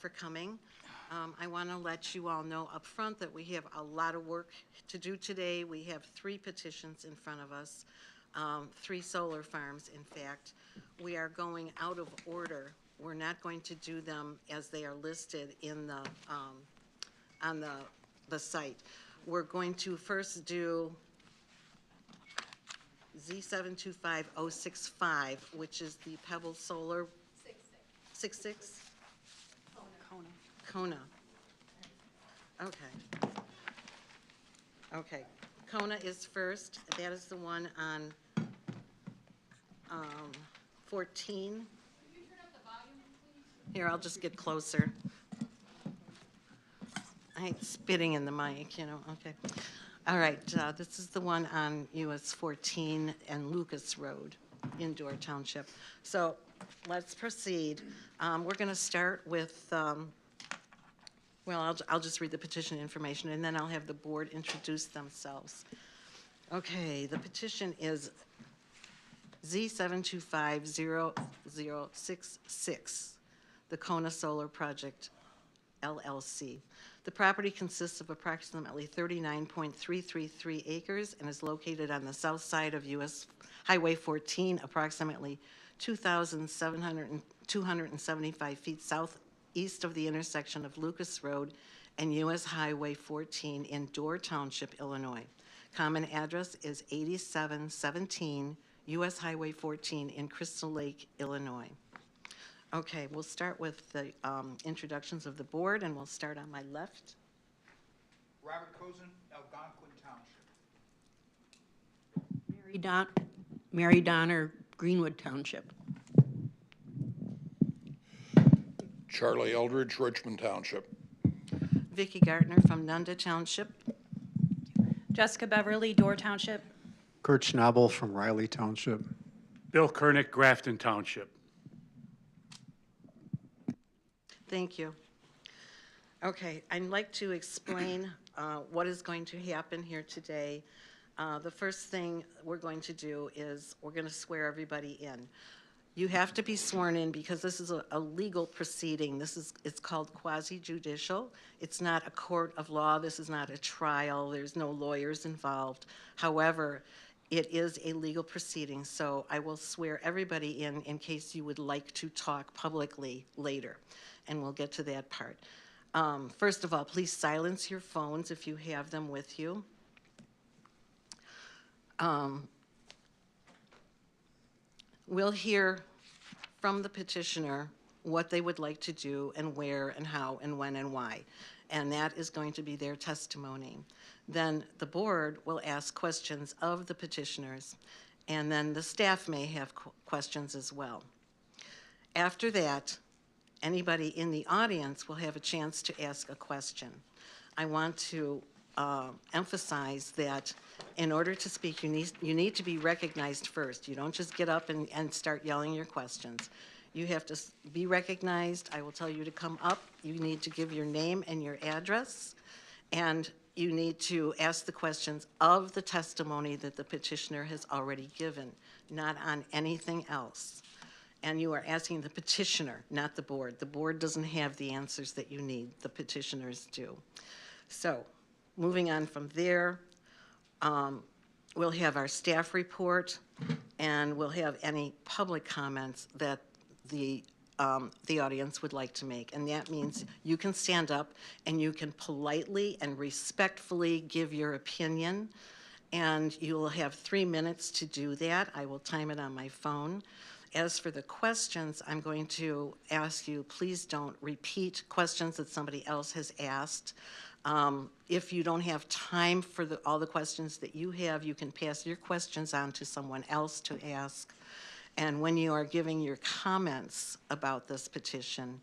for coming. I want to let you all know up front that we have a lot of work to do today. We have 3 petitions in front of us, 3 solar farms, in fact. We are going out of order. We're not going to do them as they are listed in the, on the site. We're going to first do Z725065, which is the Pebble Solar. 66? Kona. Okay. Okay. Kona is first. That is the one on 14. Could you turn up the volume, please? Here, I'll just get closer. I hate spitting in the mic, you know. Okay. All right. This is the one on US 14 and Lucas Road in Door Township. So let's proceed. We're going to start with, well, I'll just read the petition information, and then I'll have the board introduce themselves. Okay, the petition is Z7250066, the Kona Solar Project, LLC. The property consists of approximately 39.333 acres and is located on the south side of US Highway 14, approximately 275 feet southeast of the intersection of Lucas Road and US Highway 14 in Door Township, Illinois. Common address is 8717 US Highway 14 in Crystal Lake, Illinois. Okay, we'll start with the introductions of the board, and we'll start on my left. Robert Cozen, Algonquin Township. Mary Donner, Greenwood Township. Charlie Eldridge, Richmond Township. Vicki Gartner from Nunda Township. Jessica Beverly, Door Township. Kurt Schnabel from Riley Township. Bill Kernick, Grafton Township. Thank you. Okay, I'd like to explain what is going to happen here today. The first thing we're going to do is we're going to swear everybody in. You have to be sworn in because this is a legal proceeding. It's called quasi-judicial. It's not a court of law. This is not a trial. There's no lawyers involved. However, it is a legal proceeding, so I will swear everybody in case you would like to talk publicly later, and we'll get to that part. First of all, please silence your phones if you have them with you. We'll hear from the petitioner what they would like to do and where and how and when and why, and that is going to be their testimony. Then the board will ask questions of the petitioners, and then the staff may have questions as well. After that, anybody in the audience will have a chance to ask a question. I want to emphasize that in order to speak, you need to be recognized first. You don't just get up and start yelling your questions. You have to be recognized. I will tell you to come up. You need to give your name and your address, and you need to ask the questions of the testimony that the petitioner has already given, not on anything else. And you are asking the petitioner, not the board. The board doesn't have the answers that you need. The petitioners do. So, moving on from there, we'll have our staff report, and we'll have any public comments that the audience would like to make. And that means you can stand up and you can politely and respectfully give your opinion, and you will have 3 minutes to do that. I will time it on my phone. As for the questions, I'm going to ask you, please don't repeat questions that somebody else has asked. If you don't have time for all the questions that you have, you can pass your questions on to someone else to ask. And when you are giving your comments about this petition,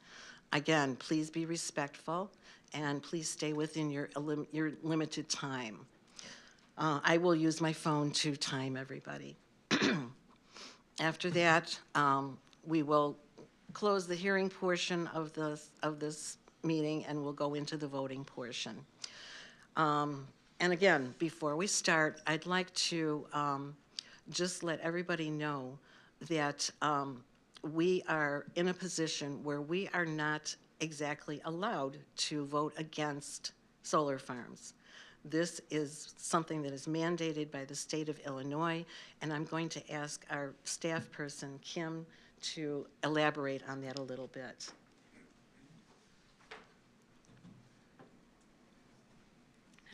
again, please be respectful and please stay within your limited time. I will use my phone to time everybody. After that, we will close the hearing portion of this meeting, and we'll go into the voting portion. And again, before we start, I'd like to just let everybody know that we are in a position where we are not exactly allowed to vote against solar farms. This is something that is mandated by the state of Illinois, and I'm going to ask our staff person, Kim, to elaborate on that a little bit.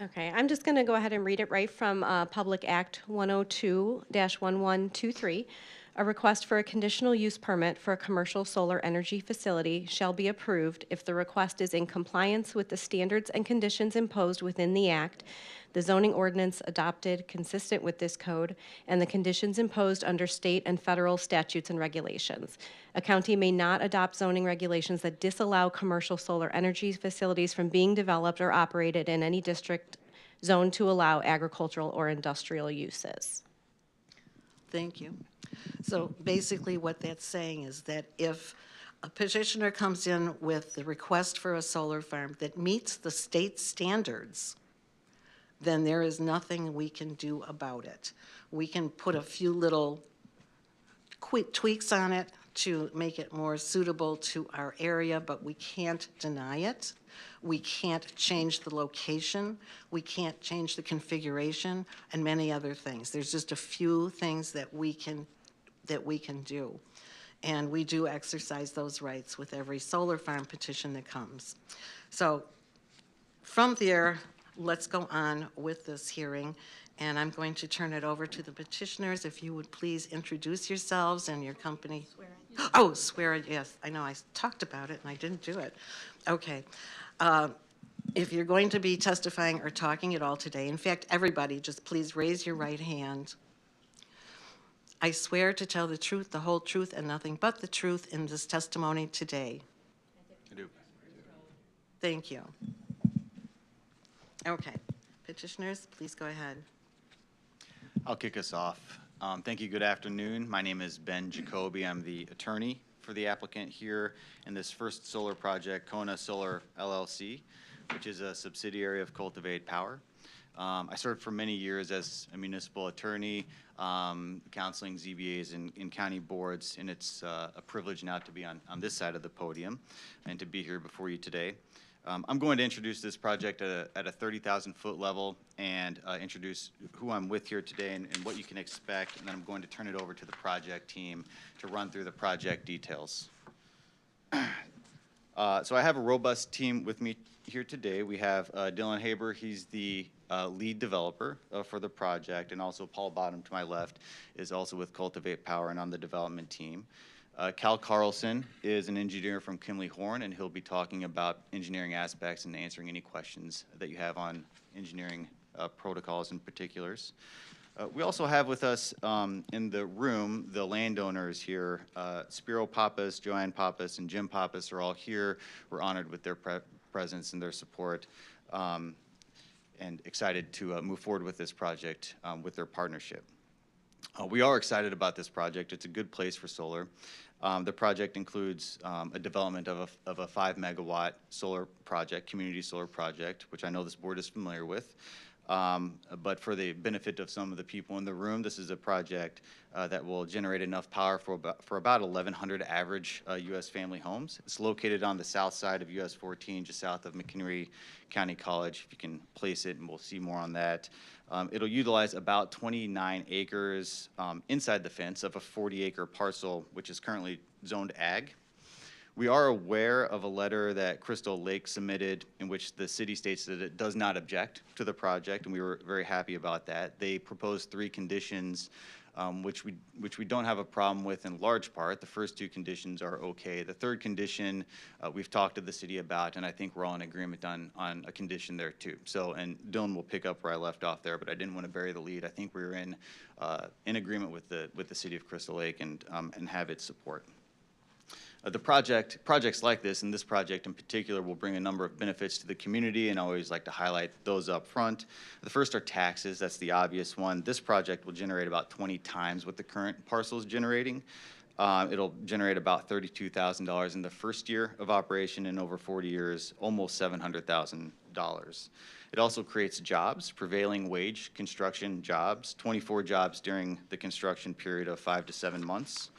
Okay, I'm just going to go ahead and read it right from Public Act 102-1123. A request for a conditional use permit for a commercial solar energy facility shall be approved if the request is in compliance with the standards and conditions imposed within the act, the zoning ordinance adopted consistent with this code, and the conditions imposed under state and federal statutes and regulations. A county may not adopt zoning regulations that disallow commercial solar energy facilities from being developed or operated in any district zoned to allow agricultural or industrial uses. Thank you. So basically what that's saying is that if a petitioner comes in with the request for a solar farm that meets the state standards, then there is nothing we can do about it. We can put a few little tweaks on it to make it more suitable to our area, but we can't deny it. We can't change the location. We can't change the configuration and many other things. There's just a few things that we can do. And we do exercise those rights with every solar farm petition that comes. So from there, let's go on with this hearing. And I'm going to turn it over to the petitioners. If you would please introduce yourselves and your company. Swear in. Oh, swear in, yes. I know I talked about it and I didn't do it. Okay. If you're going to be testifying or talking at all today, in fact, everybody, just please raise your right hand. I swear to tell the truth, the whole truth, and nothing but the truth in this testimony today. I do. Thank you. Okay. Petitioners, please go ahead. I'll kick us off. Thank you. Good afternoon. My name is Ben Jacoby. I'm the attorney for the applicant here in this first solar project, Kona Solar LLC, which is a subsidiary of Cultivate Power. I served for many years as a municipal attorney, counseling ZBAs in county boards, and it's a privilege now to be on this side of the podium and to be here before you today. I'm going to introduce this project at a 30,000-foot level and introduce who I'm with here today and what you can expect, and then I'm going to turn it over to the project team to run through the project details. So I have a robust team with me here today. We have Dylan Haber. He's the lead developer for the project, and also Paul Bottom to my left is also with Cultivate Power and on the development team. Cal Carlson is an engineer from Kimley Horn, and he'll be talking about engineering aspects and answering any questions that you have on engineering protocols and particulars. We also have with us in the room the landowners here. Spiro Pappas, Joanne Pappas, and Jim Pappas are all here. We're honored with their presence and their support, and excited to move forward with this project with their partnership. We are excited about this project. It's a good place for solar. The project includes a development of a 5-megawatt solar project, community solar project, which I know this board is familiar with. But for the benefit of some of the people in the room, this is a project that will generate enough power for about 1,100 average U.S. family homes. It's located on the south side of US 14, just south of McHenry County College, if you can place it, and we'll see more on that. It'll utilize about 29 acres inside the fence of a 40-acre parcel, which is currently zoned ag. We are aware of a letter that Crystal Lake submitted in which the city states that it does not object to the project, and we were very happy about that. They proposed 3 conditions, which we don't have a problem with in large part. The first 2 conditions are okay. The third condition we've talked to the city about, and I think we're all in agreement on a condition there too. So, and Dylan will pick up where I left off there, but I didn't want to bury the lead. I think we were in agreement with the city of Crystal Lake and have its support. Projects like this, and this project in particular, will bring a number of benefits to the community, and I always like to highlight those up front. The first are taxes. That's the obvious one. This project will generate about 20 times what the current parcel is generating. It'll generate about $32,000 in the first year of operation, and over 40 years, almost $700,000. It also creates jobs, prevailing wage construction jobs, 24 jobs during the construction period of 5 to 7 months.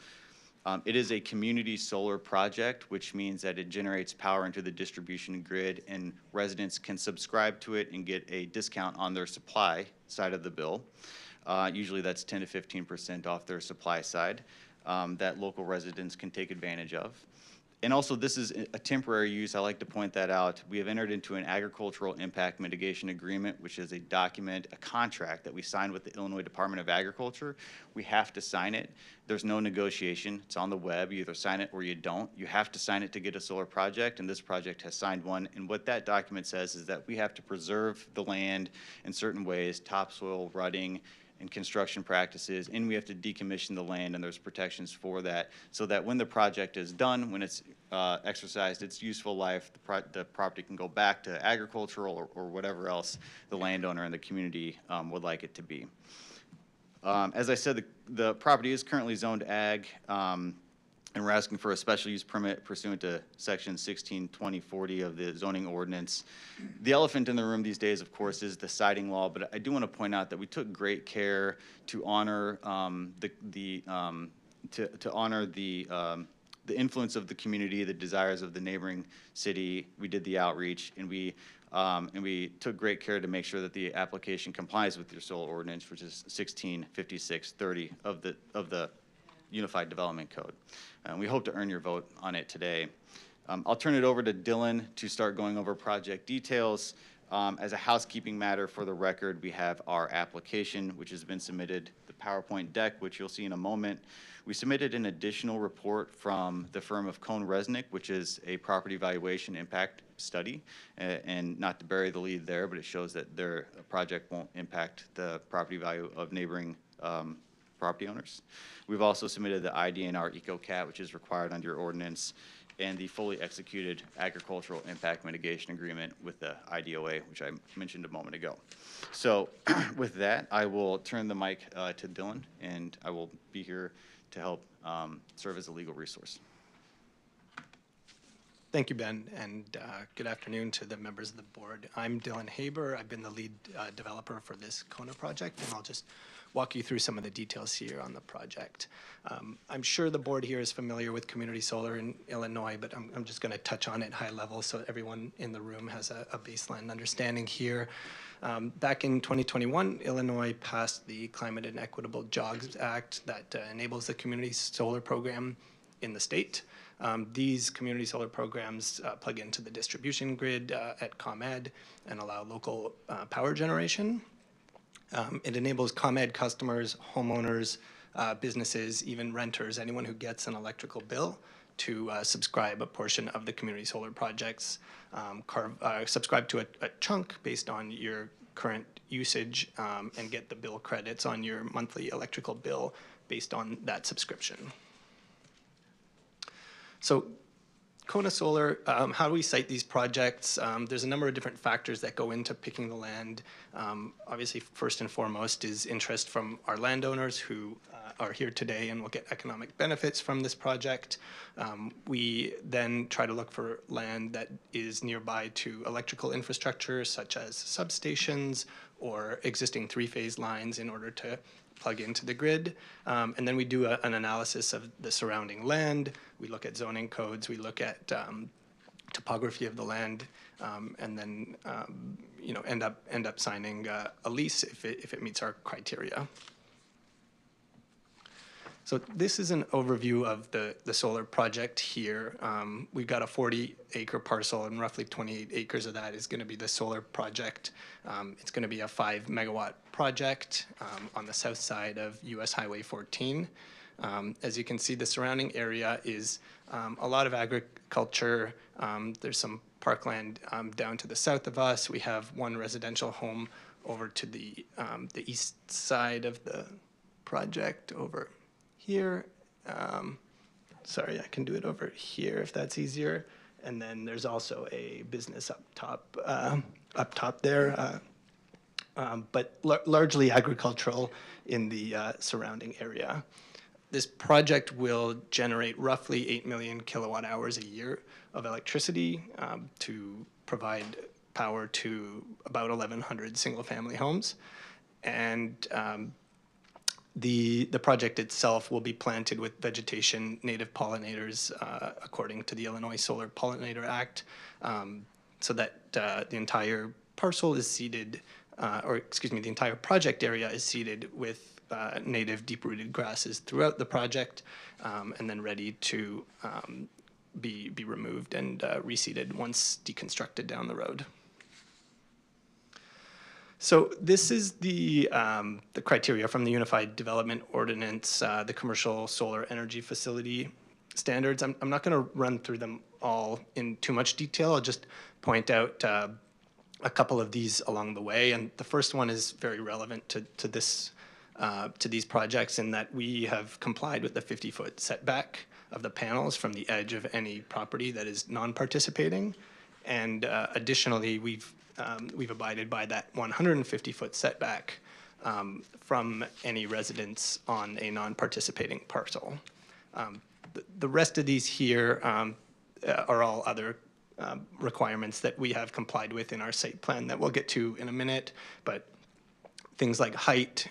It is a community solar project, which means that it generates power into the distribution grid, and residents can subscribe to it and get a discount on their supply side of the bill. Usually that's 10 to 15% off their supply side that local residents can take advantage of. And also, this is a temporary use. I like to point that out. We have entered into an agricultural impact mitigation agreement, which is a document, a contract that we signed with the Illinois Department of Agriculture. We have to sign it. There's no negotiation. It's on the web. You either sign it or you don't. You have to sign it to get a solar project, and this project has signed one. And what that document says is that we have to preserve the land in certain ways, topsoil, rutting, and construction practices, and we have to decommission the land, and there's protections for that, so that when the project is done, when it's exercised its useful life, the property can go back to agricultural or whatever else the landowner and the community would like it to be. As I said, the property is currently zoned ag, and we're asking for a special use permit pursuant to section 162040 of the zoning ordinance. The elephant in the room these days, of course, is the siding law, but I do want to point out that we took great care to honor the influence of the community, the desires of the neighboring city. We did the outreach, and we took great care to make sure that the application complies with your solar ordinance, which is 165630 of the Unified Development Code. We hope to earn your vote on it today. I'll turn it over to Dylan to start going over project details. As a housekeeping matter, for the record, we have our application, which has been submitted, the PowerPoint deck, which you'll see in a moment. We submitted an additional report from the firm of Cohn Resnick, which is a property valuation impact study. And not to bury the lead there, but it shows that their project won't impact the property value of neighboring property owners. We've also submitted the IDNR EcoCat, which is required under your ordinance, and the fully executed agricultural impact mitigation agreement with the IDOA, which I mentioned a moment ago. So with that, I will turn the mic to Dylan, and I will be here to help serve as a legal resource. Thank you, Ben, and good afternoon to the members of the board. I'm Dylan Haber. I've been the lead developer for this Kona project, and I'll just walk you through some of the details here on the project. I'm sure the board here is familiar with community solar in Illinois, but I'm just going to touch on it high level so everyone in the room has a baseline understanding here. Back in 2021, Illinois passed the Climate and Equitable Jobs Act that enables the community solar program in the state. These community solar programs plug into the distribution grid at ComEd and allow local power generation. It enables ComEd customers, homeowners, businesses, even renters, anyone who gets an electrical bill to subscribe a portion of the community solar projects, subscribe to a chunk based on your current usage and get the bill credits on your monthly electrical bill based on that subscription. So Kona Solar, how do we site these projects? There's a number of different factors that go into picking the land. Obviously, first and foremost is interest from our landowners who are here today and will get economic benefits from this project. We then try to look for land that is nearby to electrical infrastructure, such as substations or existing three-phase lines in order to plug into the grid. And then we do an analysis of the surrounding land. We look at zoning codes. We look at topography of the land, and then end up signing a lease if it meets our criteria. So this is an overview of the solar project here. We've got a 40-acre parcel, and roughly 28 acres of that is going to be the solar project. It's going to be a 5-megawatt project on the south side of US Highway 14. As you can see, the surrounding area is a lot of agriculture. There's some parkland down to the south of us. We have one residential home over to the east side of the project over here. Sorry, I can do it over here if that's easier. And then there's also a business up top there, but largely agricultural in the surrounding area. This project will generate roughly 8 million kilowatt hours a year of electricity to provide power to about 1,100 single-family homes. And The project itself will be planted with vegetation native pollinators according to the Illinois Solar Pollinator Act, so that the entire parcel is seeded, the entire project area is seeded with native deep-rooted grasses throughout the project, and then ready to be removed and reseeded once deconstructed down the road. So this is the criteria from the Unified Development Ordinance, the Commercial Solar Energy Facility standards. I'm not going to run through them all in too much detail. I'll just point out a couple of these along the way. And the first one is very relevant to these projects in that we have complied with the 50-foot setback of the panels from the edge of any property that is non-participating. And additionally, we've abided by that 150-foot setback from any residence on a non-participating parcel. The rest of these here are all other requirements that we have complied with in our site plan that we'll get to in a minute, but things like height,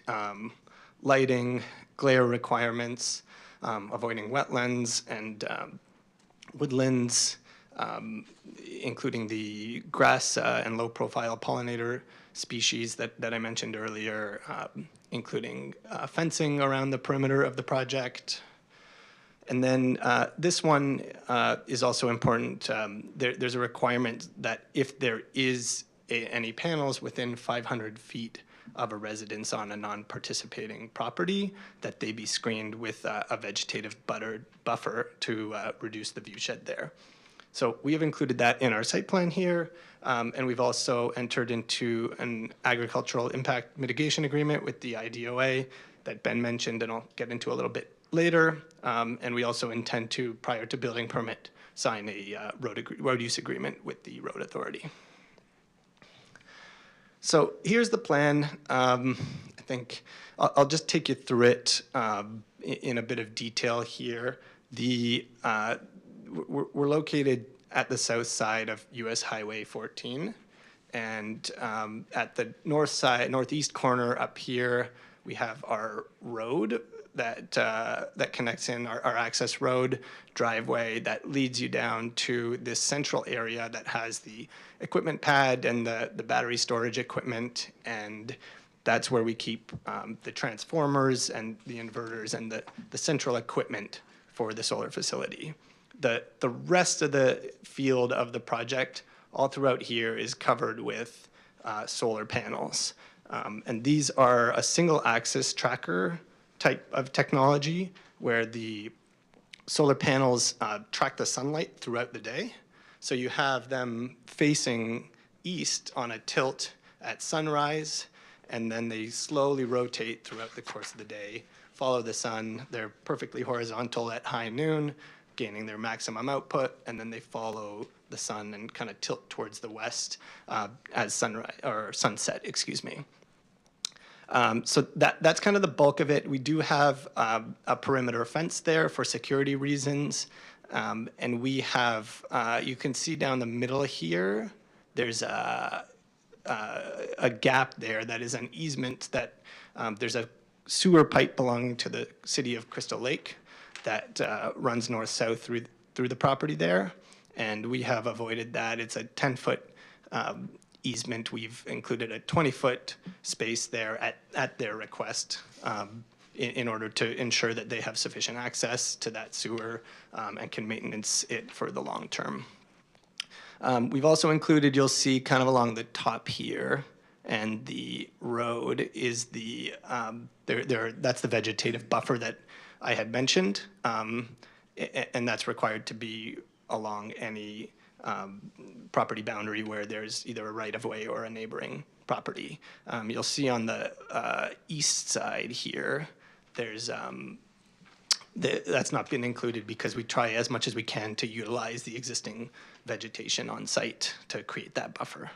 lighting, glare requirements, avoiding wetlands and woodlands, including the grass and low-profile pollinator species that I mentioned earlier, including fencing around the perimeter of the project. And then this one is also important. There's a requirement that if there is any panels within 500 feet of a residence on a non-participating property, that they be screened with a vegetative buffer to reduce the view shed there. So we have included that in our site plan here, and we've also entered into an agricultural impact mitigation agreement with the IDOA that Ben mentioned, and I'll get into a little bit later. And we also intend to, prior to building permit, sign a road use agreement with the road authority. So here's the plan. I think I'll just take you through it in a bit of detail here. We're located at the south side of US Highway 14, and at the northeast corner up here, we have our road that connects in our access road driveway that leads you down to this central area that has the equipment pad and the battery storage equipment, and that's where we keep the transformers and the inverters and the central equipment for the solar facility. The rest of the field of the project all throughout here is covered with solar panels. And these are a single axis tracker type of technology where the solar panels track the sunlight throughout the day. So you have them facing east on a tilt at sunrise, and then they slowly rotate throughout the course of the day, follow the sun. They're perfectly horizontal at high noon, gaining their maximum output, and then they follow the sun and kind of tilt towards the west as sunset, excuse me. So that's kind of the bulk of it. We do have a perimeter fence there for security reasons. And we have, you can see down the middle here, there's a gap there that is an easement that there's a sewer pipe belonging to the city of Crystal Lake that runs north-south through the property there. And we have avoided that. It's a 10-foot easement. We've included a 20-foot space there at their request in order to ensure that they have sufficient access to that sewer and can maintenance it for the long term. We've also included, you'll see kind of along the top here, and the road is that's the vegetative buffer that I had mentioned, and that's required to be along any property boundary where there's either a right-of-way or a neighboring property. You'll see on the east side here, there's that's not been included because we try as much as we can to utilize the existing vegetation on site to create that buffer.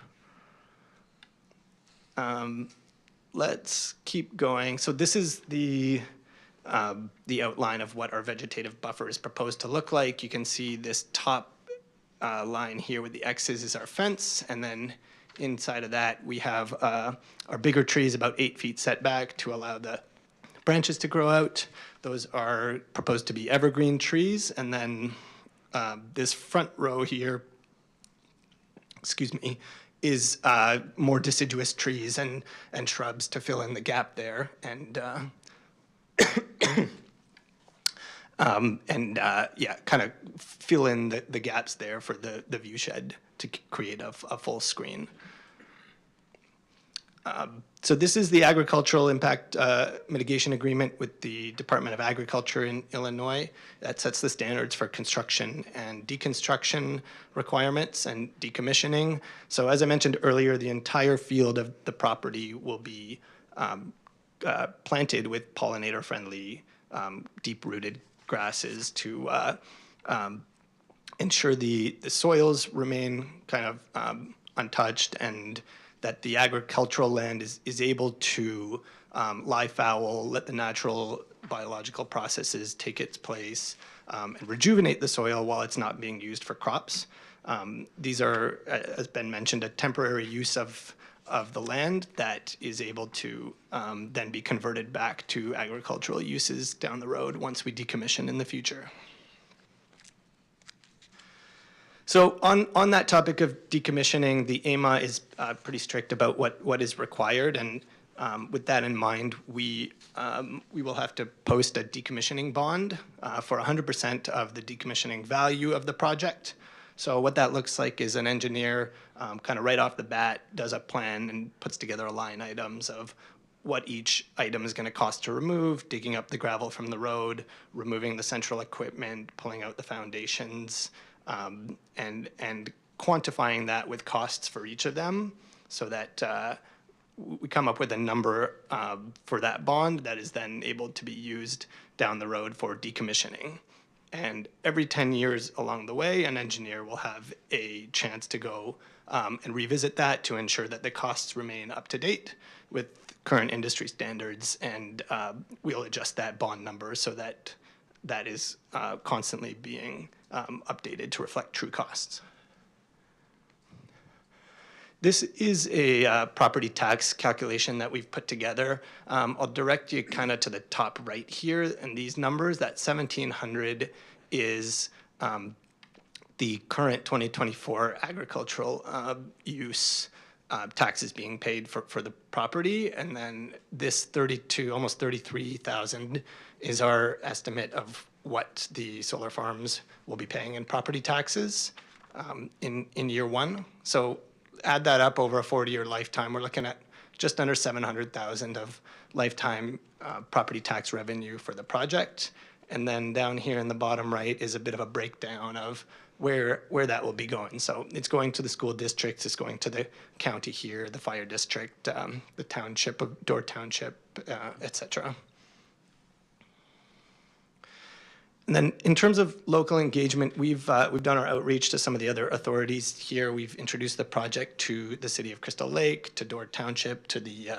Let's keep going. So this is the outline of what our vegetative buffer is proposed to look like. You can see this top line here with the X's is our fence, and then inside of that we have our bigger trees about 8 feet setback to allow the branches to grow out. Those are proposed to be evergreen trees. And then this front row here, excuse me, is more deciduous trees and shrubs to fill in the gap there. And yeah, kind of fill in the gaps there for the view shed to create a full screen. So this is the agricultural impact mitigation agreement with the Department of Agriculture in Illinois that sets the standards for construction and deconstruction requirements and decommissioning. So as I mentioned earlier, the entire field of the property will be planted with pollinator-friendly, deep-rooted grasses to ensure the soils remain kind of untouched, and that the agricultural land is able to lie fallow, let the natural biological processes take its place, and rejuvenate the soil while it's not being used for crops. These are, as Ben mentioned, a temporary use of the land that is able to then be converted back to agricultural uses down the road once we decommission in the future. So on that topic of decommissioning, the AMA is pretty strict about what is required, and with that in mind, we will have to post a decommissioning bond for 100% of the decommissioning value of the project. So what that looks like is an engineer kind of right off the bat does a plan and puts together a line items of what each item is going to cost to remove, digging up the gravel from the road, removing the central equipment, pulling out the foundations, and quantifying that with costs for each of them so that we come up with a number for that bond that is then able to be used down the road for decommissioning. And every 10 years along the way, an engineer will have a chance to go and revisit that to ensure that the costs remain up to date with current industry standards, and we'll adjust that bond number so that that is constantly being updated to reflect true costs. This is a property tax calculation that we've put together. I'll direct you kind of to the top right here, and these numbers, that 1,700 is the current 2024 agricultural use taxes being paid for the property, and then this 32, almost 33,000 is our estimate of what the solar farms will be paying in property taxes in year one. So add that up over a 40-year lifetime, we're looking at just under 700,000 of lifetime property tax revenue for the project. And then down here in the bottom right is a bit of a breakdown of where that will be going. So it's going to the school districts, it's going to the county here, the fire district, the township of Door Township, et cetera. And then in terms of local engagement, we've done our outreach to some of the other authorities here. We've introduced the project to the city of Crystal Lake, to Door Township, to the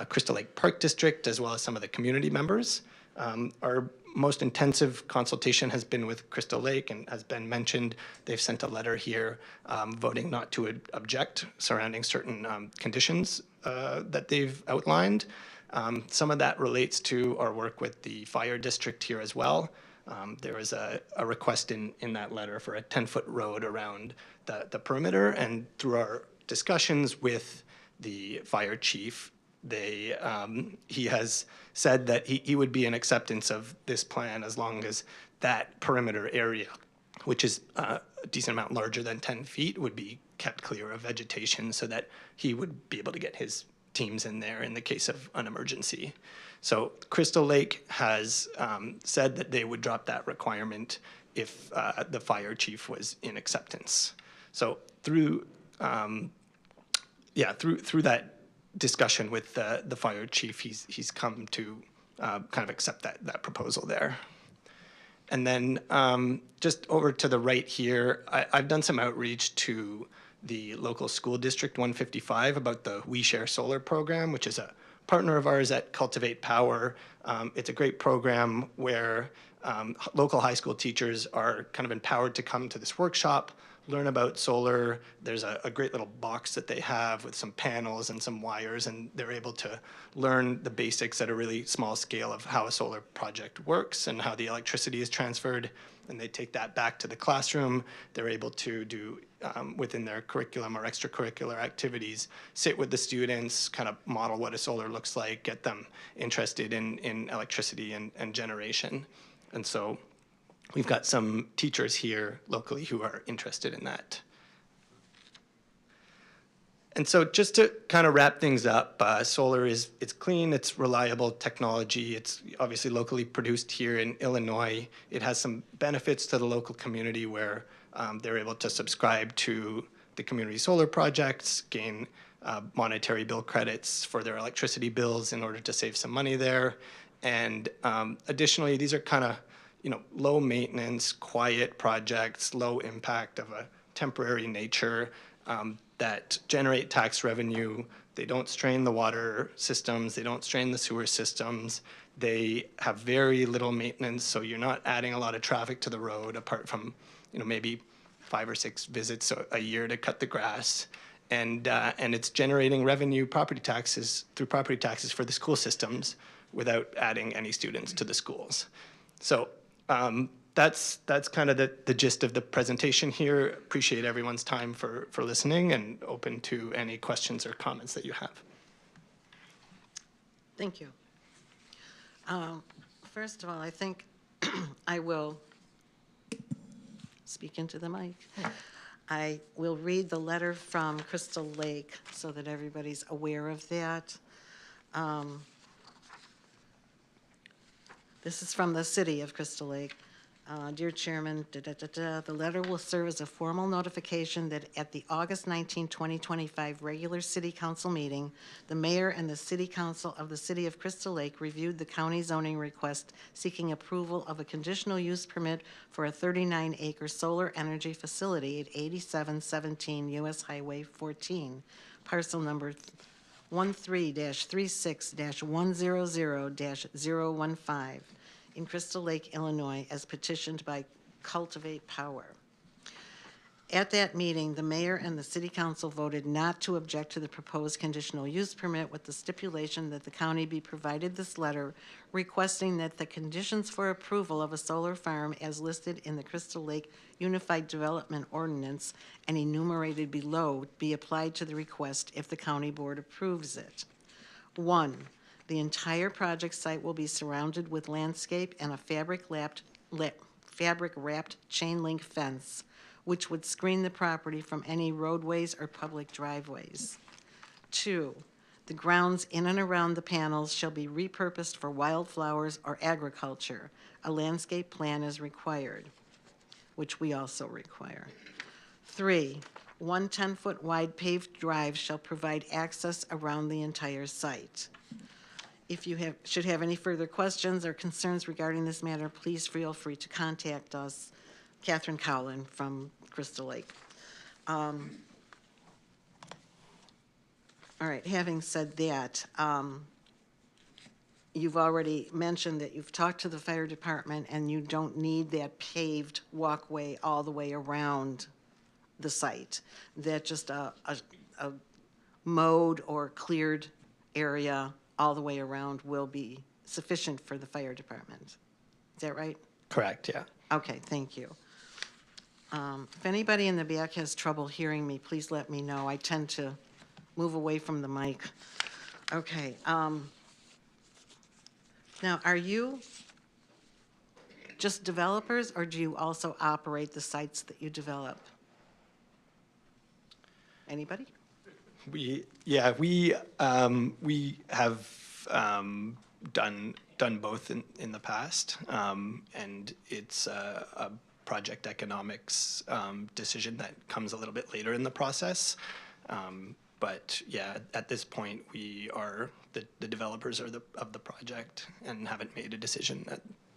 Crystal Lake Park District, as well as some of the community members. Our most intensive consultation has been with Crystal Lake, and as Ben mentioned, they've sent a letter here voting not to object surrounding certain conditions that they've outlined. Some of that relates to our work with the fire district here as well. There was a request in that letter for a 10-foot road around the perimeter, and through our discussions with the fire chief, he has said that he would be in acceptance of this plan as long as that perimeter area, which is a decent amount larger than 10 feet, would be kept clear of vegetation so that he would be able to get his teams in there in the case of an emergency. So Crystal Lake has said that they would drop that requirement if the fire chief was in acceptance. So through that discussion with the fire chief, he's come to kind of accept that proposal there. And then just over to the right here, I've done some outreach to the local school district 155 about the We Share Solar program, which is a partner of ours at Cultivate Power. It's a great program where local high school teachers are kind of empowered to come to this workshop, learn about solar. There's a great little box that they have with some panels and some wires, and they're able to learn the basics at a really small scale of how a solar project works and how the electricity is transferred. And they take that back to the classroom. They're able to do, within their curriculum or extracurricular activities, sit with the students, kind of model what a solar looks like, get them interested in electricity and generation. And so we've got some teachers here locally who are interested in that. And so just to kind of wrap things up, solar it's clean, it's reliable technology. It's obviously locally produced here in Illinois. It has some benefits to the local community where they're able to subscribe to the community solar projects, gain monetary bill credits for their electricity bills in order to save some money there. And additionally, these are kind of low maintenance, quiet projects, low impact of a temporary nature that generate tax revenue. They don't strain the water systems. They don't strain the sewer systems. They have very little maintenance, so you're not adding a lot of traffic to the road apart from maybe 5 or 6 visits a year to cut the grass. And it's generating revenue, property taxes for the school systems without adding any students to the schools. So that's kind of the gist of the presentation here. Appreciate everyone's time for listening and open to any questions or comments that you have. Thank you. First of all, I think I will speak into the mic. I will read the letter from Crystal Lake so that everybody's aware of that. This is from the city of Crystal Lake. Dear Chairman, the letter will serve as a formal notification that at the August 19, 2025 regular City Council meeting, the Mayor and the City Council of the City of Crystal Lake reviewed the county zoning request seeking approval of a conditional use permit for a 39-acre solar energy facility at 8717 U.S. Highway 14, parcel number 13-36-100-015. in Crystal Lake, Illinois, as petitioned by Cultivate Power. At that meeting, the mayor and the city council voted not to object to the proposed conditional use permit with the stipulation that the county be provided this letter requesting that the conditions for approval of a solar farm as listed in the Crystal Lake Unified Development Ordinance and enumerated below be applied to the request if the county board approves it. 1, the entire project site will be surrounded with landscape and a fabric-wrapped chain link fence, which would screen the property from any roadways or public driveways. 2, the grounds in and around the panels shall be repurposed for wildflowers or agriculture. A landscape plan is required, which we also require. 3, one 10-foot wide paved drive shall provide access around the entire site. If you should have any further questions or concerns regarding this matter, please feel free to contact us, Catherine Cowlin from Crystal Lake. All right, having said that, you've already mentioned that you've talked to the fire department and you don't need that paved walkway all the way around the site. That just a mowed or cleared area all the way around will be sufficient for the fire department. Is that right? Correct, yeah. Okay, thank you. If anybody in the back has trouble hearing me, please let me know. I tend to move away from the mic. Okay. Now, are you just developers, or do you also operate the sites that you develop? Anybody? We have done both in the past, and it's a project economics decision that comes a little bit later in the process. But yeah, at this point, we are the developers of the project and haven't made a decision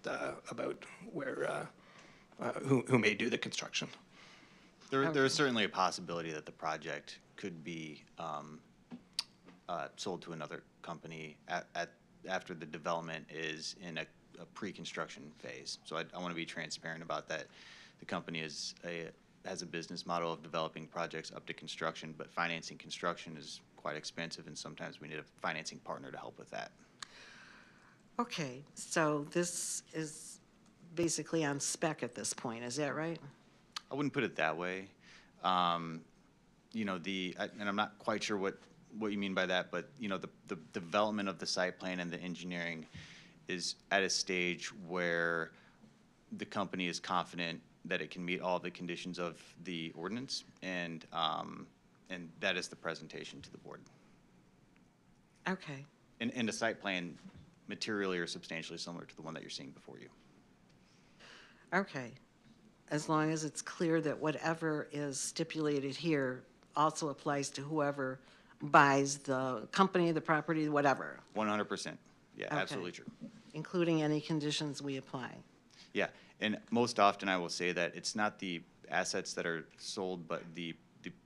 about where who may do the construction. There is certainly a possibility that the project could be sold to another company after the development is in a pre-construction phase. So I want to be transparent about that. The company is has a business model of developing projects up to construction, but financing construction is quite expensive, and sometimes we need a financing partner to help with that. Okay, so this is basically on spec at this point, is that right? I wouldn't put it that way. You know, and I'm not quite sure what you mean by that, but, you know, the development of the site plan and the engineering is at a stage where the company is confident that it can meet all the conditions of the ordinance, and that is the presentation to the board. Okay, And the site plan materially or substantially similar to the one that you're seeing before you. okay. As long as it's clear that whatever is stipulated here also applies to whoever buys the company, the property, whatever, 100%. Yeah, Okay. absolutely true. including any conditions we apply. Yeah, and most often I will say that it's not the assets that are sold, but the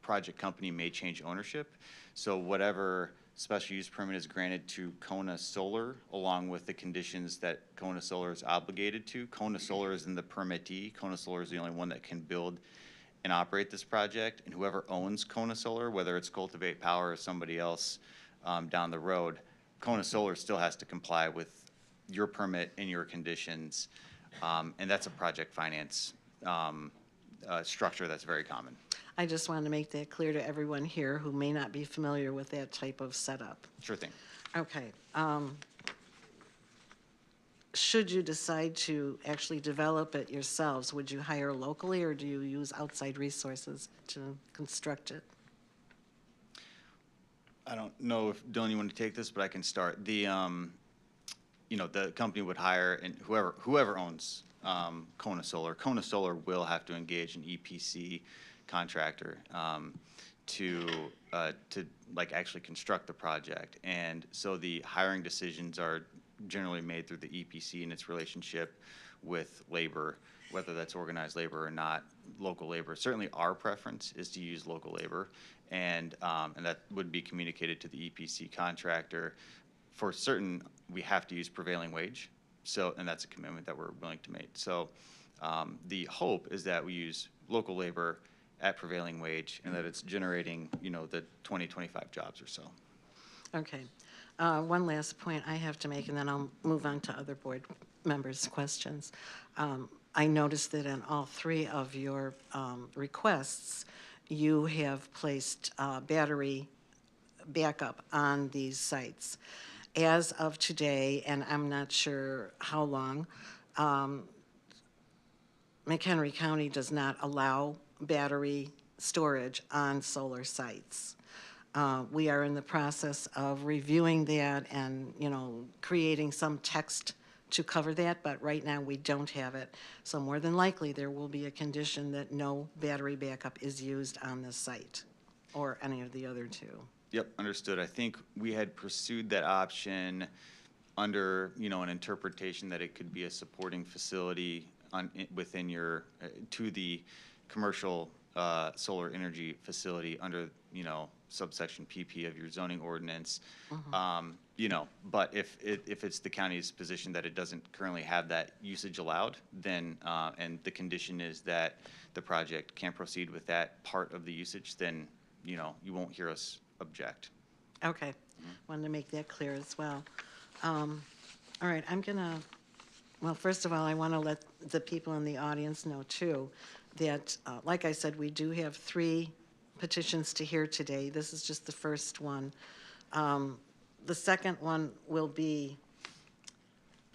project company may change ownership. So whatever special use permit is granted to Kona Solar, along with the conditions that Kona Solar is obligated to, Kona Solar is in the permittee. Kona Solar is the only one that can build and operate this project, and whoever owns Kona Solar, whether it's Cultivate Power or somebody else down the road, Kona Solar still has to comply with your permit and your conditions, and that's a project finance structure that's very common. I just wanted to make that clear to everyone here who may not be familiar with that type of setup. Sure thing. Okay. Should you decide to actually develop it yourselves, would you hire locally or do you use outside resources to construct it? I don't know if, Dylan, you want to take this, but I can start. You know, the company would hire, and whoever owns Kona Solar will have to engage an EPC contractor to like actually construct the project. And so the hiring decisions are generally made through the EPC and its relationship with labor, whether that's organized labor or not, local labor. Certainly our preference is to use local labor, and that would be communicated to the EPC contractor. For certain, we have to use prevailing wage, and that's a commitment that we're willing to make. So the hope is that we use local labor at prevailing wage, and that it's generating, you know, the 20, 25 jobs or so. Okay. One last point I have to make, and then I'll move on to other board members' questions. I noticed that in all three of your requests, you have placed battery backup on these sites. As of today, and I'm not sure how long, McHenry County does not allow battery storage on solar sites. We are in the process of reviewing that and, you know, creating some text to cover that, but right now we don't have it. So more than likely, there will be a condition that no battery backup is used on this site or any of the other two. Yep, understood. I think we had pursued that option under, you know, an interpretation that it could be a supporting facility within your, to the commercial solar energy facility under, you know, subsection PP of your zoning ordinance. You know, but if it's the county's position that it doesn't currently have that usage allowed, then, and the condition is that the project can't proceed with that part of the usage, then, you know, you won't hear us object. Okay, wanted to make that clear as well. All right, well, first of all, I want to let the people in the audience know too, that, like I said, we do have 3 petitions to hear today. This is just the first one. The second one will be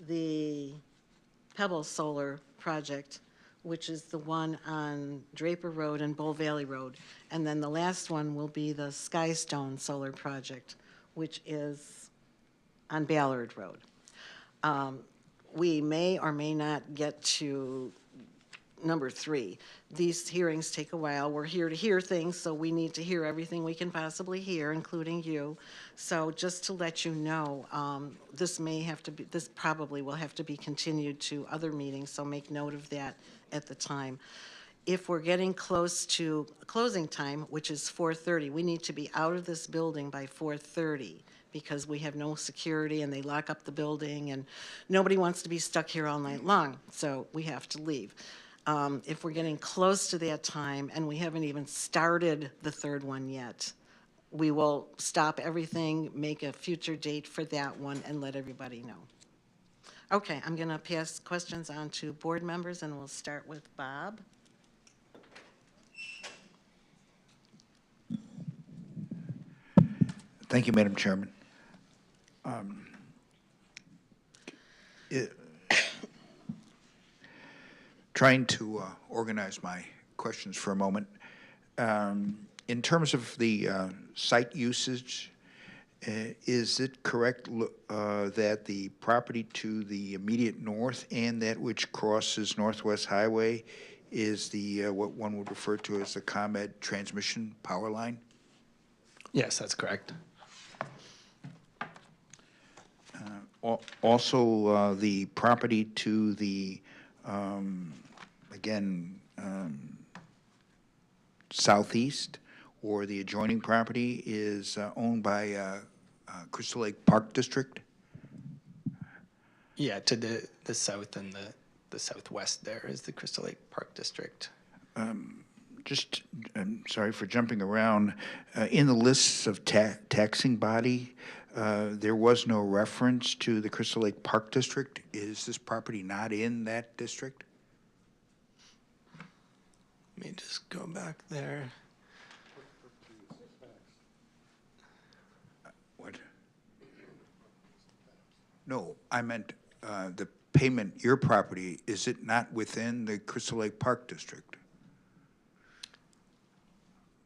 the Pebble Solar project, which is the one on Draper Road and Bull Valley Road. And then the last one will be the Skystone Solar project, which is on Ballard Road. We may or may not get to number 3. These hearings take a while. We're here to hear things, so we need to hear everything we can possibly hear, including you. So just to let you know, this probably will have to be continued to other meetings, so make note of that at the time. If we're getting close to closing time, which is 4:30, we need to be out of this building by 4:30 because we have no security and they lock up the building and nobody wants to be stuck here all night long, so we have to leave. If we're getting close to that time and we haven't even started the third one yet, we will stop everything, make a future date for that one, and let everybody know. Okay, I'm going to pass questions on to board members, and we'll start with Bob. Thank you, Madam Chairman. Trying to organize my questions for a moment. In terms of the site usage, is it correct that the property to the immediate north and that which crosses Northwest Highway is the what one would refer to as the ComEd transmission power line? Yes, that's correct. Also, the property to the, southeast, or the adjoining property is owned by Crystal Lake Park District? Yeah, to the south and the southwest there is the Crystal Lake Park District. Just, I'm sorry for jumping around. In the lists of taxing body, there was no reference to the Crystal Lake Park District. Is this property not in that district? Let me just go back there. What? No, I meant the payment, your property, is it not within the Crystal Lake Park District?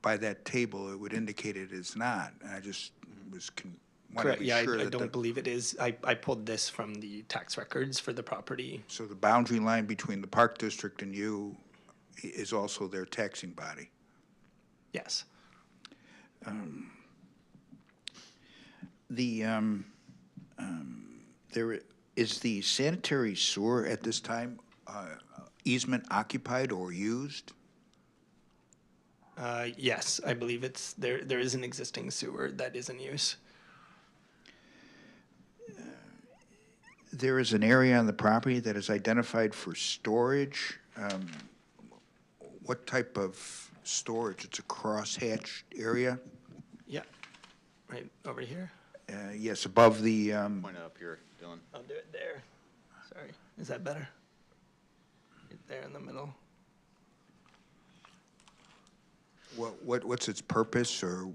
By that table, it would indicate it is not. And I just was wanted Correct. to be Yeah, sure I that don't believe it is. I pulled this from the tax records for the property. So the boundary line between the Park District and you is also their taxing body. Yes. There is the sanitary sewer at this time easement occupied or used? Yes, I believe it's there. There is an existing sewer that is in use. There is an area on the property that is identified for storage. What type of storage? It's a cross-hatched area? Yeah, right over here. Yes, above the, Point it up here, Dylan. I'll do it there. Sorry, is that better? Right there in the middle. what's its purpose, or?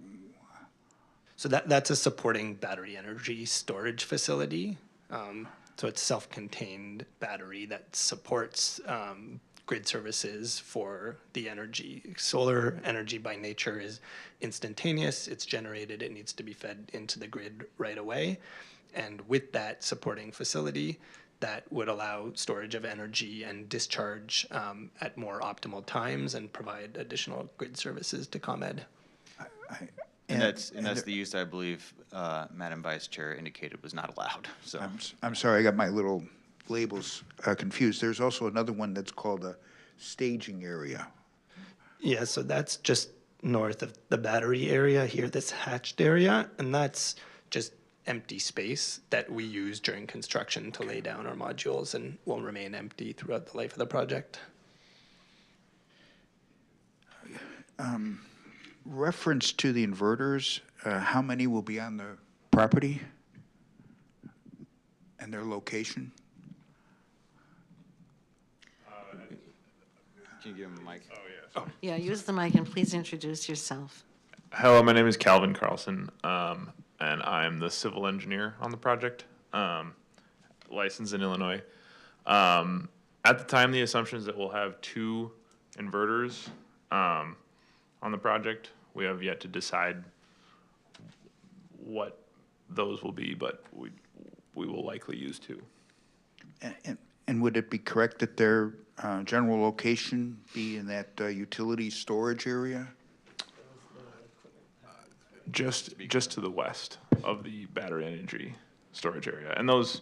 So that's a supporting battery energy storage facility. So it's self-contained battery that supports grid services for the energy. Solar energy by nature is instantaneous. It's generated. It needs to be fed into the grid right away. And with that supporting facility, that would allow storage of energy and discharge at more optimal times and provide additional grid services to ComEd. And that's the use I believe Madam Vice Chair indicated was not allowed, so. I'm sorry, I got my little labels confused. There's also another one that's called a staging area. Yeah, so that's just north of the battery area here, this hatched area, and that's just empty space that we use during construction to lay down our modules and will remain empty throughout the life of the project. Reference to the inverters, how many will be on the property and their location? Can you give him a mic? Yeah, use the mic and please introduce yourself. Hello, my name is Calvin Carlson, and I'm the civil engineer on the project, licensed in Illinois. At the time, the assumption is that we'll have 2 inverters on the project. We have yet to decide what those will be, but we will likely use 2. And would it be correct that their general location be in that utility storage area? Just to the west of the battery energy storage area. And those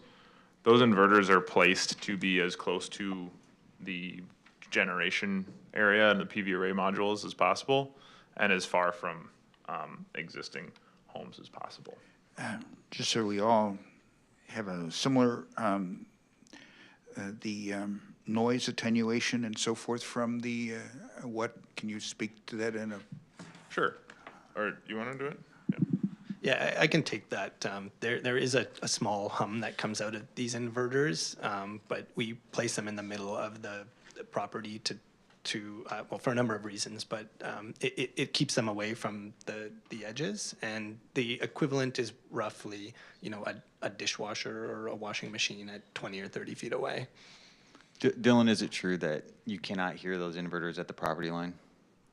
inverters are placed to be as close to the generation area and the PV array modules as possible, and as far from existing homes as possible. Just so we all have a similar, the noise attenuation and so forth from the, can you speak to that in a? Sure. Or you want to do it? Yeah, I can take that. There is a small hum that comes out of these inverters, but we place them in the middle of the property well, for a number of reasons, but it keeps them away from the edges, and the equivalent is roughly, a dishwasher or a washing machine at 20 or 30 feet away. Dylan, is it true that you cannot hear those inverters at the property line?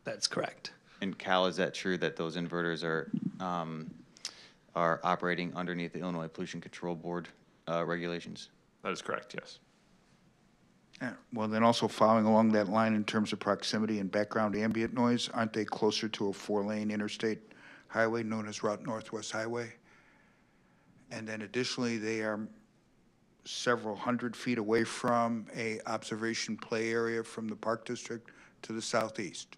That's correct. And Cal, is that true that those inverters are operating underneath the Illinois Pollution Control Board regulations? That is correct, yes. Well, then also following along that line in terms of proximity and background ambient noise, aren't they closer to a 4-lane interstate highway known as Route Northwest Highway? And then additionally, they are several hundred feet away from a observation play area from the Park District to the southeast.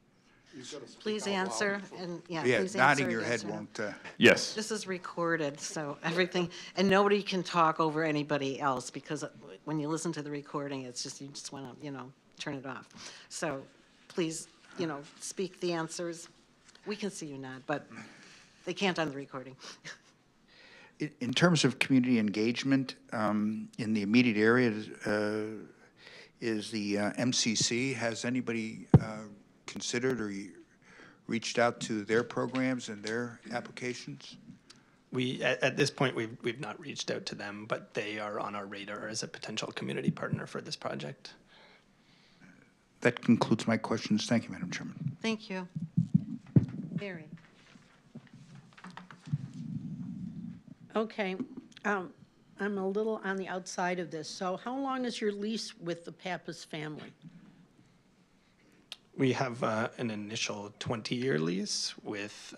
Please answer, and, Yeah, please nodding answer your yes head or no. won't, Yes. This is recorded, so everything, and nobody can talk over anybody else, because when you listen to the recording, it's just, you just want to, turn it off. So please, speak the answers. We can see you nod, but they can't on the recording. in terms of community engagement, in the immediate area, is the MCC, has anybody considered or reached out to their programs and their applications? At this point, we've not reached out to them, but they are on our radar as a potential community partner for this project. That concludes my questions. Thank you, Madam Chairman. Thank you. Mary? Okay, I'm a little on the outside of this. So how long is your lease with the Pappas family? We have an initial 20-year lease with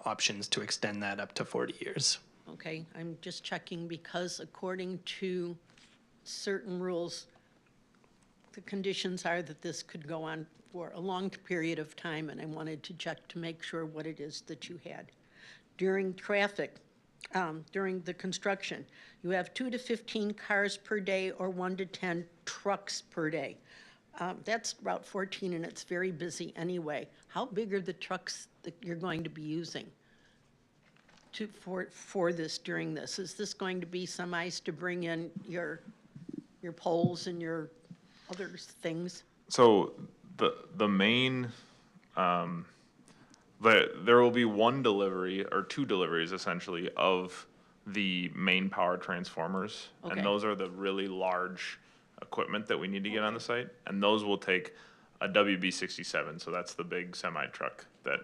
options to extend that up to 40 years. Okay, I'm just checking because according to certain rules, the conditions are that this could go on for a long period of time, and I wanted to check to make sure what it is that you had. During traffic, during the construction, you have 2 to 15 cars per day or 1 to 10 trucks per day. That's Route 14, and it's very busy anyway. How big are the trucks that you're going to be using for this during this? Is this going to be semis to bring in your poles and your other things? So the main, there will be one delivery or 2 deliveries essentially of the main power transformers. Okay. And those are the really large equipment that we need to get on the site. And those will take a WB67. So that's the big semi truck that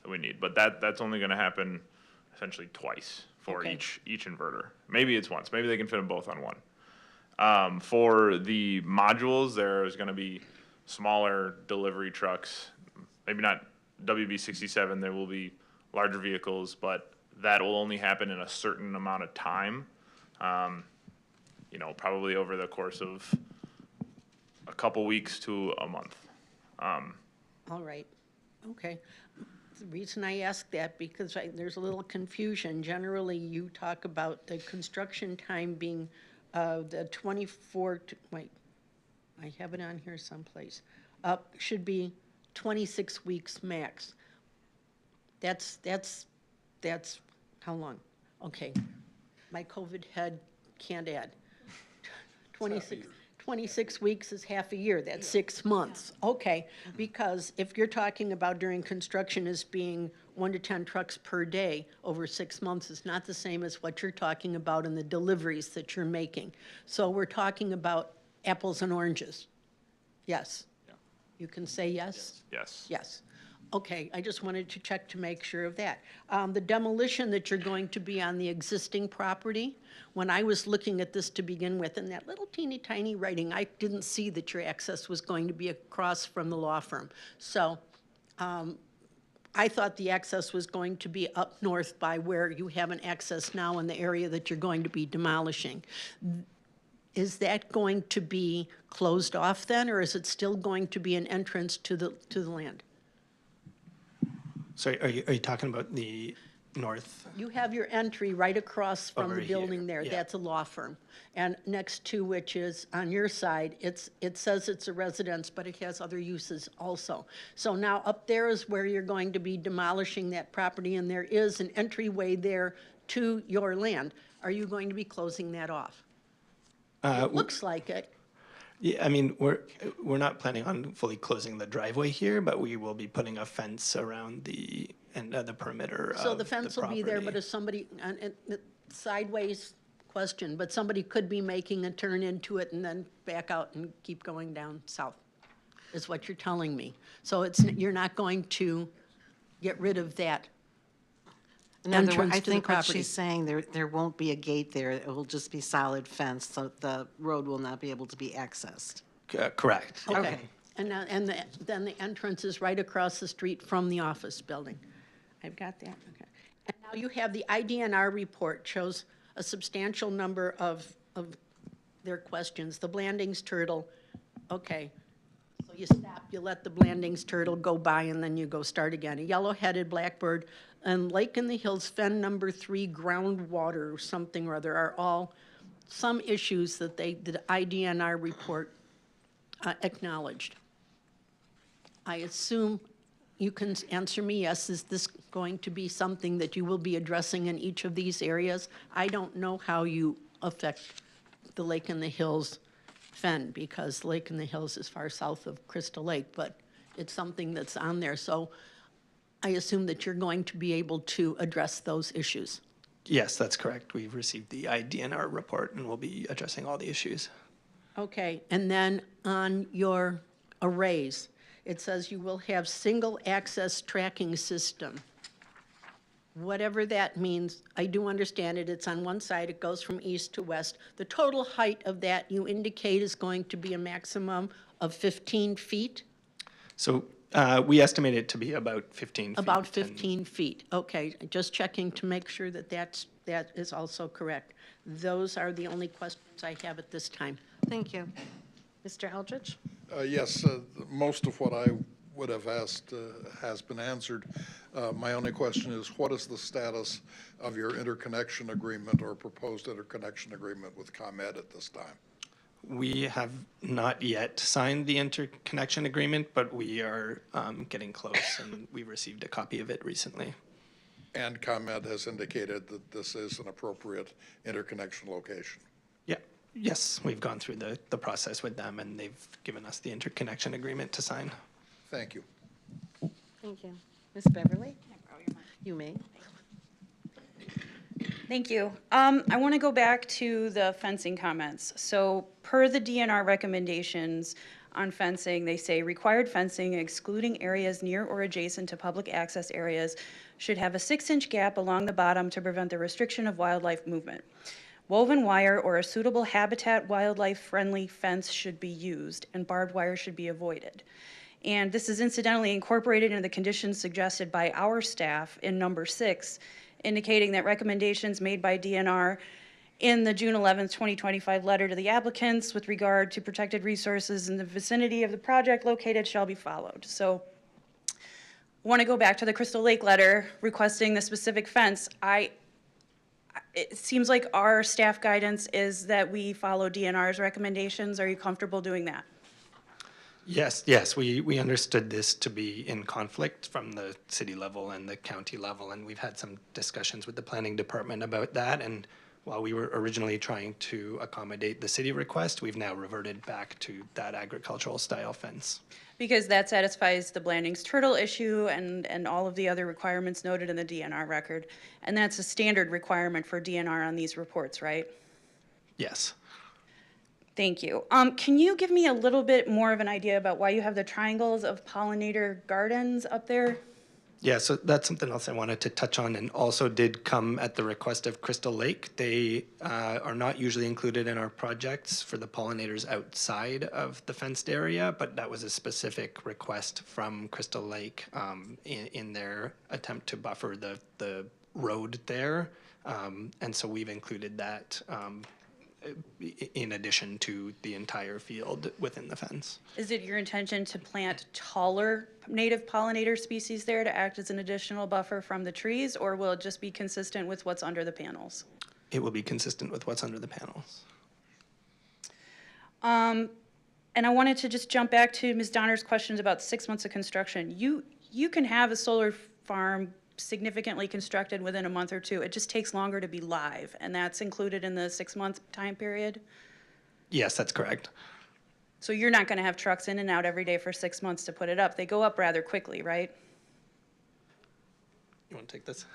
we need. But that's only gonna happen essentially twice for each inverter. Maybe it's once, maybe they can fit them both on one. For the modules, there's gonna be smaller delivery trucks, maybe not WB67, there will be larger vehicles, but that will only happen in a certain amount of time. Probably over the course of a couple weeks to a month. All right, okay. The reason I ask that, because there's a little confusion. Generally, you talk about the construction time being the 24, wait, I have it on here someplace. Should be 26 weeks max. That's how long? Okay, my COVID head can't add. 26 weeks is half a year, that's 6 months. Okay, because if you're talking about during construction as being 1 to 10 trucks per day over 6 months, it's not the same as what you're talking about in the deliveries that you're making. So we're talking about apples and oranges. Yes? You can say yes? Yes. Yes. Okay, I just wanted to check to make sure of that. The demolition that you're going to be on the existing property, when I was looking at this to begin with, in that little teeny tiny writing, I didn't see that your access was going to be across from the law firm. So I thought the access was going to be up north by where you have an access now in the area that you're going to be demolishing. Is that going to be closed off then, or is it still going to be an entrance to the land? So are you talking about the north. You have your entry right across from Over the building here, there. yeah. That's a law firm. And next to which is, on your side, it says it's a residence, but it has other uses also. So now up there is where you're going to be demolishing that property, and there is an entryway there to your land. Are you going to be closing that off? It looks like it. Yeah, I mean, we're not planning on fully closing the driveway here, but we will be putting a fence around the perimeter So of the fence will be there, but property. if somebody, sideways question, but somebody could be making a turn into it and then back out and keep going down south, is what you're telling me. So you're not going to get rid of that In other words, entrance I to the think what property. she's saying, there won't be a gate there. It will just be solid fence, so the road will not be able to be accessed. Correct. Okay. And now, then the entrance is right across the street from the office building. I've got that, okay. And now you have the IDNR report shows a substantial number of their questions. The Blandings turtle, okay. So you stop, you let the Blandings turtle go by, and then you go start again. A yellow-headed blackbird and Lake in the Hills Fen number 3 groundwater or something or other are all some issues that the IDNR report acknowledged. I assume you can answer me, yes, is this going to be something that you will be addressing in each of these areas? I don't know how you affect the Lake in the Hills Fen, because Lake in the Hills is far south of Crystal Lake, but it's something that's on there. So I assume that you're going to be able to address those issues. Yes, that's correct. We've received the IDNR report and we'll be addressing all the issues. Okay, and then on your arrays, it says you will have single access tracking system. Whatever that means, I do understand it. It's on one side, it goes from east to west. The total height of that you indicate is going to be a maximum of 15 feet? So we estimate it to be about 15 feet. About 15 feet, okay. Just checking to make sure that that is also correct. Those are the only questions I have at this time. Thank you. Mr. Eldridge? Yes, most of what I would have asked has been answered. My only question is, what is the status of your interconnection agreement or proposed interconnection agreement with ComEd at this time? We have not yet signed the interconnection agreement, but we are getting close, and we received a copy of it recently. And ComEd has indicated that this is an appropriate interconnection location. Yeah. Yes, we've gone through the process with them, and they've given us the interconnection agreement to sign. Thank you. Thank you. Ms. Beverly? You may. Thank you. I want to go back to the fencing comments. So per the DNR recommendations on fencing, they say required fencing excluding areas near or adjacent to public access areas should have a 6-inch gap along the bottom to prevent the restriction of wildlife movement. Woven wire or a suitable habitat wildlife-friendly fence should be used, and barbed wire should be avoided. And this is incidentally incorporated into the conditions suggested by our staff in number 6, indicating that recommendations made by DNR in the June 11th, 2025 letter to the applicants with regard to protected resources in the vicinity of the project located shall be followed. So I want to go back to the Crystal Lake letter requesting the specific fence. It seems like our staff guidance is that we follow DNR's recommendations. Are you comfortable doing that? Yes, we understood this to be in conflict from the city level and the county level, and we've had some discussions with the planning department about that. And while we were originally trying to accommodate the city request, we've now reverted back to that agricultural style fence. Because that satisfies the Blandings turtle issue and all of the other requirements noted in the DNR record. And that's a standard requirement for DNR on these reports, right? Yes. Thank you. Can you give me a little bit more of an idea about why you have the triangles of pollinator gardens up there? Yeah, so that's something else I wanted to touch on, and also did come at the request of Crystal Lake. They are not usually included in our projects for the pollinators outside of the fenced area, but that was a specific request from Crystal Lake in their attempt to buffer the road there. And so we've included that in addition to the entire field within the fence. Is it your intention to plant taller native pollinator species there to act as an additional buffer from the trees, or will it just be consistent with what's under the panels? It will be consistent with what's under the panels. And I wanted to just jump back to Ms. Donner's questions about 6 months of construction. You can have a solar farm significantly constructed within a month or two. It just takes longer to be live, and that's included in the 6-month time period? Yes, that's correct. So you're not going to have trucks in and out every day for 6 months to put it up. They go up rather quickly, right? You want to take this?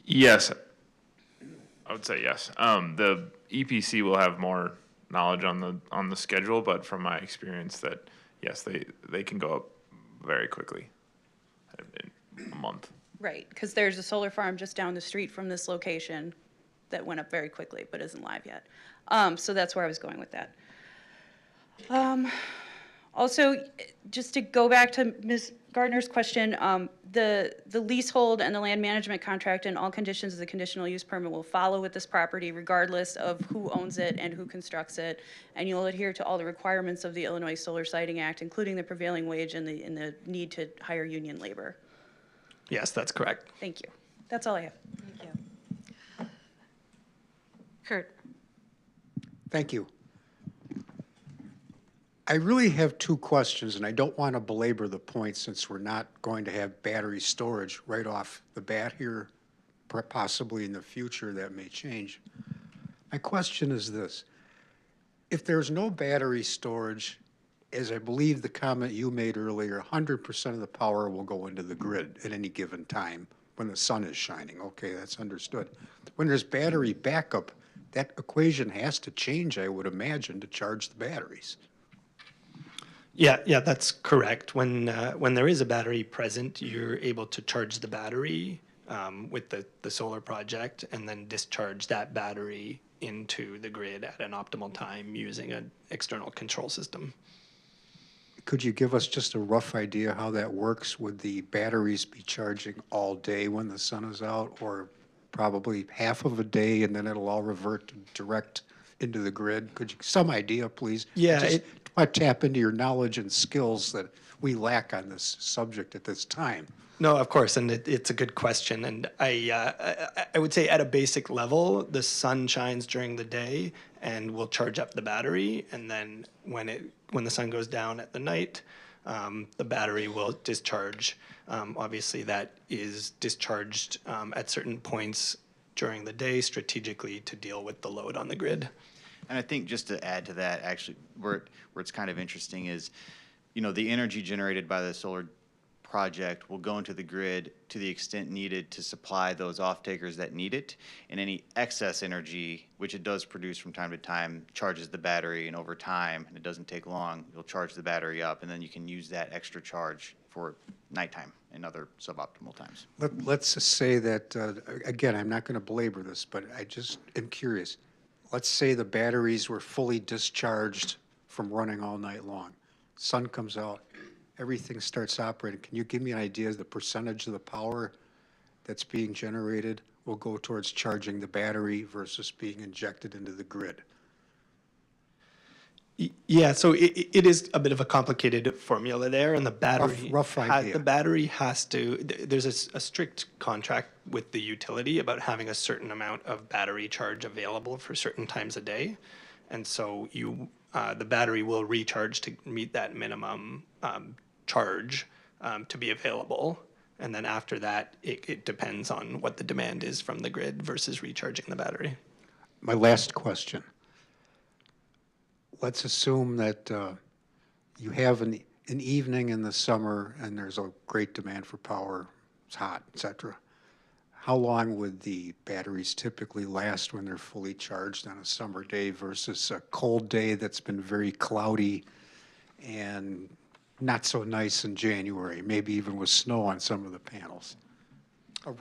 Yes, I would say yes. The EPC will have more knowledge on the schedule, but from my experience, that yes, they can go up very quickly, in a month. Right, because there's a solar farm just down the street from this location that went up very quickly but isn't live yet. So that's where I was going with that. Also, just to go back to Ms. Gardner's question, the leasehold and the land management contract and all conditions of the conditional use permit will follow with this property regardless of who owns it and who constructs it, and you'll adhere to all the requirements of the Illinois Solar Siting Act, including the prevailing wage and the need to hire union labor. Yes, that's correct. Thank you. That's all I have. Thank you. Kurt? Thank you. I really have two questions, and I don't want to belabor the point since we're not going to have battery storage right off the bat here, possibly in the future that may change. My question is this. If there's no battery storage, as I believe the comment you made earlier, 100% of the power will go into the grid at any given time when the sun is shining. Okay, that's understood. When there's battery backup, that equation has to change, I would imagine, to charge the batteries. Yeah, that's correct. When there is a battery present, you're able to charge the battery with the solar project and then discharge that battery into the grid at an optimal time using an external control system. Could you give us just a rough idea how that works? Would the batteries be charging all day when the sun is out, or probably half of a day and then it'll all revert direct into the grid? Could you, some idea, please? Yeah, Just want to tap into your knowledge and skills that we lack on this subject at this time. No, of course, and it's a good question. And I would say at a basic level, the sun shines during the day and will charge up the battery. And then when the sun goes down at the night, the battery will discharge. Obviously, that is discharged at certain points during the day strategically to deal with the load on the grid. And I think just to add to that, actually, where it's kind of interesting is, the energy generated by the solar project will go into the grid to the extent needed to supply those off-takers that need it, and any excess energy, which it does produce from time to time, charges the battery, and over time, and it doesn't take long, you'll charge the battery up, and then you can use that extra charge for nighttime and other suboptimal times. Let's just say that, again, I'm not going to belabor this, but I just am curious. Let's say the batteries were fully discharged from running all night long. Sun comes out, everything starts operating. Can you give me an idea of the percentage of the power that's being generated will go towards charging the battery versus being injected into the grid? Yeah, so it is a bit of a complicated formula there, and the battery Rough idea. The battery has to. There's a strict contract with the utility about having a certain amount of battery charge available for certain times a day, and so the battery will recharge to meet that minimum charge to be available, and then after that, it depends on what the demand is from the grid versus recharging the battery. My last question. Let's assume that you have an evening in the summer and there's a great demand for power, it's hot, etc. How long would the batteries typically last when they're fully charged on a summer day versus a cold day that's been very cloudy and not so nice in January, maybe even with snow on some of the panels? A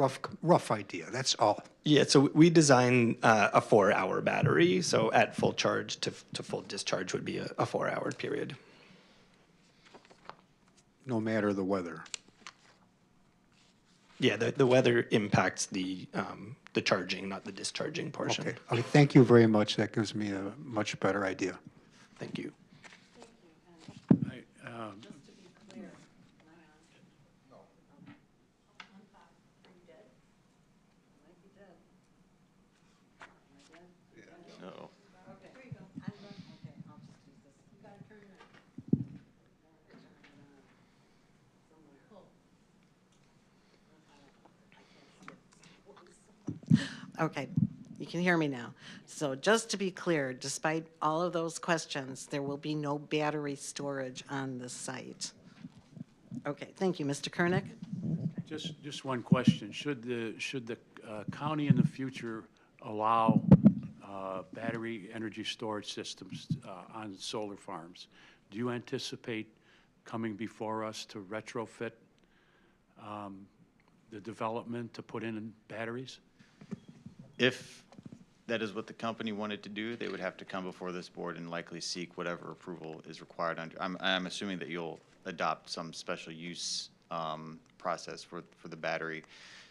rough idea, that's all. Yeah, so we design a 4-hour battery. So at full charge to full discharge would be a 4-hour period. No matter the weather. Yeah, the weather impacts the charging, not the discharging portion. Okay, okay, thank you very much. That gives me a much better idea. Thank you. Uh-oh. Okay, you can hear me now. So just to be clear, despite all of those questions, there will be no battery storage on the site. Okay, thank you. Mr. Kernick? Just one question. Should the county in the future allow battery energy storage systems on solar farms? Do you anticipate coming before us to retrofit the development to put in batteries? If that is what the company wanted to do, they would have to come before this board and likely seek whatever approval is required under, I'm assuming that you'll adopt some special use process for the battery.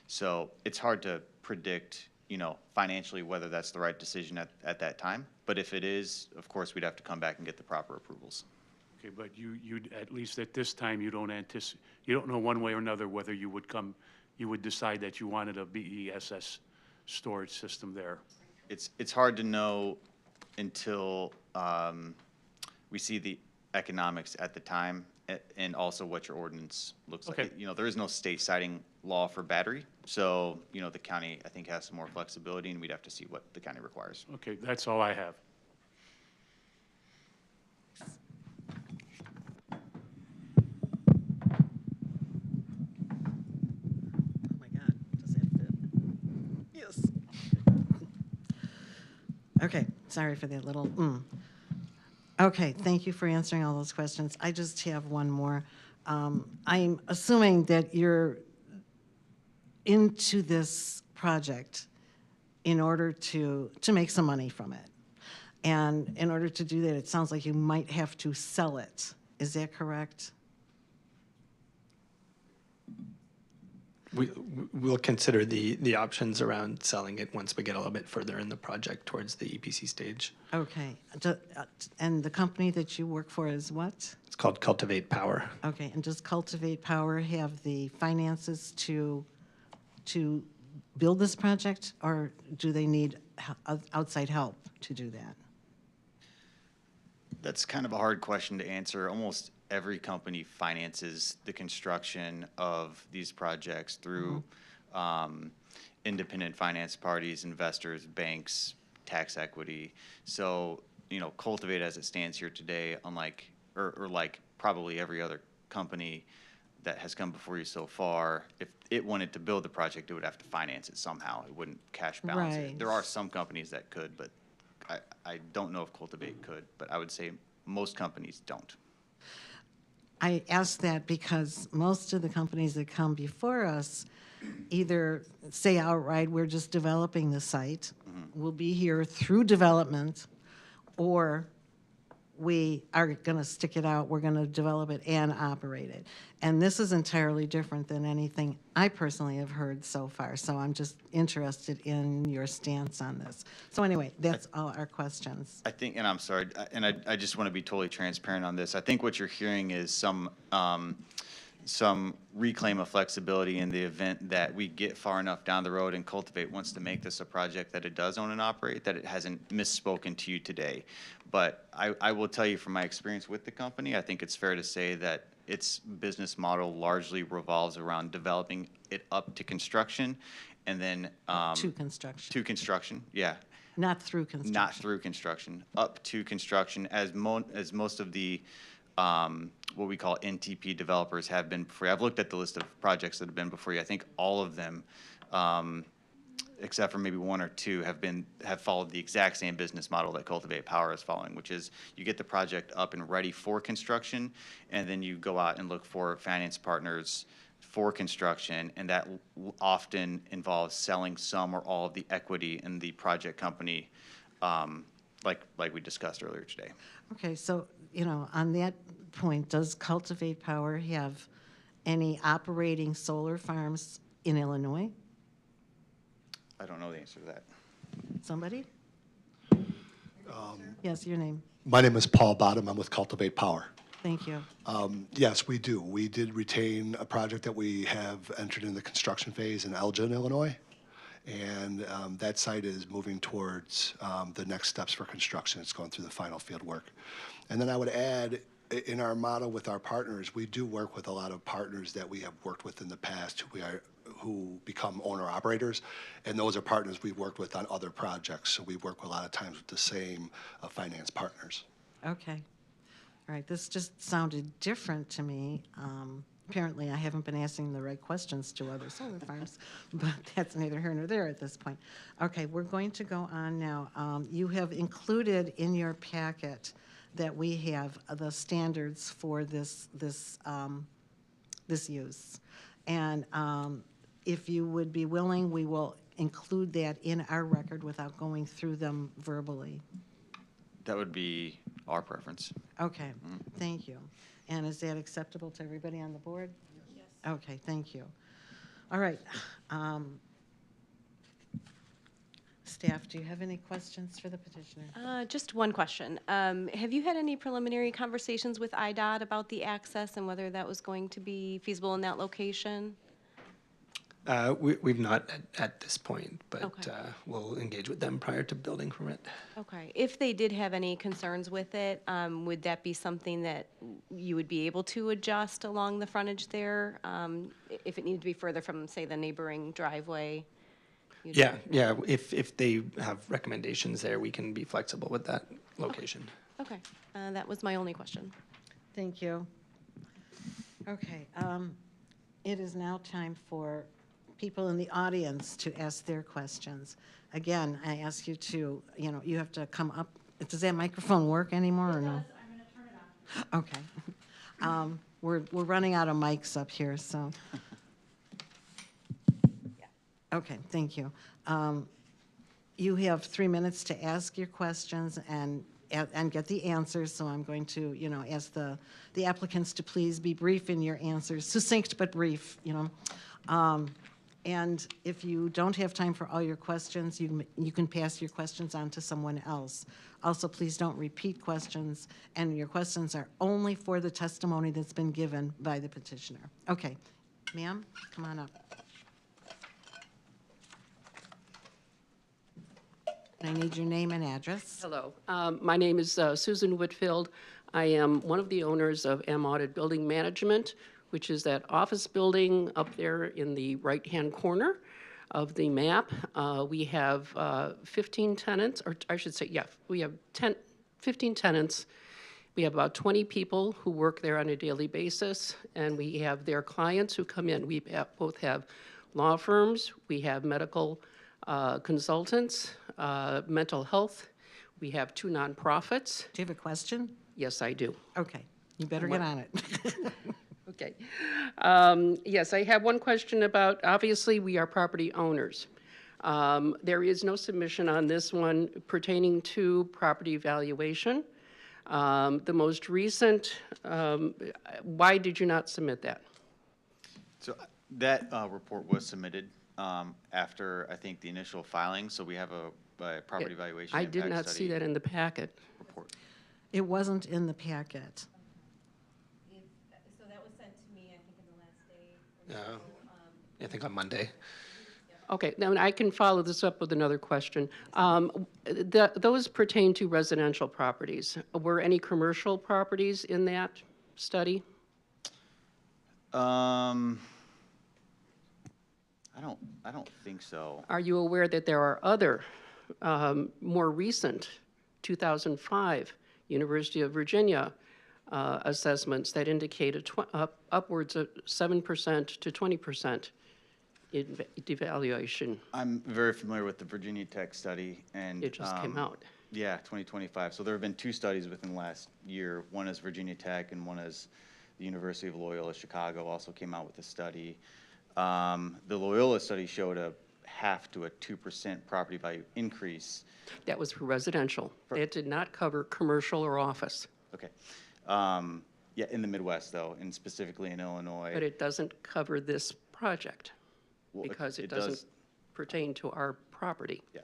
So it's hard to predict, you know, financially whether that's the right decision at that time. But if it is, of course, we'd have to come back and get the proper approvals. Okay, but you at least at this time, you don't know one way or another whether you would decide that you wanted a BESS storage system there. It's hard to know until we see the economics at the time and also what your ordinance looks like. Okay. You know, there is no state siting law for battery, so, you know, the county, I think, has some more flexibility, and we'd have to see what the county requires. Okay, that's all I have. Oh my God, does that fit? Yes. Okay, sorry for that little, Okay, thank you for answering all those questions. I just have one more. I'm assuming that you're into this project in order to make some money from it. And in order to do that, it sounds like you might have to sell it. Is that correct? We'll consider the options around selling it once we get a little bit further in the project towards the EPC stage. Okay. And the company that you work for is what? It's called Cultivate Power. Okay, and does Cultivate Power have the finances to build this project, or do they need outside help to do that? That's kind of a hard question to answer. Almost every company finances the construction of these projects through independent finance parties, investors, banks, tax equity. So, you know, Cultivate as it stands here today, unlike, or like probably every other company that has come before you so far, if it wanted to build the project, it would have to finance it somehow. It wouldn't cash balance it. Right. There are some companies that could, but I don't know if Cultivate could, but I would say most companies don't. I ask that because most of the companies that come before us either say outright, we're just developing the site, we'll be here through development, or we are going to stick it out, we're going to develop it and operate it. And this is entirely different than anything I personally have heard so far, so I'm just interested in your stance on this. So anyway, that's all our questions. I think, and I'm sorry, and I just want to be totally transparent on this. I think what you're hearing is some reclaim of flexibility in the event that we get far enough down the road and Cultivate wants to make this a project that it does own and operate, that it hasn't misspoken to you today. But I will tell you from my experience with the company, I think it's fair to say that its business model largely revolves around developing it up to construction and then To construction, to construction, yeah. not through construction. Not through construction, up to construction, as most of the what we call NTP developers have been before you. I've looked at the list of projects that have been before you. I think all of them, except for maybe one or two, have followed the exact same business model that Cultivate Power is following, which is you get the project up and ready for construction, and then you go out and look for finance partners for construction, and that often involves selling some or all of the equity in the project company, like we discussed earlier today. Okay, so, you know, on that point, does Cultivate Power have any operating solar farms in Illinois? I don't know the answer to that. Somebody? Yes, your name. My name is Paul Bottom. I'm with Cultivate Power. Thank you. Yes, we do. We did retain a project that we have entered in the construction phase in Elgin, Illinois. And that site is moving towards the next steps for construction. It's going through the final field work. And then I would add, in our model with our partners, we do work with a lot of partners that we have worked with in the past who become owner-operators, and those are partners we've worked with on other projects. So we work a lot of times with the same finance partners. Okay. All right, this just sounded different to me. Apparently, I haven't been asking the right questions to other solar farms, but that's neither here nor there at this point. Okay, we're going to go on now. You have included in your packet that we have the standards for this use. And if you would be willing, we will include that in our record without going through them verbally. That would be our preference. Okay, thank you. And is that acceptable to everybody on the board? Yes. Okay, thank you. All right. Staff, do you have any questions for the petitioner? Just one question. Have you had any preliminary conversations with IDOT about the access and whether that was going to be feasible in that location? We've not at this point, but Okay. we'll engage with them prior to building permit. Okay. If they did have any concerns with it, would that be something that you would be able to adjust along the frontage there? If it needed to be further from, say, the neighboring driveway? Yeah. If they have recommendations there, we can be flexible with that location. Okay. That was my only question. Thank you. Okay, it is now time for people in the audience to ask their questions. Again, I ask you to, you have to come up. Does that microphone work anymore or no? I'm going to turn it on. Okay. We're running out of mics up here, so. Okay, thank you. You have 3 minutes to ask your questions and get the answers, so I'm going to, ask the applicants to please be brief in your answers, succinct but brief, And if you don't have time for all your questions, you can pass your questions on to someone else. Also, please don't repeat questions, and your questions are only for the testimony that's been given by the petitioner. Okay, ma'am, come on up. I need your name and address. Hello. My name is Susan Whitfield. I am one of the owners of M Audit Building Management, which is that office building up there in the right-hand corner of the map. We have 15 tenants, or I should say, we have 15 tenants. We have about 20 people who work there on a daily basis, and we have their clients who come in. We both have law firms, we have medical consultants, mental health. We have 2 nonprofits. Do you have a question? Yes, I do. Okay, you better get on it. Okay. Yes, I have one question about, obviously, we are property owners. There is no submission on this one pertaining to property valuation. The most recent, why did you not submit that? So that report was submitted after, I think, the initial filing, so we have a property valuation I did impact not see study that in the packet. report. It wasn't in the packet. So that was sent to me, I think, in the last day. I think on Monday. Okay, now I can follow this up with another question. Those pertain to residential properties. Were any commercial properties in that study? I don't think so. Are you aware that there are other, more recent, 2005 University of Virginia assessments that indicate upwards of 7% to 20% in devaluation? I'm very familiar with the Virginia Tech study, and It just came out. Yeah, 2025. So there have been 2 studies within the last year. One is Virginia Tech, and one is the University of Loyola Chicago also came out with a study. The Loyola study showed a 0.5% to a 2% property value increase. That was for residential. It did not cover commercial or office. Okay. Yeah, in the Midwest, though, and specifically in Illinois. But it doesn't cover this project. because it doesn't pertain to our property. Yeah.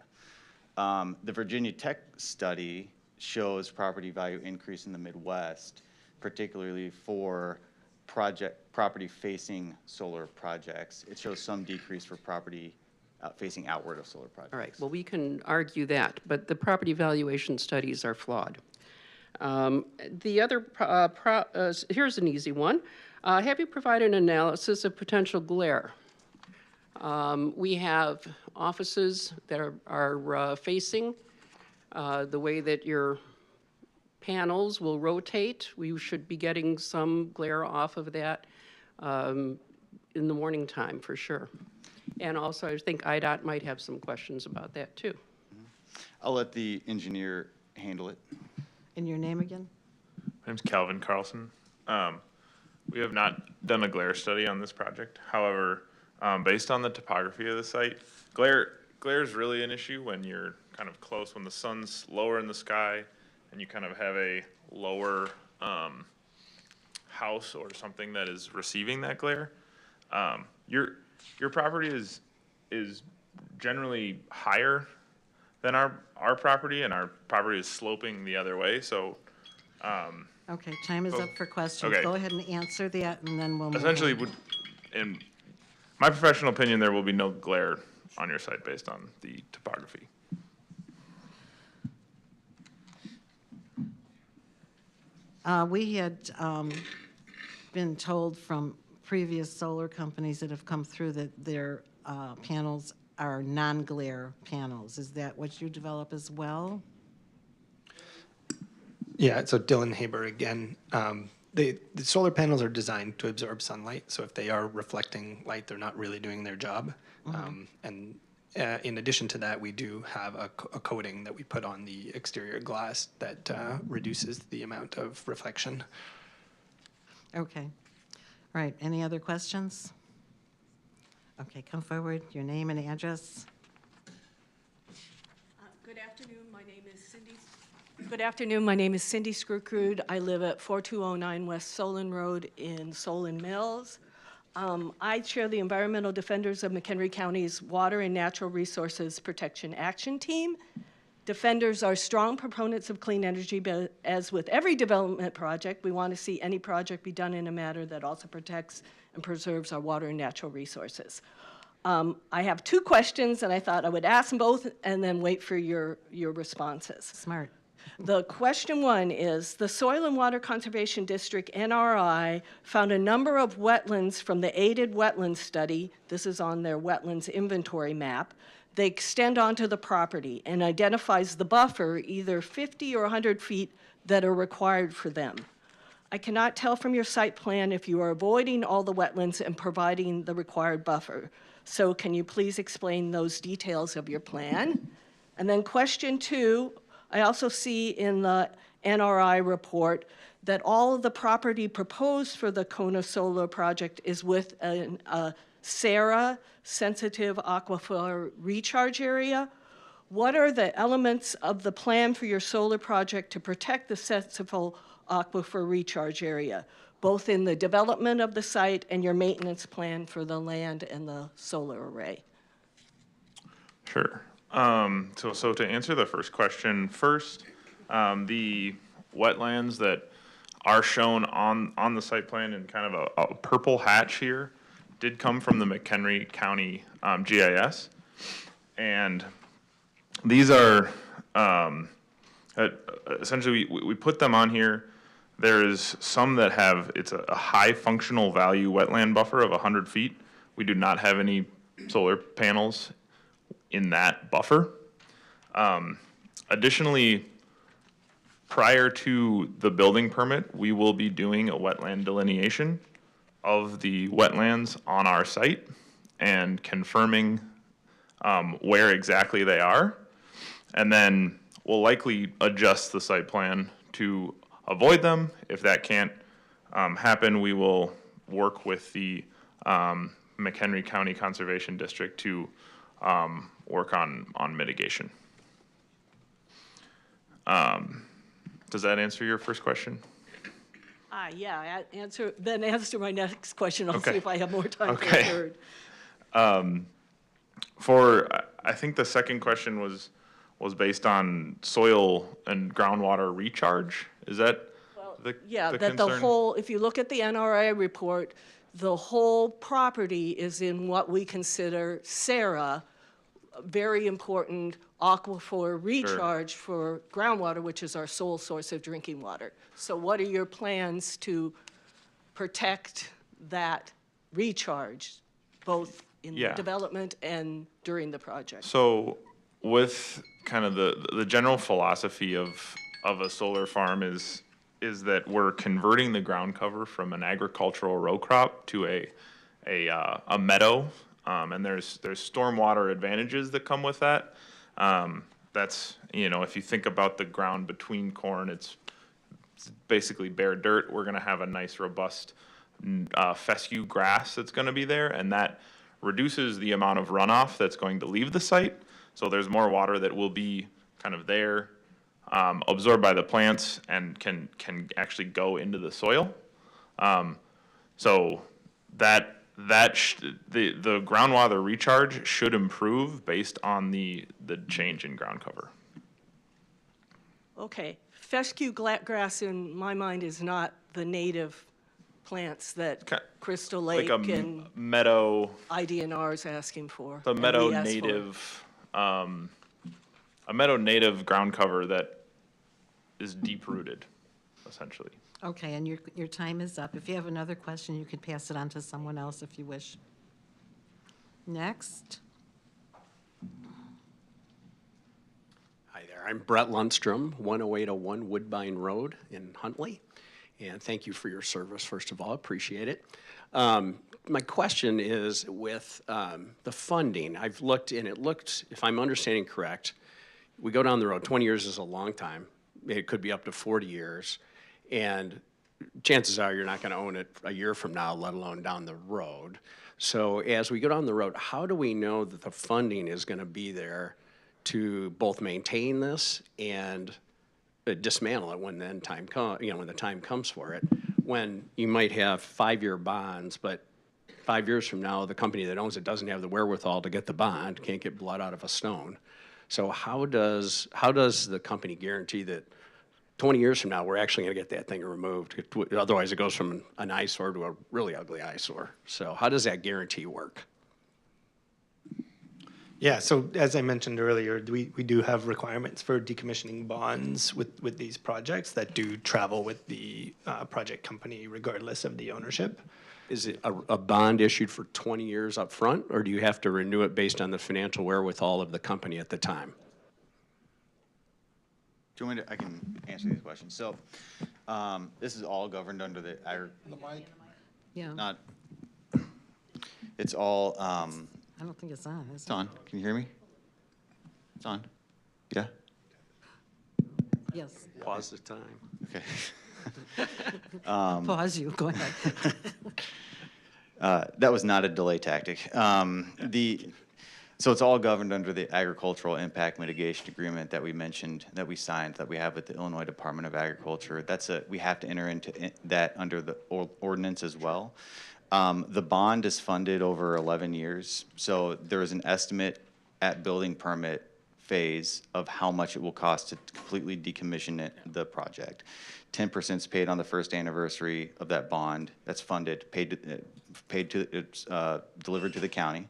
The Virginia Tech study shows property value increase in the Midwest, particularly for property-facing solar projects. It shows some decrease for property facing outward of solar projects. All right, well, we can argue that, but the property valuation studies are flawed. The other, here's an easy one. Have you provided an analysis of potential glare? We have offices that are facing the way that your panels will rotate. We should be getting some glare off of that in the morning time for sure. And also, I think IDOT might have some questions about that too. I'll let the engineer handle it. And your name again? My name's Calvin Carlson. We have not done a glare study on this project. However, based on the topography of the site, glare is really an issue when you're kind of close, when the sun's lower in the sky and you kind of have a lower house or something that is receiving that glare. Your property is generally higher than our property, and our property is sloping the other way, so. Okay, time is up for questions. Okay. Go ahead and answer that, and then we'll move Essentially, on. in my professional opinion, there will be no glare on your site based on the topography. We had been told from previous solar companies that have come through that their panels are non-glare panels. Is that what you develop as well? Yeah, so Dylan Haber again. The solar panels are designed to absorb sunlight, so if they are reflecting light, they're not really doing their job. And in addition to that, we do have a coating that we put on the exterior glass that reduces the amount of reflection. Okay. All right, any other questions? Okay, come forward, your name and address. Good afternoon, my name is Cindy. Good afternoon, my name is Cindy Screwcrude. I live at 4209 West Solon Road in Solon Mills. I chair the Environmental Defenders of McHenry County's Water and Natural Resources Protection Action Team. Defenders are strong proponents of clean energy, but as with every development project, we want to see any project be done in a manner that also protects and preserves our water and natural resources. I have two questions, and I thought I would ask them both and then wait for your responses. Smart. The question one is, the Soil and Water Conservation District, NRI, found a number of wetlands from the aided wetlands study. This is on their wetlands inventory map. They extend onto the property and identifies the buffer, either 50 or 100 feet, that are required for them. I cannot tell from your site plan if you are avoiding all the wetlands and providing the required buffer. So can you please explain those details of your plan? And then question two, I also see in the NRI report that all of the property proposed for the Kona Solar project is with a SARA, Sensitive Aquifer Recharge Area. What are the elements of the plan for your solar project to protect the Sensitive Aquifer Recharge Area, both in the development of the site and your maintenance plan for the land and the solar array? Sure. So to answer the first question first, the wetlands that are shown on the site plan in kind of a purple hatch here did come from the McHenry County GIS. And these are, essentially, we put them on here. There's some that have, it's a high functional value wetland buffer of 100 feet. We do not have any solar panels in that buffer. Additionally, prior to the building permit, we will be doing a wetland delineation of the wetlands on our site and confirming where exactly they are. And then we'll likely adjust the site plan to avoid them. If that can't happen, we will work with the McHenry County Conservation District to work on mitigation. Does that answer your first question? Yeah, answer my next question. I'll see Okay. if I have more time for a Okay. third. I think the second question was based on soil and groundwater recharge. Is that Yeah, the that the concern? whole, if you look at the NRI report, the whole property is in what we consider SARA, very important aquifer recharge for groundwater, which is our sole source of drinking water. So what are your plans to protect that recharge, both in Yeah. development and during the project? So with kind of the general philosophy of a solar farm is that we're converting the ground cover from an agricultural row crop to a meadow, and there's stormwater advantages that come with that. That's, if you think about the ground between corn, it's basically bare dirt. We're gonna have a nice robust fescue grass that's gonna be there, and that reduces the amount of runoff that's going to leave the site. So there's more water that will be kind of there, absorbed by the plants and can actually go into the soil. So the groundwater recharge should improve based on the change in ground cover. Okay, fescue grass in my mind is not the native plants that Crystal Lake Like a and meadow, IDNR is asking for. the and meadow we ask for. native, a meadow native ground cover that is deep rooted, essentially. Okay, and your time is up. If you have another question, you can pass it on to someone else if you wish. Next. Hi there, I'm Brett Lundstrom, 10801 Woodbine Road in Huntley. And thank you for your service, first of all, appreciate it. My question is with the funding. I've looked and it looked, if I'm understanding correct, we go down the road, 20 years is a long time. It could be up to 40 years. And chances are you're not going to own it a year from now, let alone down the road. So as we go down the road, how do we know that the funding is going to be there to both maintain this and dismantle it when the time comes for it? When you might have 5-year bonds, but 5 years from now, the company that owns it doesn't have the wherewithal to get the bond, can't get blood out of a stone. So how does the company guarantee that 20 years from now, we're actually going to get that thing removed? Otherwise, it goes from an eyesore to a really ugly eyesore. So how does that guarantee work? Yeah, so as I mentioned earlier, we do have requirements for decommissioning bonds with these projects that do travel with the project company regardless of the ownership. Is it a bond issued for 20 years up front, or do you have to renew it based on the financial wherewithal of the company at the time? Do you want me to, I can answer these questions. So, this is all governed under the Yeah. not, it's all, I don't think it's on, is it's it? on. Can you hear me? It's on. Yeah? Yes. Pause the time. Okay. Pause you, go ahead. That was not a delay tactic. So it's all governed under the agricultural impact mitigation agreement that we mentioned, that we signed, that we have with the Illinois Department of Agriculture. We have to enter into that under the ordinance as well. The bond is funded over 11 years, so there is an estimate at building permit phase of how much it will cost to completely decommission the project. 10% is paid on the first anniversary of that bond. That's funded, delivered to the county.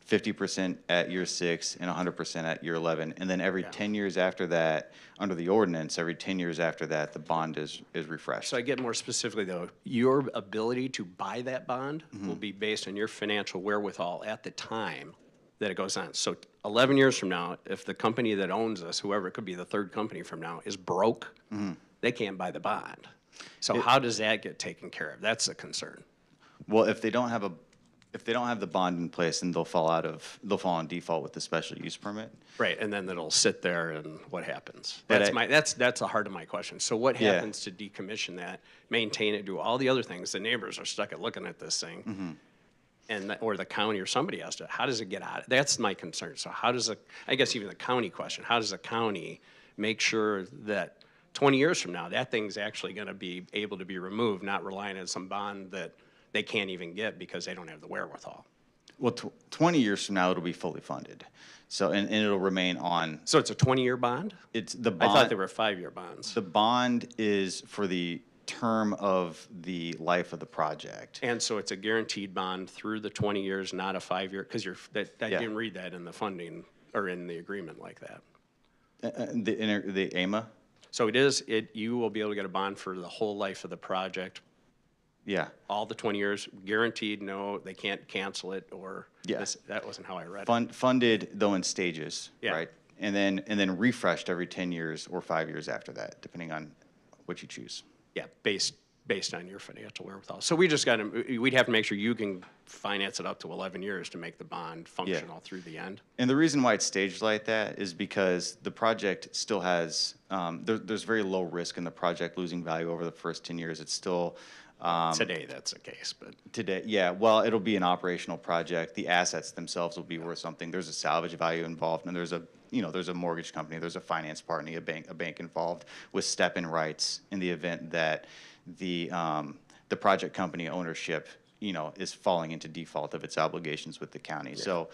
50% at year 6 and 100% at year 11. And then every 10 years after that, under the ordinance, every 10 years after that, the bond is refreshed. So I get more specifically though, your ability to buy that bond will be based on your financial wherewithal at the time that it goes on. So 11 years from now, if the company that owns this, whoever, it could be the third company from now, is broke, they can't buy the bond. So how does that get taken care of? That's a concern. Well, if they don't have the bond in place, then they'll fall on default with the special use permit. Right, and then it'll sit there and what happens? But That's the heart of my question. So what happens to decommission that, maintain it, do all the other things? The neighbors are stuck at looking at this thing. Or the county or somebody has to, how does it get out? That's my concern. So how does I guess even the county question, how does the county make sure that 20 years from now, that thing's actually gonna be able to be removed, not relying on some bond that they can't even get because they don't have the wherewithal? Well, 20 years from now, it'll be fully funded. So, and it'll remain on. So it's a 20-year bond? It's the I bond. thought they were 5-year bonds. The bond is for the term of the life of the project. And so it's a guaranteed bond through the 20 years, not a 5-year, because I Yeah. didn't read that in the funding or in the agreement like that. The AMA? So you will be able to get a bond for the whole life of the project, Yeah. all the 20 years, guaranteed, no, they can't cancel it, or Yeah. that wasn't how I read it. Funded, though, in stages, Yeah. right? And then refreshed every 10 years or 5 years after that, depending on what you choose. Yeah, based on your financial wherewithal. So we'd have to make sure you can finance it up to 11 years to make the bond functional through the end. And the reason why it's staged like that is because the project still has, there's very low risk in the project losing value over the first 10 years. It's still. Today, that's the case, but. Today, yeah, well, it'll be an operational project. The assets themselves will be worth something. There's a salvage value involved, and there's a mortgage company, there's a finance partner, a bank involved with step-in rights in the event that the project company ownership, is falling into default of its obligations with the county. So,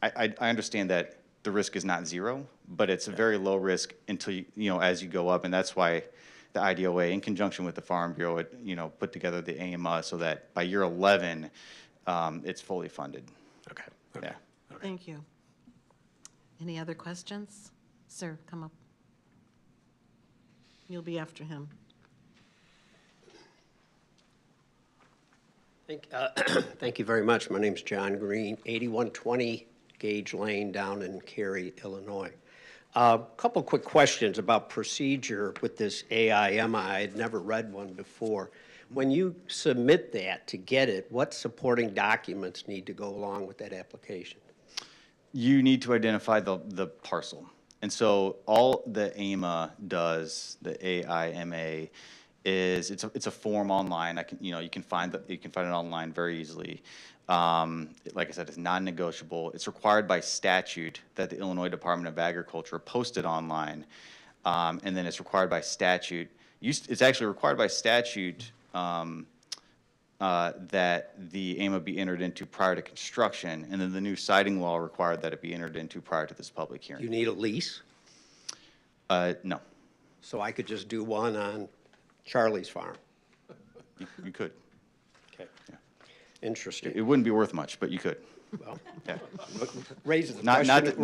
I understand that the risk is not zero, but it's a very low risk until as you go up, and that's why the IDOA, in conjunction with the Farm Bureau, put together the AMA so that by year 11, it's fully funded. Okay. Yeah. Thank you. Any other questions? Sir, come up. You'll be after him. Thank you very much. My name's John Green, 8120 Gage Lane down in Cary, Illinois. A couple quick questions about procedure with this AIMI. I'd never read one before. When you submit that to get it, what supporting documents need to go along with that application? You need to identify the parcel. And so all the AIMA does, the AIMA, is it's a form online. You can find it online very easily. Like I said, it's non-negotiable. It's required by statute that the Illinois Department of Agriculture post it online, and then it's required by statute. It's actually required by statute that the AIMA be entered into prior to construction, and then the new siting law required that it be entered into prior to this public hearing. You need a lease? No. So I could just do one on Charlie's farm? You could. Okay. Yeah. Interesting. It wouldn't be worth much, but you could. Well, yeah. Raises the not question.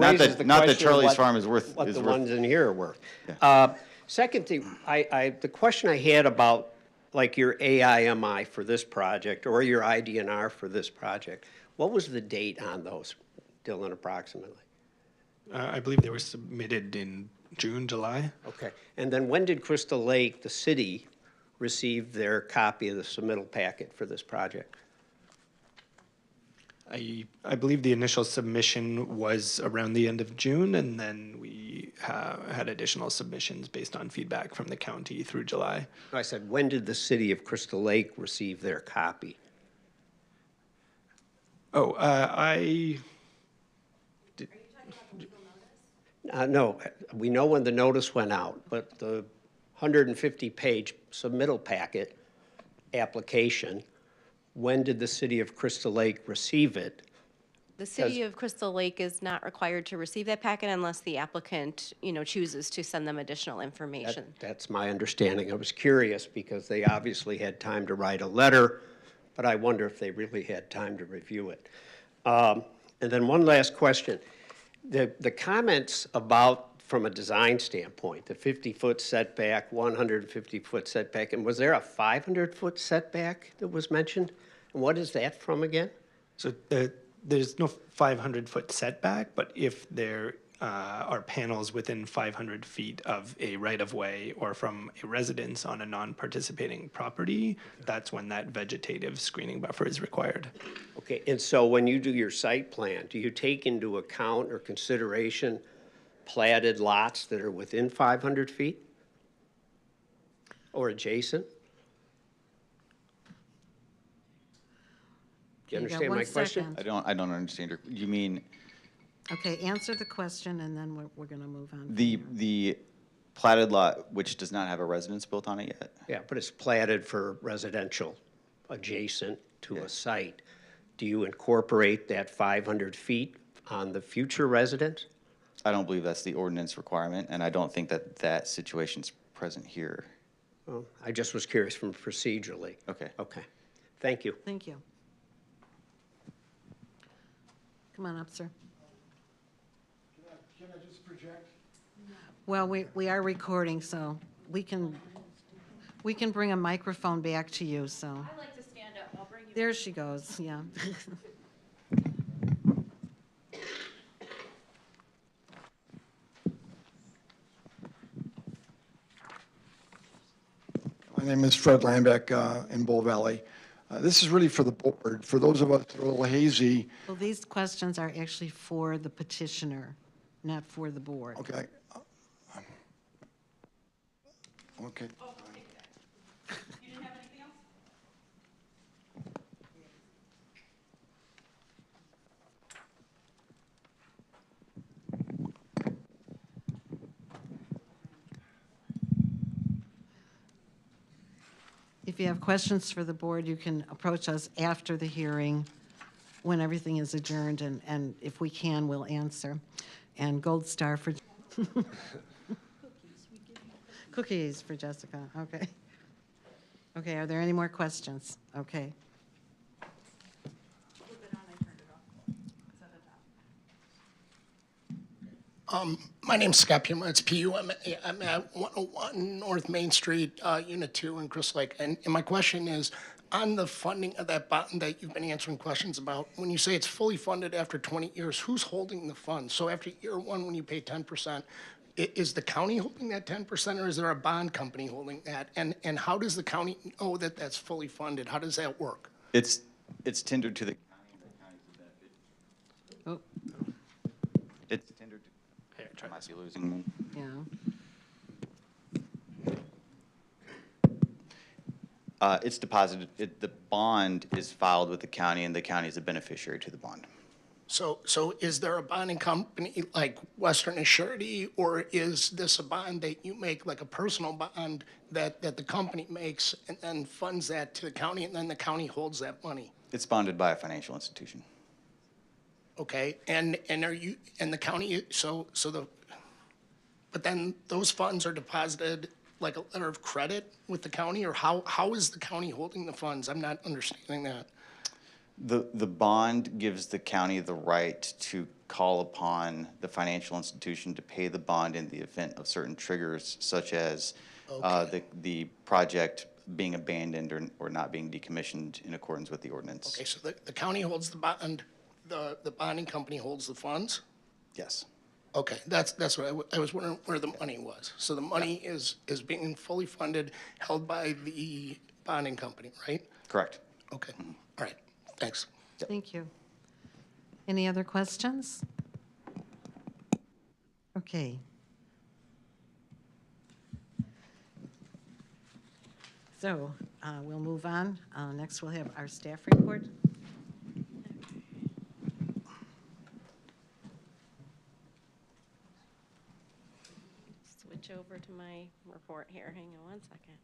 Not that Charlie's farm is worth. What is the worth. ones in here are worth. Yeah. Second thing, the question I had about like your AIMI for this project or your IDNR for this project, what was the date on those, Dylan, approximately? I believe they were submitted in June, July. Okay. And then when did Crystal Lake, the city, receive their copy of the submittal packet for this project? I believe the initial submission was around the end of June, and then we had additional submissions based on feedback from the county through July. I said, when did the city of Crystal Lake receive their copy? Oh, No, we know when the notice went out, but the 150-page submittal packet application, when did the city of Crystal Lake receive it? The city of Crystal Lake is not required to receive that packet unless the applicant, chooses to send them additional information. That's my understanding. I was curious because they obviously had time to write a letter, but I wonder if they really had time to review it. And then one last question. The comments about, from a design standpoint, the 50-foot setback, 150-foot setback, and was there a 500-foot setback that was mentioned? And what is that from again? So there's no 500-foot setback, but if there are panels within 500 feet of a right-of-way or from a residence on a non-participating property, that's when that vegetative screening buffer is required. Okay, and so when you do your site plan, do you take into account or consideration platted lots that are within 500 feet or adjacent? Do you understand my question? I don't understand. You mean Okay, answer the question, and then we're going to move on. the platted lot, which does not have a residence built on it yet? Yeah, but it's platted for residential adjacent to a site. do you incorporate that 500 feet on the future resident? I don't believe that's the ordinance requirement, and I don't think that that situation's present here. Well, I just was curious from procedurally. Okay. Okay. Thank you. Thank you. Come on up, sir. Can I just project? Well, we are recording, so we can bring a microphone back to you, so. I like to stand up. I'll bring you. There she goes, yeah. My name is Fred Lambeck in Bull Valley. This is really for the board. For those of us that are a little hazy, Well, these questions are actually for the petitioner, not for the board. okay. Okay. You didn't have anything else? If you have questions for the board, you can approach us after the hearing when everything is adjourned, and if we can, we'll answer. And gold star for cookies for Jessica, okay. Okay, are there any more questions? Okay. My name's Scott Puma. It's Puma. I'm at 101 North Main Street, Unit 2 in Crystal Lake. And my question is, on the funding of that bond that you've been answering questions about, when you say it's fully funded after 20 years, who's holding the funds? So after year one, when you pay 10%, is the county holding that 10%, or is there a bond company holding that? And how does the county know that that's fully funded? How does that work? It's tendered to the county, and the county's the benefit. Oh. It's tendered to, I might be losing me. Yeah. It's deposited, the bond is filed with the county, and the county is a beneficiary to the bond. So is there a bonding company like Western Assurity, or is this a bond that you make, like a personal bond that the company makes and then funds that to the county, and then the county holds that money? It's bonded by a financial institution. Okay, and are you, and the county, but then those funds are deposited like a letter of credit with the county, or how is the county holding the funds? I'm not understanding that. The bond gives the county the right to call upon the financial institution to pay the bond in the event of certain triggers, such as the project being abandoned or not being decommissioned in accordance with the ordinance. Okay, so the county holds the bond, the bonding company holds the funds? Yes. Okay, that's what I was wondering where the money was. So the money is being fully funded, held by the bonding company, right? Correct. Okay, all right, thanks. Thank you. Any other questions? Okay. So we'll move on. Next, we'll have our staff report. Switch over to my report here. Hang on one second.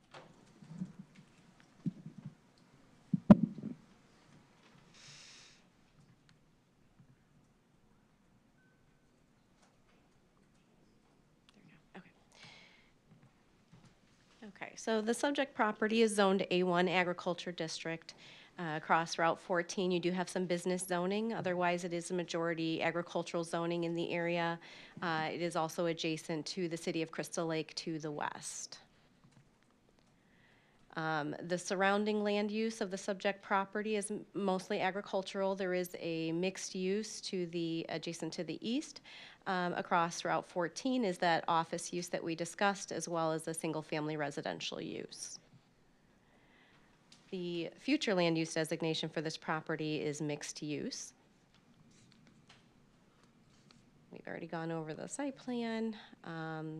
Okay, so the subject property is zoned A1 Agriculture District. Across Route 14, you do have some business zoning. Otherwise, it is a majority agricultural zoning in the area. It is also adjacent to the city of Crystal Lake to the west. The surrounding land use of the subject property is mostly agricultural. There is a mixed use to the adjacent to the east. Across Route 14 is that office use that we discussed, as well as a single-family residential use. The future land use designation for this property is mixed use. We've already gone over the site plan,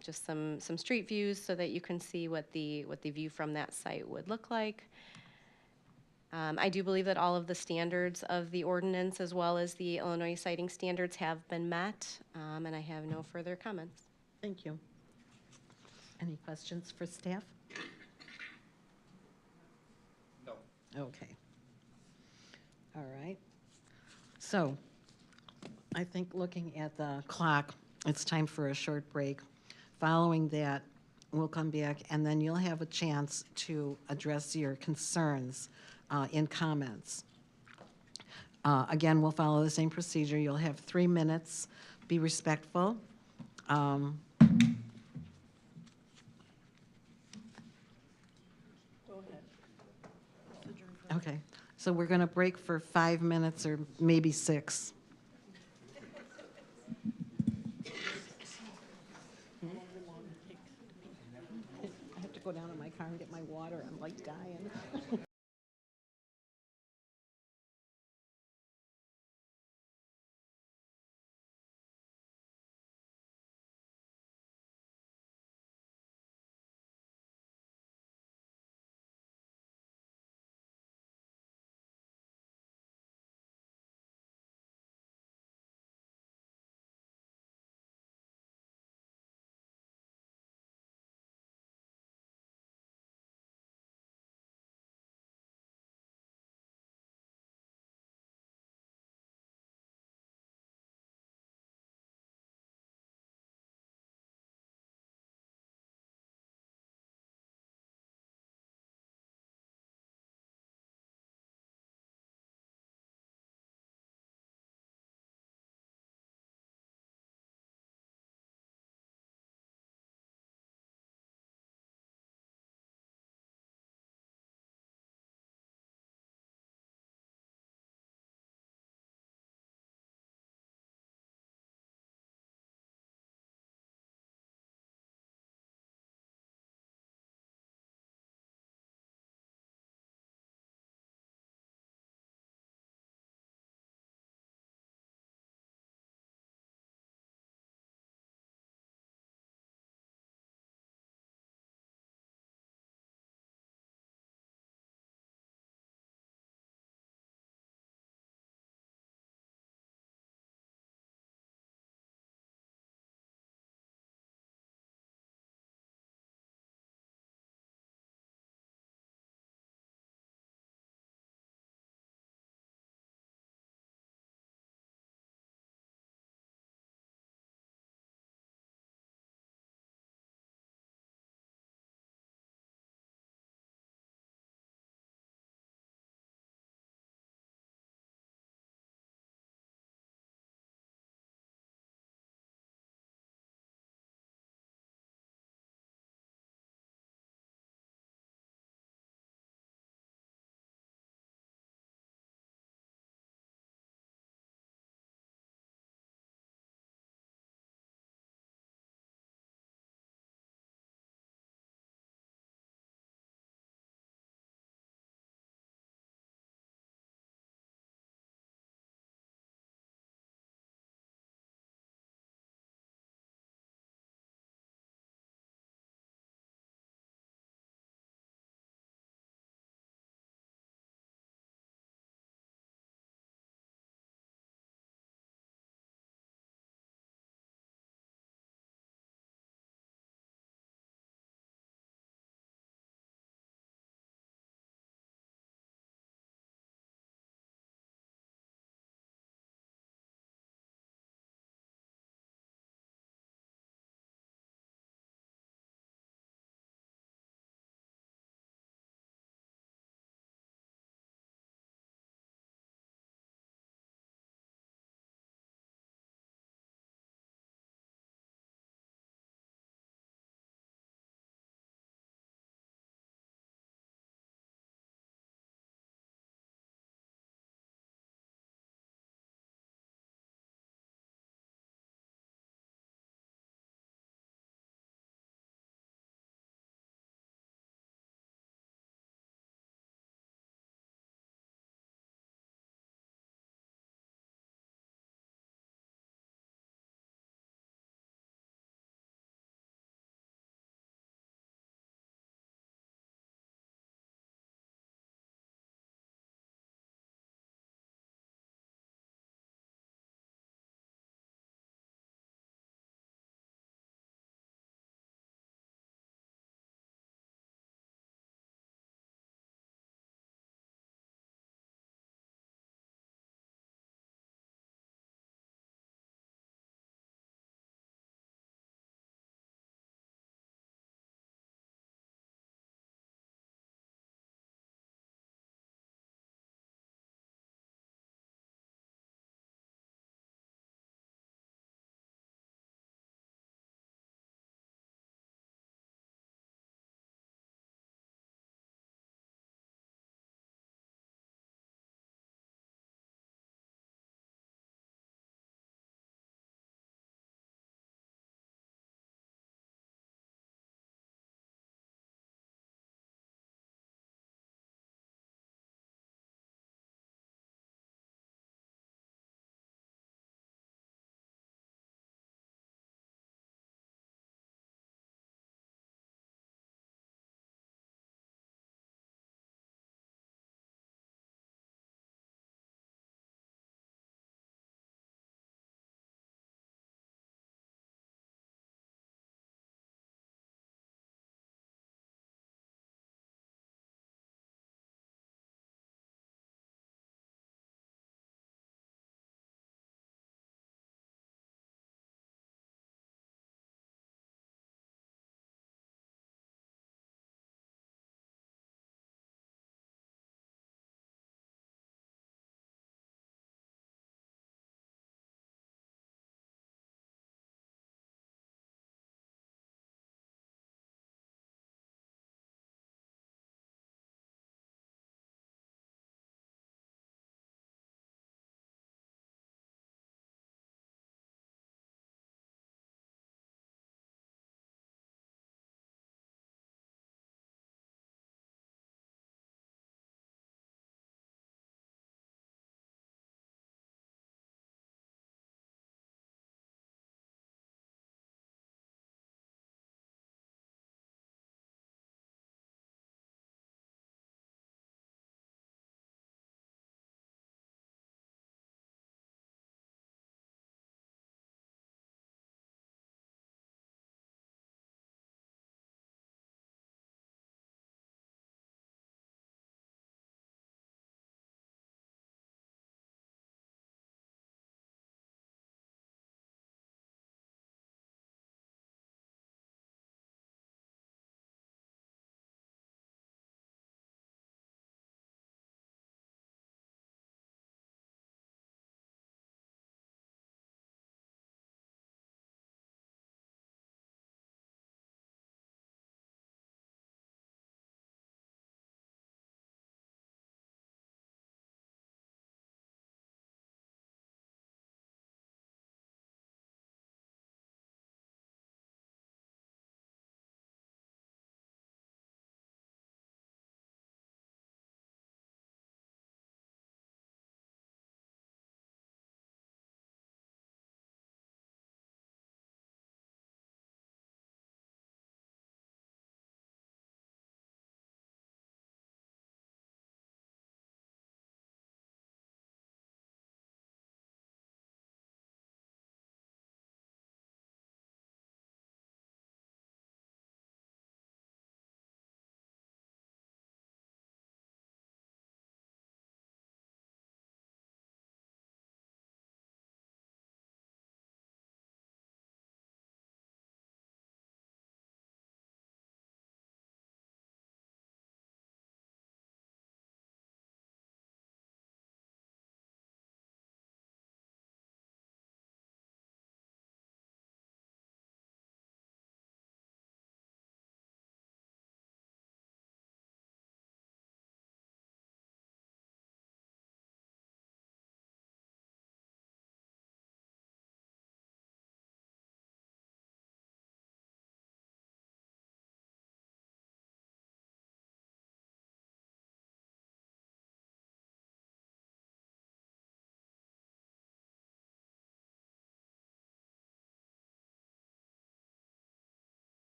just some street views so that you can see what the view from that site would look like. I do believe that all of the standards of the ordinance, as well as the Illinois siting standards, have been met, and I have no further comments. Thank you. Any questions for staff? No. Okay. All right. So I think looking at the clock, it's time for a short break. Following that, we'll come back, and then you'll have a chance to address your concerns in comments. Again, we'll follow the same procedure. You'll have 3 minutes. Be respectful. Okay, so we're going to break for 5 minutes or maybe 6. I have to go down in my car and get my water. I'm like dying.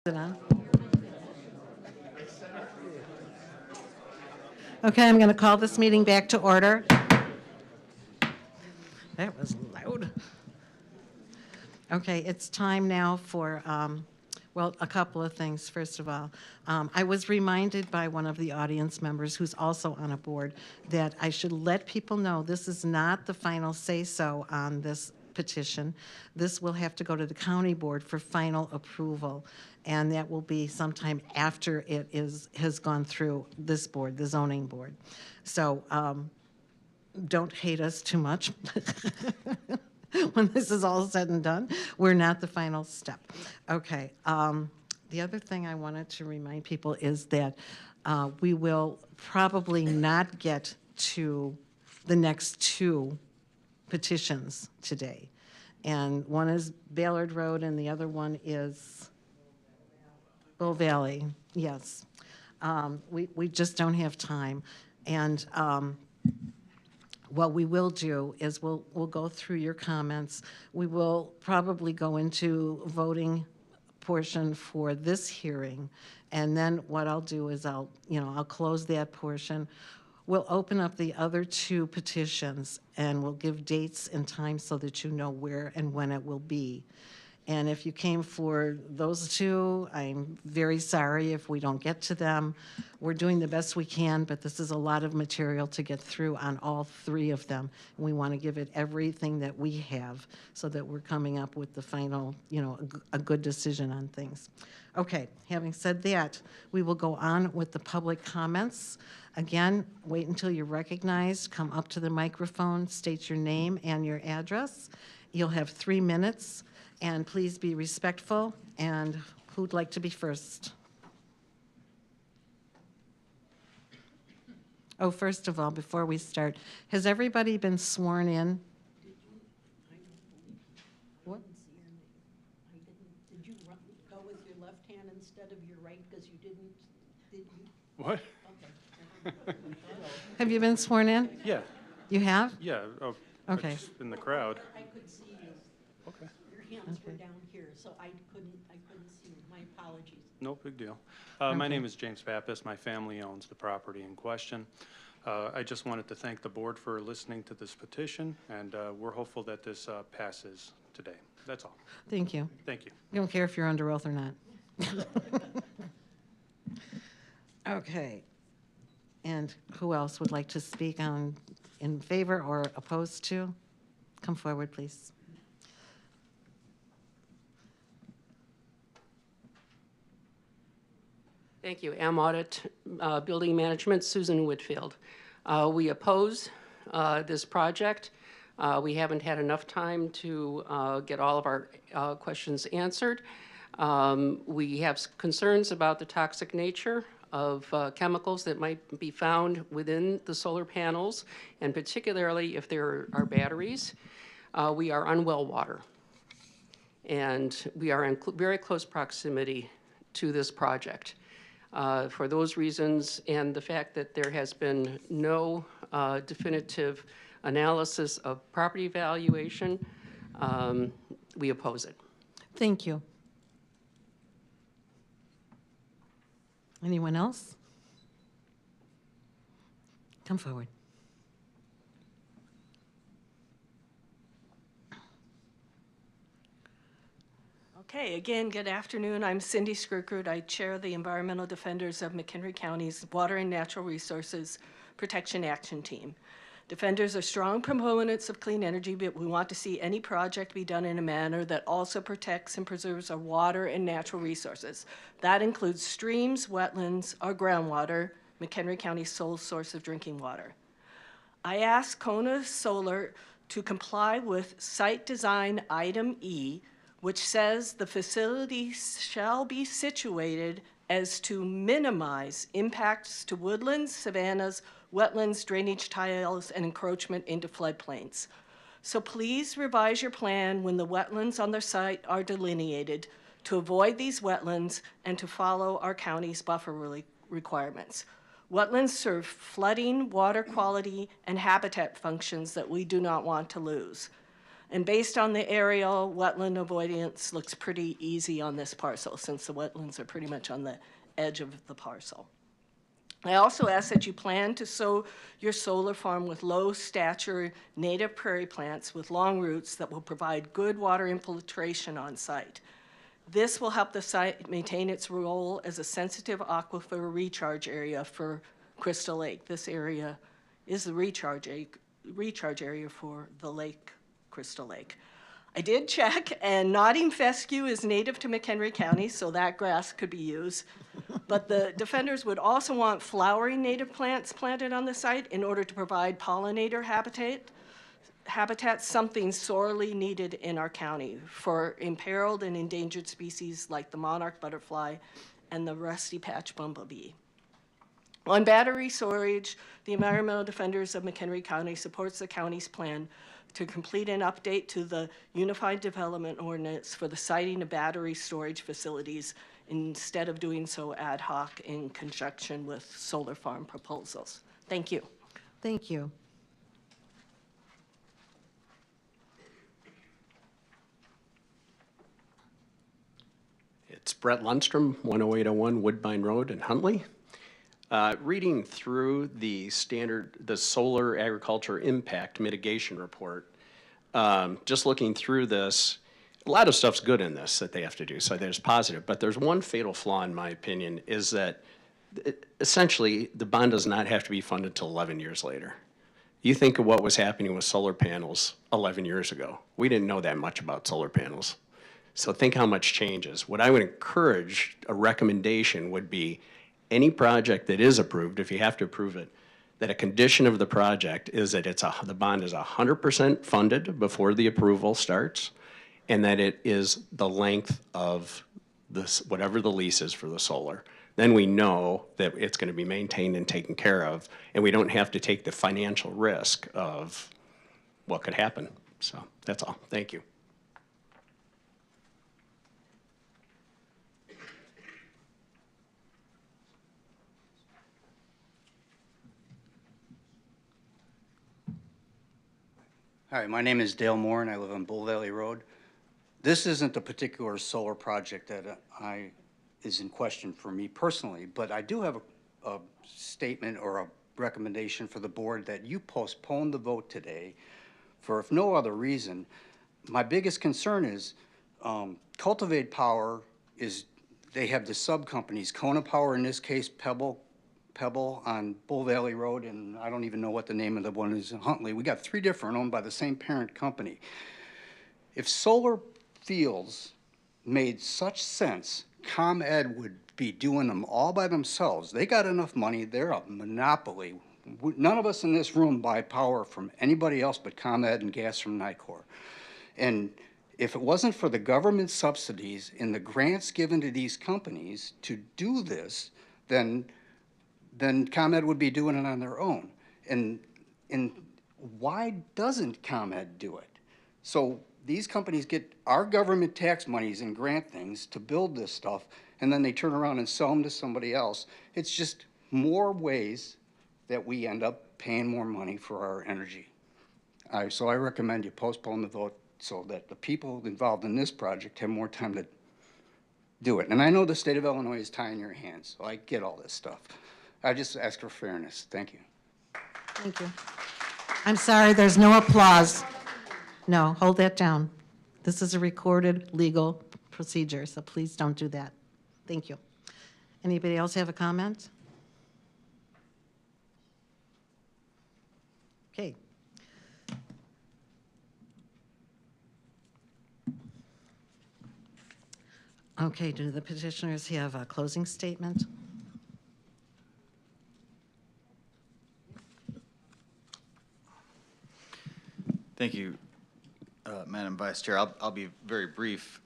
Okay, I'm going to call this meeting back to order. That was loud. Okay, it's time now for, well, a couple of things. First of all, I was reminded by one of the audience members who's also on a board that I should let people know this is not the final say-so on this petition. This will have to go to the county board for final approval, and that will be sometime after it has gone through this board, the zoning board. So don't hate us too much. When this is all said and done, we're not the final step. Okay. The other thing I wanted to remind people is that we will probably not get to the next two petitions today. And one is Ballard Road and the other one is Bull Valley, yes. We just don't have time. And what we will do is we'll go through your comments. We will probably go into voting portion for this hearing. And then what I'll do is I'll close that portion. We'll open up the other two petitions and we'll give dates and times so that you know where and when it will be. And if you came for those two, I'm very sorry if we don't get to them. We're doing the best we can, but this is a lot of material to get through on all three of them. And we want to give it everything that we have so that we're coming up with the final, a good decision on things. Okay, having said that, we will go on with the public comments. Again, wait until you're recognized, come up to the microphone, state your name and your address. You'll have 3 minutes. And please be respectful. And who'd like to be first? Oh, first of all, before we start, has everybody been sworn in? What? Did you go with your left hand instead of your right because you did you? What? Okay. Have you been sworn in? Yeah. You have? Yeah. Oh, okay. In the crowd. I could see you. Okay. Your hands were down here, so I couldn't see you. My apologies. No big deal. My name is James Pappas. My family owns the property in question. I just wanted to thank the board for listening to this petition, and we're hopeful that this passes today. That's all. Thank you. Thank you. You don't care if you're under oath or not. Okay. And who else would like to speak in favor or opposed to? Come forward, please. Thank you. Audit Building Management, Susan Whitfield. We oppose this project. We haven't had enough time to get all of our questions answered. We have concerns about the toxic nature of chemicals that might be found within the solar panels, and particularly if there are batteries. We are on well water, and we are in very close proximity to this project. For those reasons and the fact that there has been no definitive analysis of property valuation, we oppose it. Thank you. Anyone else? Come forward. Okay, again, good afternoon. I'm Cindy Skirkrud. I chair the Environmental Defenders of McHenry County's Water and Natural Resources Protection Action Team. Defenders are strong proponents of clean energy, but we want to see any project be done in a manner that also protects and preserves our water and natural resources. That includes streams, wetlands, our groundwater, McHenry County's sole source of drinking water. I asked Kona Solar to comply with Site Design Item E, which says the facility shall be situated as to minimize impacts to woodlands, savannas, wetlands, drainage tiles, and encroachment into floodplains. So please revise your plan when the wetlands on their site are delineated to avoid these wetlands and to follow our county's buffer requirements. Wetlands serve flooding, water quality, and habitat functions that we do not want to lose. And based on the aerial, wetland avoidance looks pretty easy on this parcel since the wetlands are pretty much on the edge of the parcel. I also ask that you plan to sow your solar farm with low-stature native prairie plants with long roots that will provide good water infiltration on site. This will help the site maintain its role as a sensitive aquifer recharge area for Crystal Lake. This area is the recharge area for the lake, Crystal Lake. I did check, and Notting fescue is native to McHenry County, so that grass could be used. But the defenders would also want flowering native plants planted on the site in order to provide pollinator habitat, something sorely needed in our county for imperiled and endangered species like the monarch butterfly and the rusty patch bumblebee. On battery storage, the Environmental Defenders of McHenry County supports the county's plan to complete an update to the Unified Development Ordinance for the siting of battery storage facilities instead of doing so ad hoc in conjunction with solar farm proposals. Thank you. Thank you. It's Brett Lundstrom, 10801 Woodbine Road in Huntley. Reading through the solar agriculture impact mitigation report, just looking through this, a lot of stuff's good in this that they have to do, so there's positive. But there's one fatal flaw, in my opinion, is that essentially the bond does not have to be funded till 11 years later. You think of what was happening with solar panels 11 years ago. We didn't know that much about solar panels. So think how much changes. What I would encourage, a recommendation would be any project that is approved, if you have to approve it, that a condition of the project is that the bond is 100% funded before the approval starts, and that it is the length of this, whatever the lease is for the solar. Then we know that it's going to be maintained and taken care of, and we don't have to take the financial risk of what could happen. So that's all. Thank you. Hi, my name is Dale Moore, and I live on Bull Valley Road. This isn't a particular solar project that is in question for me personally, but I do have a statement or a recommendation for the board that you postpone the vote today for, if no other reason. My biggest concern is Cultivate Power they have the sub-companies, Kona Power in this case, Pebble on Bull Valley Road, and I don't even know what the name of the one is in Huntley. We got 3 different owned by the same parent company. If solar fields made such sense, ComEd would be doing them all by themselves. They got enough money. They're a monopoly. None of us in this room buy power from anybody else but ComEd and gas from Nicor. And if it wasn't for the government subsidies and the grants given to these companies to do this, then ComEd would be doing it on their own. And why doesn't ComEd do it? So these companies get our government tax monies and grant things to build this stuff, and then they turn around and sell them to somebody else. It's just more ways that we end up paying more money for our energy. So I recommend you postpone the vote so that the people involved in this project have more time to do it. And I know the state of Illinois is tying your hands, so I get all this stuff. I just ask for fairness. Thank you. Thank you. I'm sorry, there's no applause. No, hold that down. This is a recorded legal procedure, so please don't do that. Thank you. Anybody else have a comment? Okay. Okay, do the petitioners have a closing statement? Thank you, Madam Vice Chair. I'll be very brief.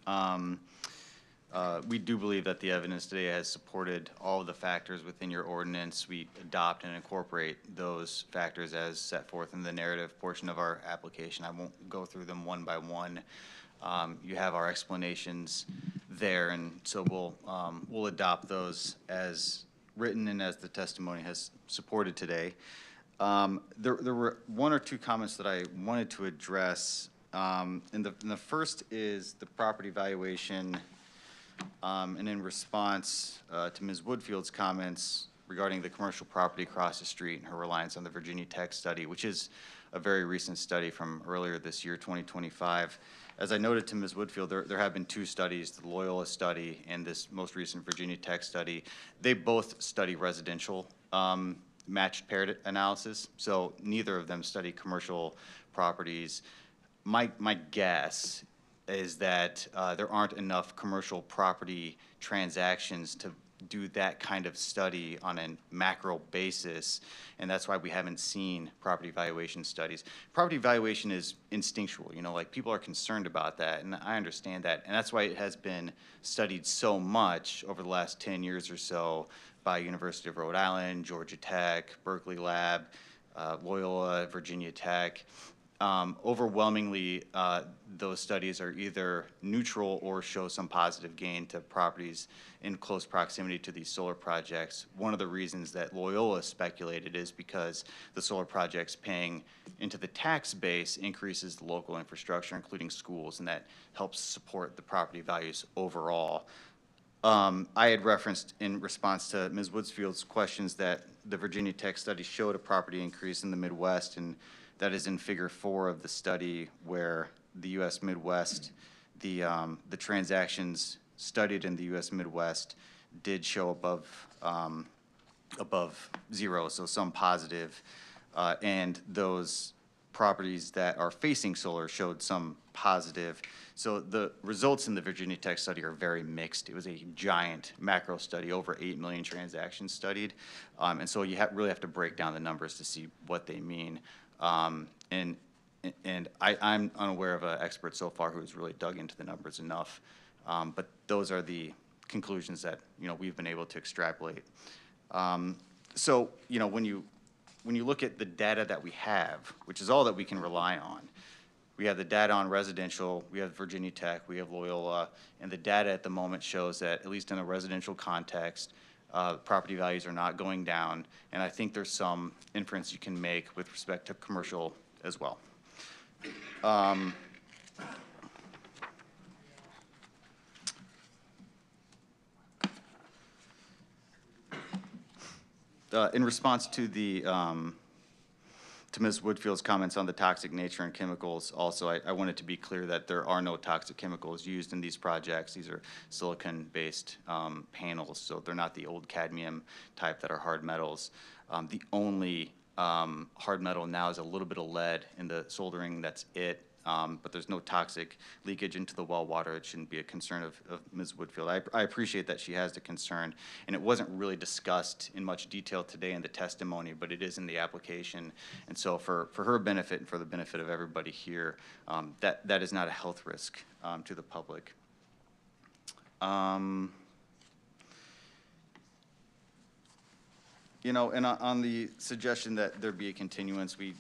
We do believe that the evidence today has supported all of the factors within your ordinance. We adopt and incorporate those factors as set forth in the narrative portion of our application. I won't go through them one by one. You have our explanations there, and so we'll adopt those as written and as the testimony has supported today. There were 1 or 2 comments that I wanted to address And the first is the property valuation, and in response to Ms. Woodfield's comments regarding the commercial property across the street and her reliance on the Virginia Tech study, which is a very recent study from earlier this year, 2025. As I noted to Ms. Woodfield, there have been two studies, the Loyola study and this most recent Virginia Tech study. They both study residential matched pair analysis, so neither of them study commercial properties. My guess is that there aren't enough commercial property transactions to do that kind of study on a macro basis, and that's why we haven't seen property valuation studies. Property valuation is instinctual, you know, like people are concerned about that, and I understand that, and that's why it has been studied so much over the last 10 years or so by University of Rhode Island, Georgia Tech, Berkeley Lab, Loyola, Virginia Tech. Overwhelmingly, those studies are either neutral or show some positive gain to properties in close proximity to these solar projects. One of the reasons that Loyola speculated is because the solar projects paying into the tax base increases the local infrastructure, including schools, and that helps support the property values overall. I had referenced in response to Ms. Woodsfield's questions that the Virginia Tech study showed a property increase in the Midwest, and that is in Figure 4 of the study, where the U.S. Midwest, the transactions studied in the U.S. Midwest did show above zero, so some positive, and those properties that are facing solar showed some positive. So the results in the Virginia Tech study are very mixed. It was a giant macro study, over 8 million transactions studied, and so you really have to break down the numbers to see what they mean. And I'm unaware of an expert so far who's really dug into the numbers enough. But those are the conclusions that, you know, we've been able to extrapolate. So, you know, when you look at the data that we have, which is all that we can rely on, we have the data on residential, we have Virginia Tech, we have Loyola, and the data at the moment shows that, at least in a residential context, property values are not going down, and I think there's some inference you can make with respect to commercial as well. In response to the to Ms. Woodfield's comments on the toxic nature and chemicals, also, I wanted to be clear that there are no toxic chemicals used in these projects. These are silicon-based panels, so they're not the old cadmium type that are hard metals. The only hard metal now is a little bit of lead in the soldering, that's it. But there's no toxic leakage into the well water. It shouldn't be a concern of Ms. Woodfield. I appreciate that she has the concern, and it wasn't really discussed in much detail today in the testimony, but it is in the application. And so for her benefit and for the benefit of everybody here, that is not a health risk to the public. You know, and on the suggestion that there be a continuance, we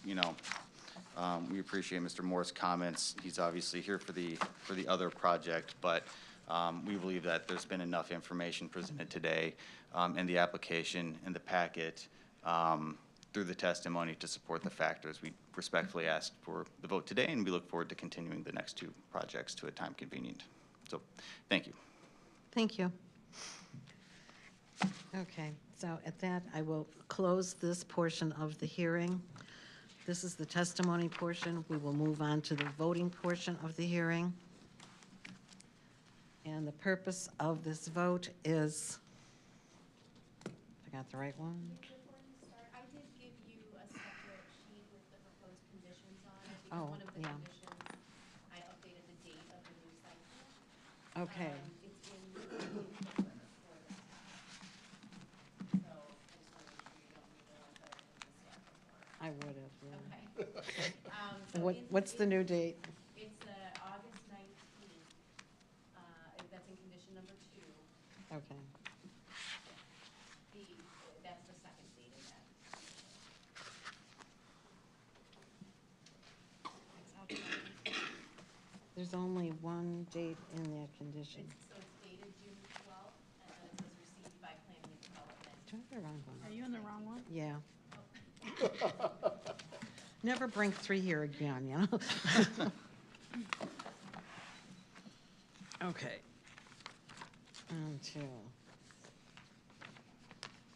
appreciate Mr. Moore's comments. He's obviously here for the other project, but we believe that there's been enough information presented today in the application, in the packet, through the testimony to support the factors. We respectfully ask for the vote today, and we look forward to continuing the next two projects to a time convenient. So, thank you. Thank you. Okay, so at that, I will close this portion of the hearing. This is the testimony portion. We will move on to the voting portion of the hearing. And the purpose of this vote is, I got the right one? I did give you a separate sheet with the proposed conditions on it. Oh, One of the yeah. conditions, I updated the date of the new site plan. Okay. It's in the booklet for that. So I just want to make sure you don't need the ones that are in the staff report. I would have, yeah. Okay. So What's the new date? It's August 19th. That's in condition number 2. Okay. That's the second date of that. There's only one date in that condition. So it's dated June 12th, and then it says received by planning and development. Do I have the wrong one? Are you in the wrong one? Yeah. Never bring 3 here again, you know? Okay.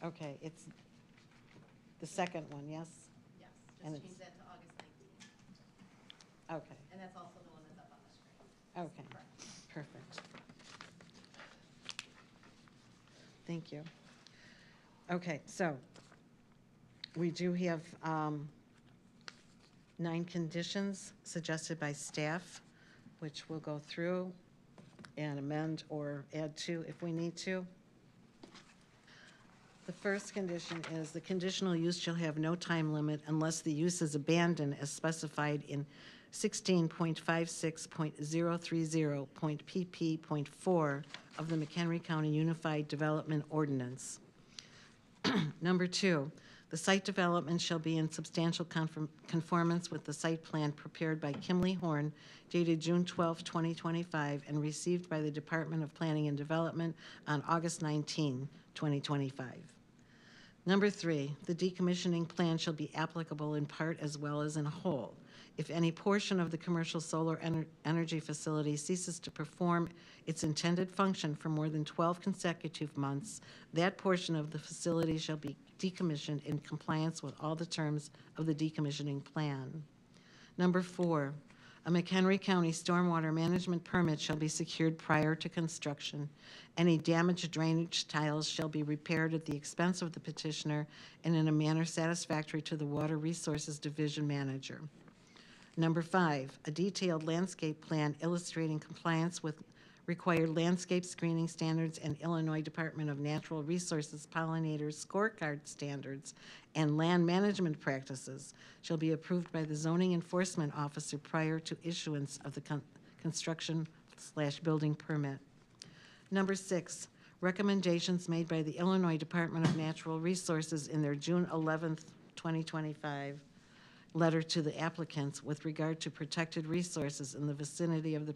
Okay, it's the second one, yes? Yes, And just it's- change that to August 19th. Okay, And that's also the one that's up on the screen. okay, perfect. Thank you. Okay, so we do have 9 conditions suggested by staff, which we'll go through and amend or add to if we need to. The first condition is the conditional use shall have no time limit unless the use is abandoned as specified in 16.56.030.pp.4 of the McHenry County Unified Development Ordinance. Number 2, the site development shall be in substantial conformance with the site plan prepared by Kimley Horn dated June 12, 2025, and received by the Department of Planning and Development on August 19, 2025. Number 3, the decommissioning plan shall be applicable in part as well as in whole. If any portion of the commercial solar energy facility ceases to perform its intended function for more than 12 consecutive months, that portion of the facility shall be decommissioned in compliance with all the terms of the decommissioning plan. Number 4, a McHenry County stormwater management permit shall be secured prior to construction. Any damaged drainage tiles shall be repaired at the expense of the petitioner and in a manner satisfactory to the Water Resources Division manager. Number 5, a detailed landscape plan illustrating compliance with required landscape screening standards and Illinois Department of Natural Resources pollinators scorecard standards and land management practices shall be approved by the zoning enforcement officer prior to issuance of the construction/building permit. Number 6, recommendations made by the Illinois Department of Natural Resources in their June 11th, 2025 letter to the applicants with regard to protected resources in the vicinity of the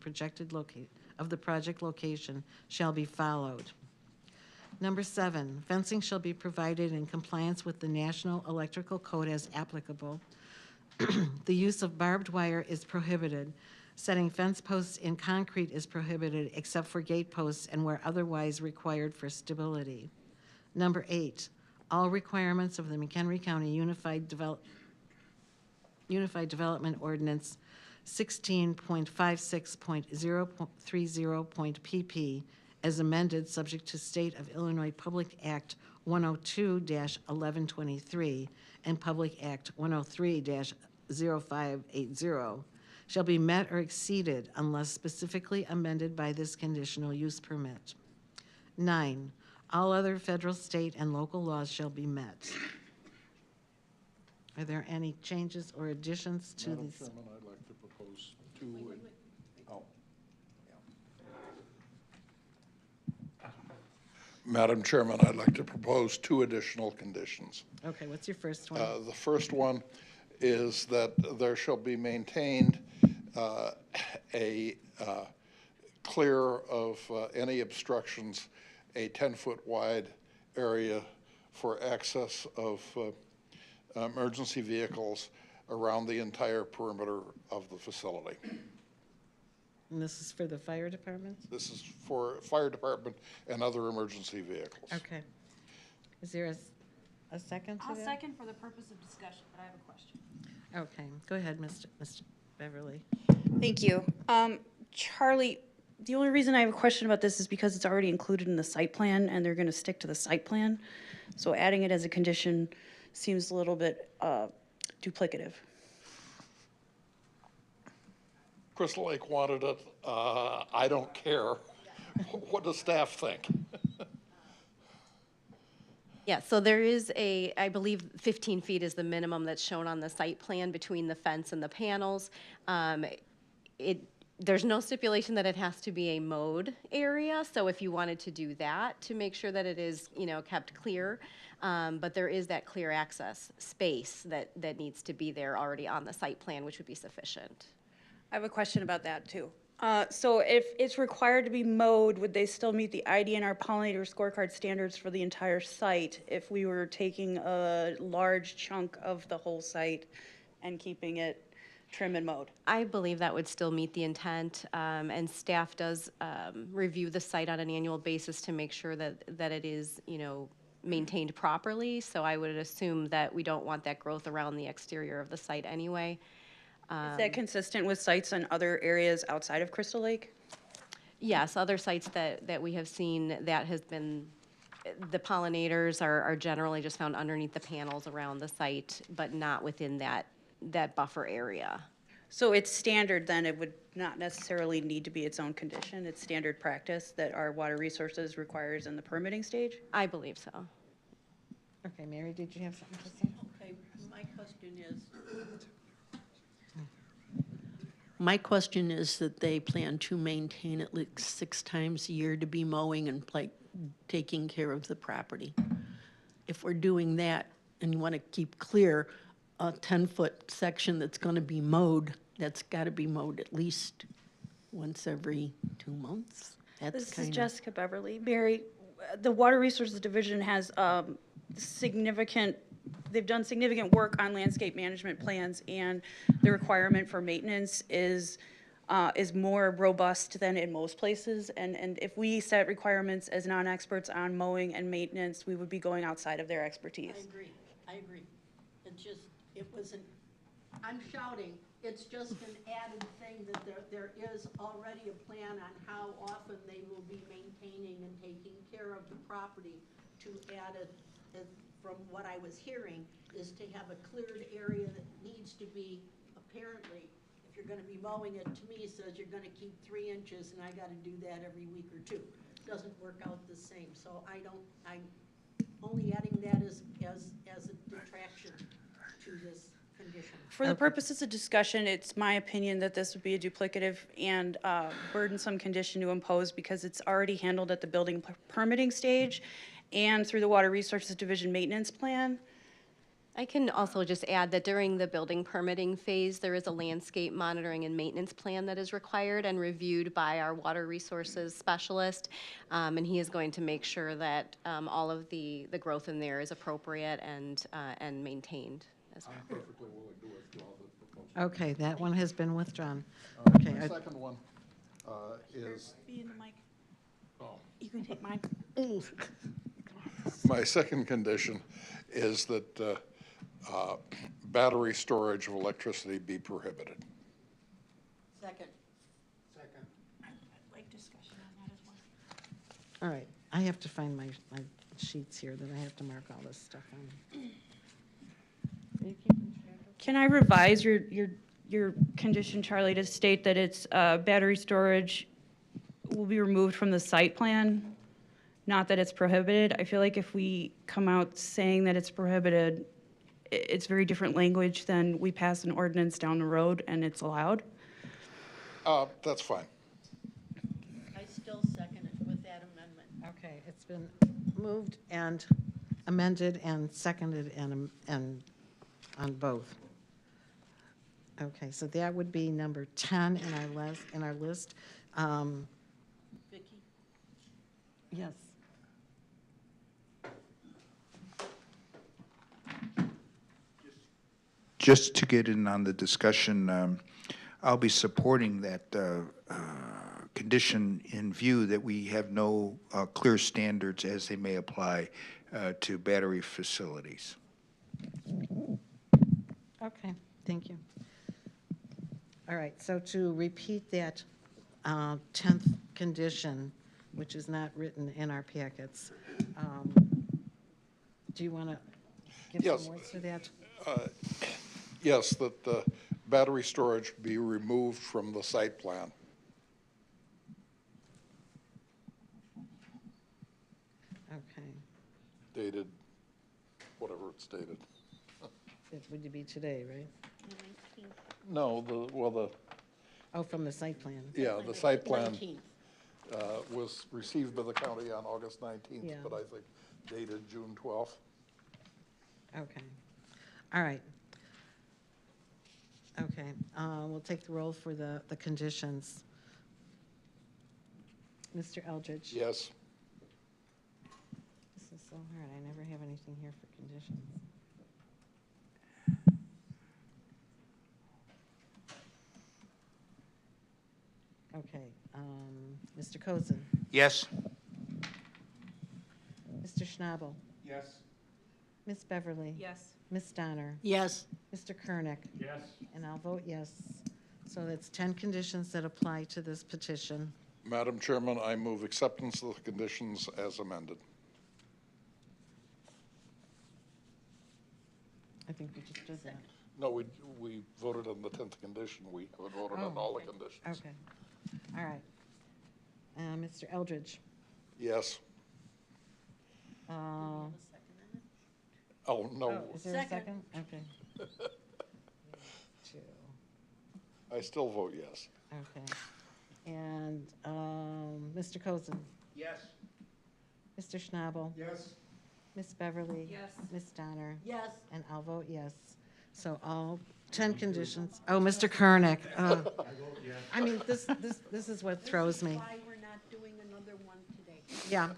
project location shall be followed. Number 7, fencing shall be provided in compliance with the National Electrical Code as applicable. The use of barbed wire is prohibited. Setting fence posts in concrete is prohibited except for gate posts and where otherwise required for stability. Number 8, all requirements of the McHenry County Unified Development Ordinance 16.56.030.pp as amended subject to State of Illinois Public Act 102-1123 and Public Act 103-0580 shall be met or exceeded unless specifically amended by this conditional use permit. 9, all other federal, state, and local laws shall be met. Are there any changes or additions to Madam these? Chairman, I'd like to propose 2. Madam Chairman, I'd like to propose 2 additional conditions. Okay, what's your first one? The first one is that there shall be maintained a clear of any obstructions, a 10-foot wide area for access of emergency vehicles around the entire perimeter of the facility. And this is for the fire department? This is for fire department and other emergency vehicles. Okay. Is there a second to I'll that? second for the purpose of discussion, but I have a question. Okay, go ahead, Mr. Beverly. Thank you. Charlie, the only reason I have a question about this is because it's already included in the site plan and they're going to stick to the site plan. So adding it as a condition seems a little bit duplicative. Crystal Lake wanted it. I don't care. What does staff think? Yeah, so there is I believe 15 feet is the minimum that's shown on the site plan between the fence and the panels. There's no stipulation that it has to be a mowed area, so if you wanted to do that to make sure that it is, kept clear, but there is that clear access space that needs to be there already on the site plan, which would be sufficient. I have a question about that too. So if it's required to be mowed, would they still meet the IDNR pollinator scorecard standards for the entire site if we were taking a large chunk of the whole site and keeping it trim and mowed. I believe that would still meet the intent, and staff does review the site on an annual basis to make sure that it is, maintained properly. So I would assume that we don't want that growth around the exterior of the site anyway. Is that consistent with sites in other areas outside of Crystal Lake? Yes, other sites that we have seen, that has been, the pollinators are generally just found underneath the panels around the site, but not within that buffer area. So it's standard then, it would not necessarily need to be its own condition? It's standard practice that our water resources requires in the permitting stage? I believe so. Okay, Mary, did you have something to say? Okay, my question is that they plan to maintain at least 6 times a year to be mowing and taking care of the property. If we're doing that and you want to keep clear a 10-foot section that's going to be mowed, that's got to be mowed at least once every 2 months. This is Jessica Beverly. Mary, the Water Resources Division has they've done significant work on landscape management plans, and the requirement for maintenance is more robust than in most places. And if we set requirements as non-experts on mowing and maintenance, we would be going outside of their expertise. I agree. I'm shouting, it's just an added thing that there is already a plan on how often they will be maintaining and taking care of the property. To add it, from what I was hearing, is to have a cleared area that needs to be, apparently, if you're gonna be mowing it, to me, says you're gonna keep 3 inches, and I gotta do that every week or 2. Doesn't work out the same, so I'm only adding that as a detraction to this condition. For the purposes of discussion, it's my opinion that this would be a duplicative and burdensome condition to impose because it's already handled at the building permitting stage and through the Water Resources Division maintenance plan. I can also just add that during the building permitting phase, there is a landscape monitoring and maintenance plan that is required and reviewed by our water resources specialist. And he is going to make sure that all of the growth in there is appropriate and maintained as well. I'm perfectly willing to withdraw the proposal. Okay, that one has been withdrawn. Okay. The second one is, Be in the mic. oh, You can take mine. my second condition is that battery storage of electricity be prohibited. Second. I'd like discussion on that as well. All right, I have to find my sheets here that I have to mark all this stuff on. Can I revise your condition, Charlie, to state that it's battery storage will be removed from the site plan, not that it's prohibited? I feel like if we come out saying that it's prohibited, it's very different language than we pass an ordinance down the road and it's allowed. That's fine. I still second it with that amendment. Okay, it's been moved and amended and seconded and on both. Okay, so that would be number 10 in our list. Vicki? Yes. Just to get in on the discussion, I'll be supporting that condition in view that we have no clear standards as they may apply to battery facilities. Okay, thank you. All right, so to repeat that 10th condition, which is not written in our packets, do you want to give Yes. some words to that? Yes, that the battery storage be removed from the site plan. Okay, Dated, whatever it's dated. it would be today, right? No, Oh, from the site plan. yeah, the site plan 19th. was received by the county on August 19th, Yeah. but I think dated June 12th. Okay, all right. Okay, we'll take the roll for the conditions. Mr. Eldridge? Yes. This is so hard, I never have anything here for conditions. Okay, Mr. Cozen, Yes. Mr. Schnabel, Yes. Ms. Beverly. Yes. Ms. Donner. Yes. Mr. Kernick. Yes. And I'll vote yes. So that's 10 conditions that apply to this petition. Madam Chairman, I move acceptance of the conditions as amended. I think we just did that. No, we voted on the 10th condition. We haven't voted on all the conditions. Okay, all right. Mr. Eldridge. Yes. Uh, Oh, no. Is there a second? Okay. Two. I still vote yes. Okay. And Mr. Cozen. Yes. Mr. Schnabel. Yes. Ms. Beverly. Yes. Ms. Donner. Yes. And I'll vote yes. So all 10 conditions. Oh, Mr. Kernick. I mean, this is what throws me. Why we're not doing another one today. Yeah,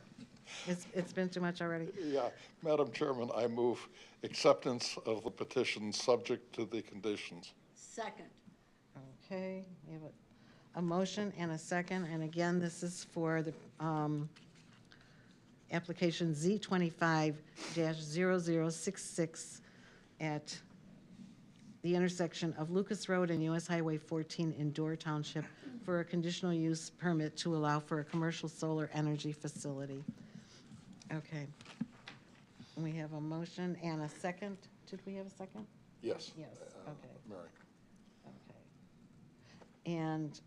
it's been too much already. Yeah. Madam Chairman, I move acceptance of the petition subject to the conditions. Second. Okay, we have a motion and a second, and again, this is for the application Z25-0066 at the intersection of Lucas Road and US Highway 14 in Door Township for a conditional use permit to allow for a commercial solar energy facility. Okay. We have a motion and a second. Did we have a second? Yes. Yes, okay. Mary. Okay. And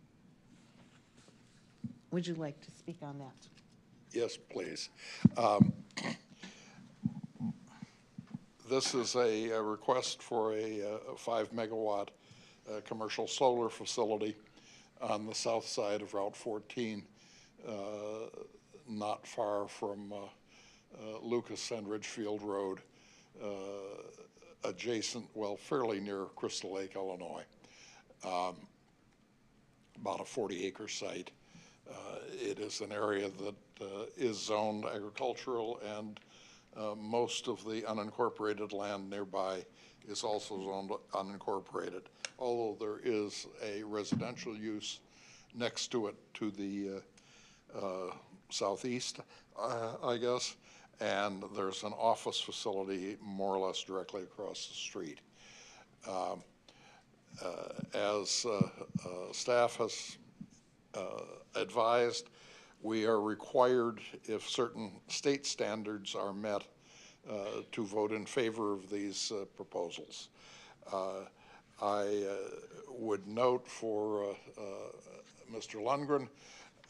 would you like to speak on that? Yes, please. This is a request for a 5-megawatt commercial solar facility on the south side of Route 14, not far from Lucas and Ridgefield Road, adjacent, well, fairly near Crystal Lake, Illinois. About a 40-acre site. It is an area that is zoned agricultural, and most of the unincorporated land nearby is also zoned unincorporated, although there is a residential use next to it to the southeast, I guess, and there's an office facility more or less directly across the street. As staff has advised, we are required, if certain state standards are met, to vote in favor of these proposals. I would note for Mr. Lundgren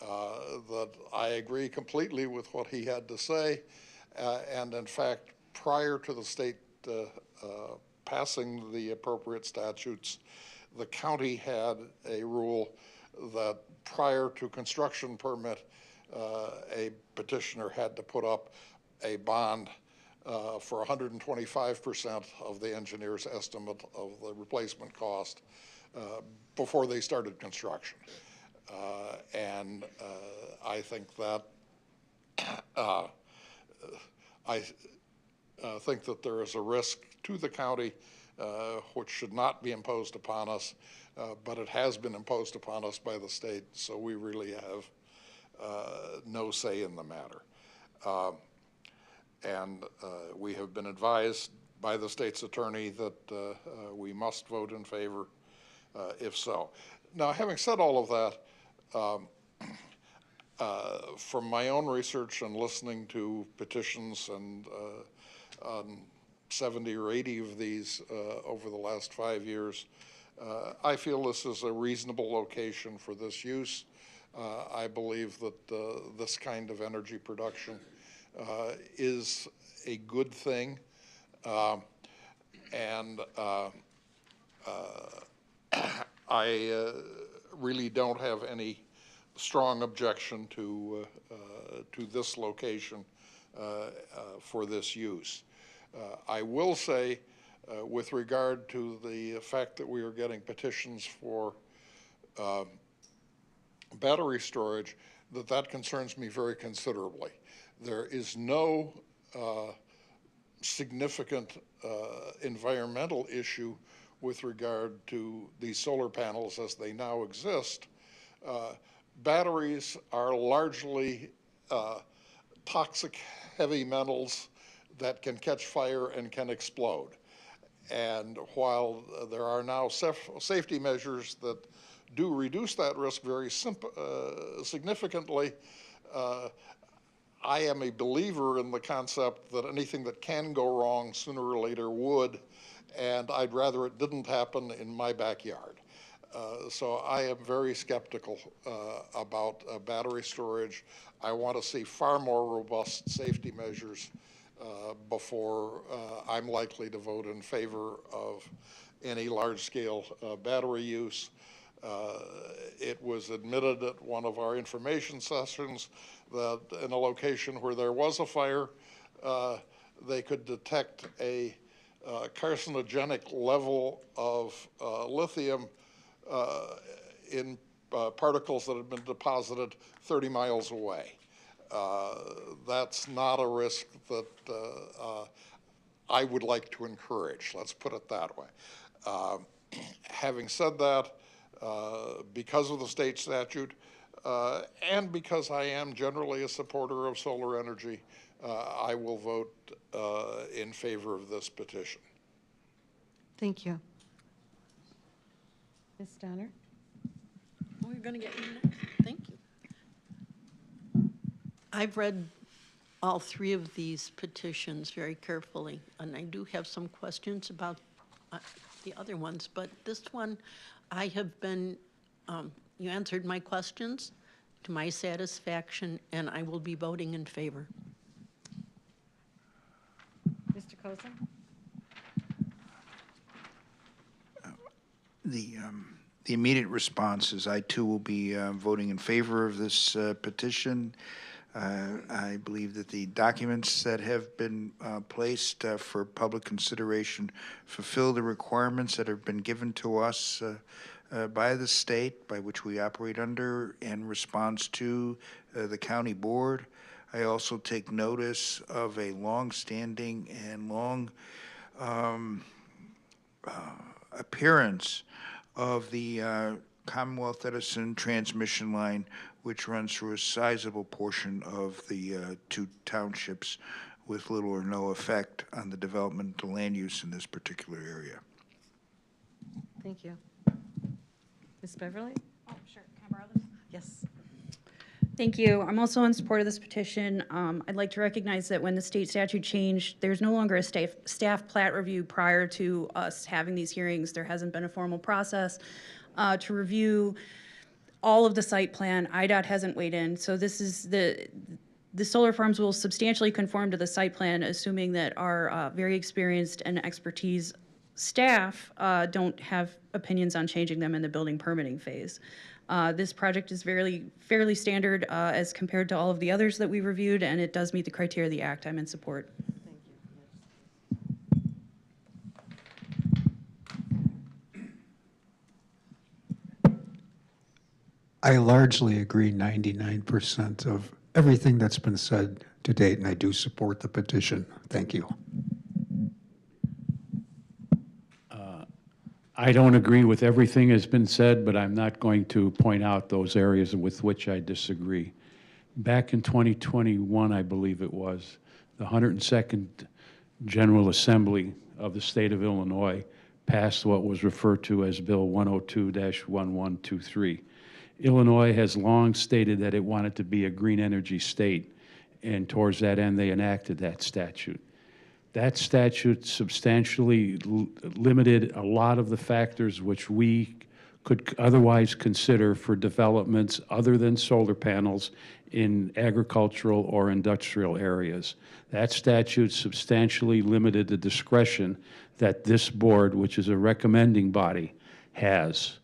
that I agree completely with what he had to say, and in fact, prior to the state passing the appropriate statutes, the county had a rule that prior to construction permit, a petitioner had to put up a bond for 125% of the engineer's estimate of the replacement cost before they started construction. And I think that I think that there is a risk to the county which should not be imposed upon us, but it has been imposed upon us by the state, so we really have no say in the matter. And we have been advised by the state's attorney that we must vote in favor if so. Now, having said all of that, from my own research and listening to petitions and 70 or 80 of these over the last 5 years, I feel this is a reasonable location for this use. I believe that this kind of energy production is a good thing, and I really don't have any strong objection to this location for this use. I will say, with regard to the fact that we are getting petitions for battery storage, that concerns me very considerably. There is no significant environmental issue with regard to these solar panels as they now exist, Batteries are largely toxic heavy metals that can catch fire and can explode. And while there are now safety measures that do reduce that risk very significantly, I am a believer in the concept that anything that can go wrong sooner or later would, and I'd rather it didn't happen in my backyard. So I am very skeptical about battery storage. I want to see far more robust safety measures before I'm likely to vote in favor of any large-scale battery use. It was admitted at one of our information sessions that in a location where there was a fire, they could detect a carcinogenic level of lithium in particles that had been deposited 30 miles away. That's not a risk that I would like to encourage, let's put it that way. Having said that, because of the state statute, and because I am generally a supporter of solar energy, I will vote in favor of this petition. Thank you. Ms. Donner? Oh, you're going to get me next. Thank you. I've read all three of these petitions very carefully, and I do have some questions about the other ones, but this one, I have been, you answered my questions to my satisfaction, and I will be voting in favor. Mr. Cozen? The immediate response is I too will be voting in favor of this petition. I believe that the documents that have been placed for public consideration fulfill the requirements that have been given to us by the state by which we operate under in response to the county board. I also take notice of a long-standing and long appearance of the Commonwealth Edison transmission line, which runs through a sizable portion of the two townships with little or no effect on the development of land use in this particular area. Thank you. Ms. Beverly? Oh, sure. Can I borrow this? Yes. Thank you. I'm also in support of this petition. I'd like to recognize that when the state statute changed, there's no longer a staff plat review prior to us having these hearings. There hasn't been a formal process to review all of the site plan. IDOT hasn't weighed in. So this is the solar farms will substantially conform to the site plan, assuming that our very experienced and expertise staff don't have opinions on changing them in the building permitting phase. This project is fairly standard as compared to all of the others that we reviewed, and it does meet the criteria of the Act. I'm in support. I largely agree 99% of everything that's been said to date, and I do support the petition. Thank you. I don't agree with everything that's been said, but I'm not going to point out those areas with which I disagree. Back in 2021, I believe it was, the 102nd General Assembly of the state of Illinois passed what was referred to as Bill 102-1123. Illinois has long stated that it wanted to be a green energy state, and towards that end, they enacted that statute. That statute substantially limited a lot of the factors which we could otherwise consider for developments other than solar panels in agricultural or industrial areas. That statute substantially limited the discretion that this board, which is a recommending body, has.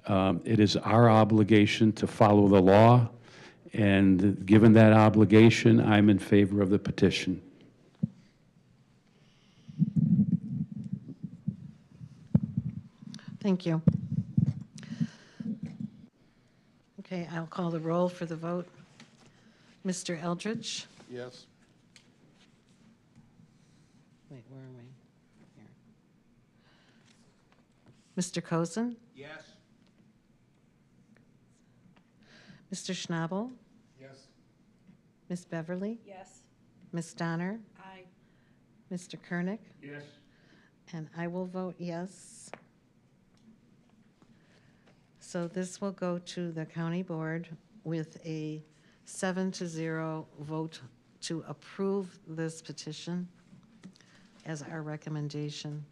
It is our obligation to follow the law, and given that obligation, I'm in favor of the petition. Thank you. Okay, I'll call the roll for the vote. Mr. Eldridge? Yes. Wait, where am I? Here. Mr. Cozen? Yes. Mr. Schnabel? Yes. Ms. Beverly? Yes. Ms. Donner? Aye. Mr. Kernick? Yes. And I will vote yes. So this will go to the county board with a 7-0 vote to approve this petition as our recommendation.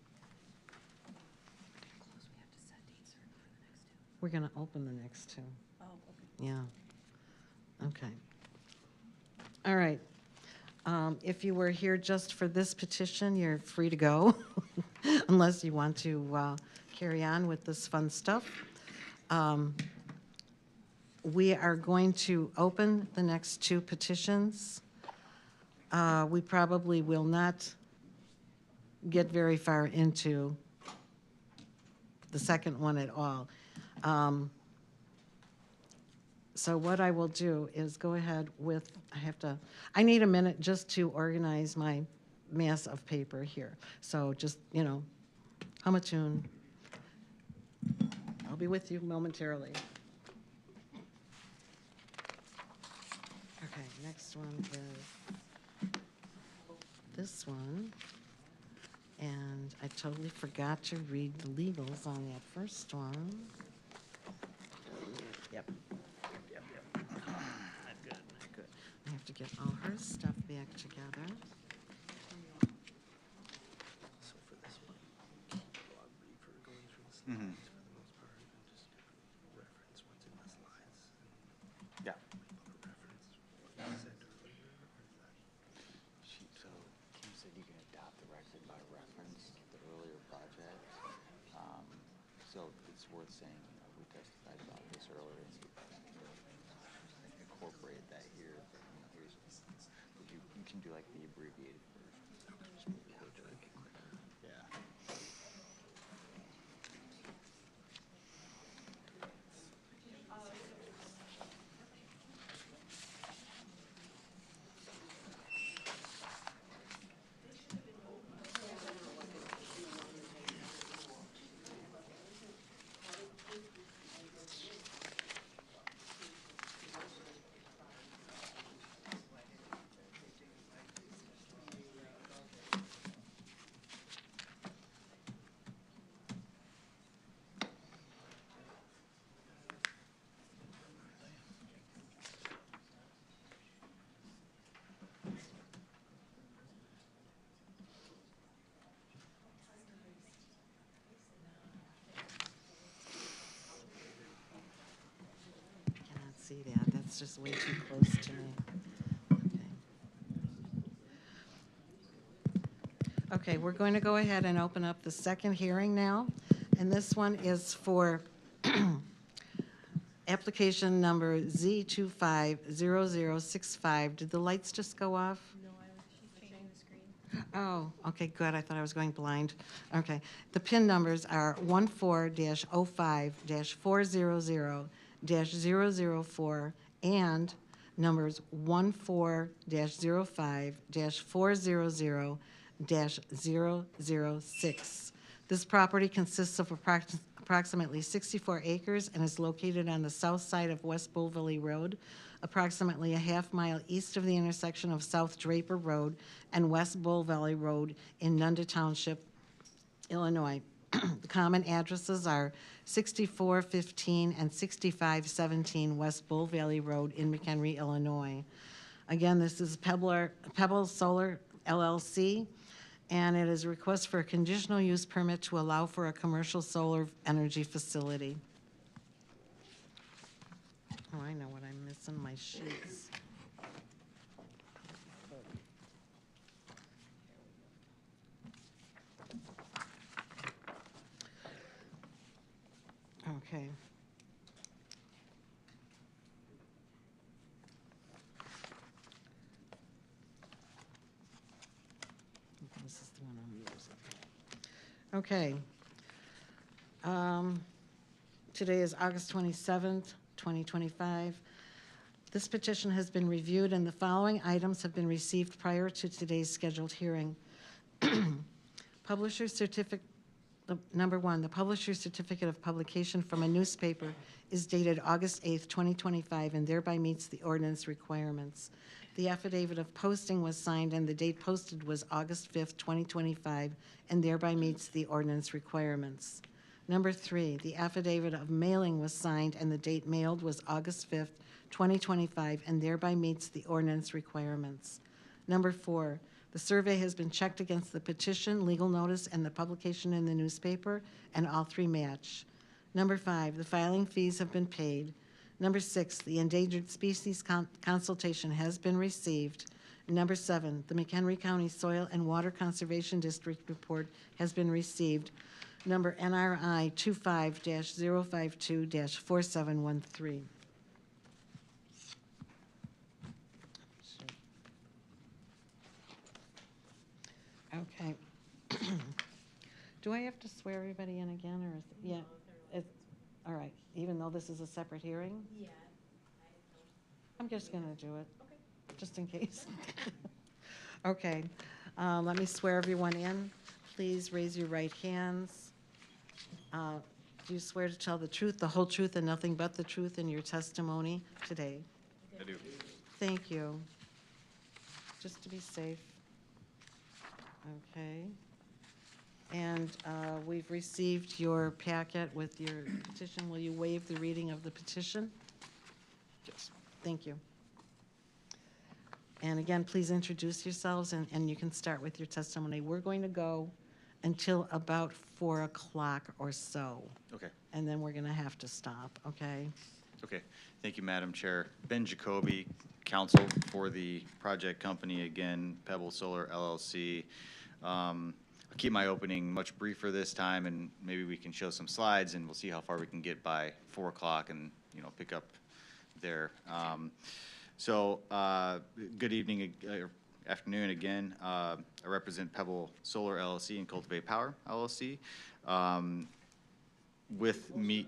We're going to open the next two. Oh, okay. Yeah. Okay. All right. If you were here just for this petition, you're free to go, unless you want to carry on with this fun stuff. We are going to open the next two petitions. We probably will not get very far into the second one at all. So what I will do is go ahead with, I need a minute just to organize my mass of paper here. So just, hum a tune. I'll be with you momentarily. Okay, next one is this one. And I totally forgot to read the legals on that first one. Yep. Good. I have to get all her stuff back together. Mhm. Yeah. So Kim said you can adopt the record by reference, the earlier project. So it's worth saying, we testified about this earlier, and incorporate that here. You can do like the abbreviated version. Yeah. Cannot see that. That's just way too close to me. Okay, we're going to go ahead and open up the second hearing now. And this one is for application number Z250065. Did the lights just go off? No, she's changing the screen. Oh, okay, good. I thought I was going blind. Okay. The PIN numbers are 14-05-400-004 and numbers 14-05-400-006. This property consists of approximately 64 acres and is located on the south side of West Bull Valley Road, approximately a half-mile east of the intersection of South Draper Road and West Bull Valley Road in Nunda Township, Illinois. The common addresses are 6415 and 6517 West Bull Valley Road in McHenry, Illinois. Again, this is Pebble Solar LLC, and it is a request for a conditional use permit to allow for a commercial solar energy facility. Oh, I know what I'm missing, my sheets. Okay. This is the one I'm using. Okay. Today is August 27th, 2025. This petition has been reviewed and the following items have been received prior to today's scheduled hearing. Publisher's Number one, the publisher's certificate of publication from a newspaper is dated August 8th, 2025, and thereby meets the ordinance requirements. The affidavit of posting was signed and the date posted was August 5th, 2025, and thereby meets the ordinance requirements. Number three, the affidavit of mailing was signed and the date mailed was August 5th, 2025, and thereby meets the ordinance requirements. Number four, the survey has been checked against the petition, legal notice, and the publication in the newspaper, and all three match. Number five, the filing fees have been paid. Number six, the endangered species consultation has been received. Number seven, the McHenry County Soil and Water Conservation District report has been received. Number NRI 25-052-4713. Okay. Do I have to swear everybody in again, or is, yeah? All right, even though this is a separate hearing? Yeah. I'm just gonna do it, just in case. Okay, let me swear everyone in. Please raise your right hands. Do you swear to tell the truth, the whole truth, and nothing but the truth in your testimony today? I do. Thank you. Just to be safe. Okay. And we've received your packet with your petition. Will you waive the reading of the petition? Yes. Thank you. And again, please introduce yourselves, and you can start with your testimony. We're going to go until about 4 o'clock or so. Okay. And then we're going to have to stop, okay? Okay. Thank you, Madam Chair. Ben Jacoby, counsel for the project company, again, Pebble Solar LLC. I'll keep my opening much briefer this time, and maybe we can show some slides, and we'll see how far we can get by 4 o'clock and, pick up there. Good evening, afternoon again. I represent Pebble Solar LLC and Cultivate Power LLC. With me,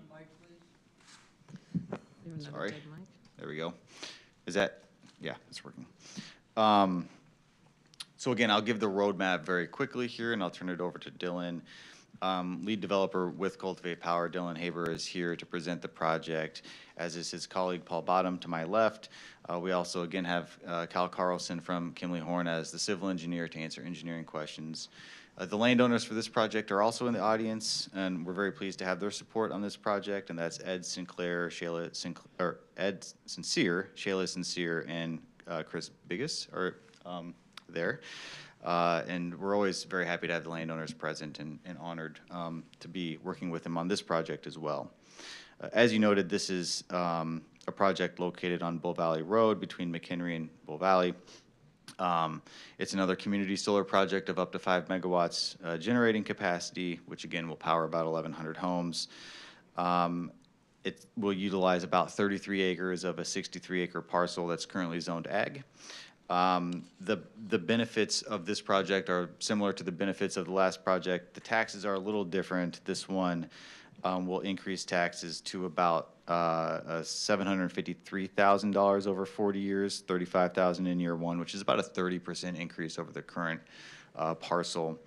sorry, there we go. Is that, yeah, it's working. So again, I'll give the roadmap very quickly here, and I'll turn it over to Dylan. Lead developer with Cultivate Power, Dylan Haber, is here to present the project, as is his colleague Paul Bottom to my left. We also, again, have Cal Carlson from Kimley Horn as the civil engineer to answer engineering questions. The landowners for this project are also in the audience, and we're very pleased to have their support on this project, and that's Ed Sinclair, Ed Sincere, Shayla Sincere, and Chris Biggis are there. And we're always very happy to have the landowners present and honored to be working with them on this project as well. As you noted, this is a project located on Bull Valley Road between McHenry and Bull Valley. It's another community solar project of up to 5 megawatts generating capacity, which again will power about 1,100 homes. It will utilize about 33 acres of a 63-acre parcel that's currently zoned ag. The benefits of this project are similar to the benefits of the last project. The taxes are a little different. This one will increase taxes to about $753,000 over 40 years, $35,000 in year one, which is about a 30% increase over the current parcel.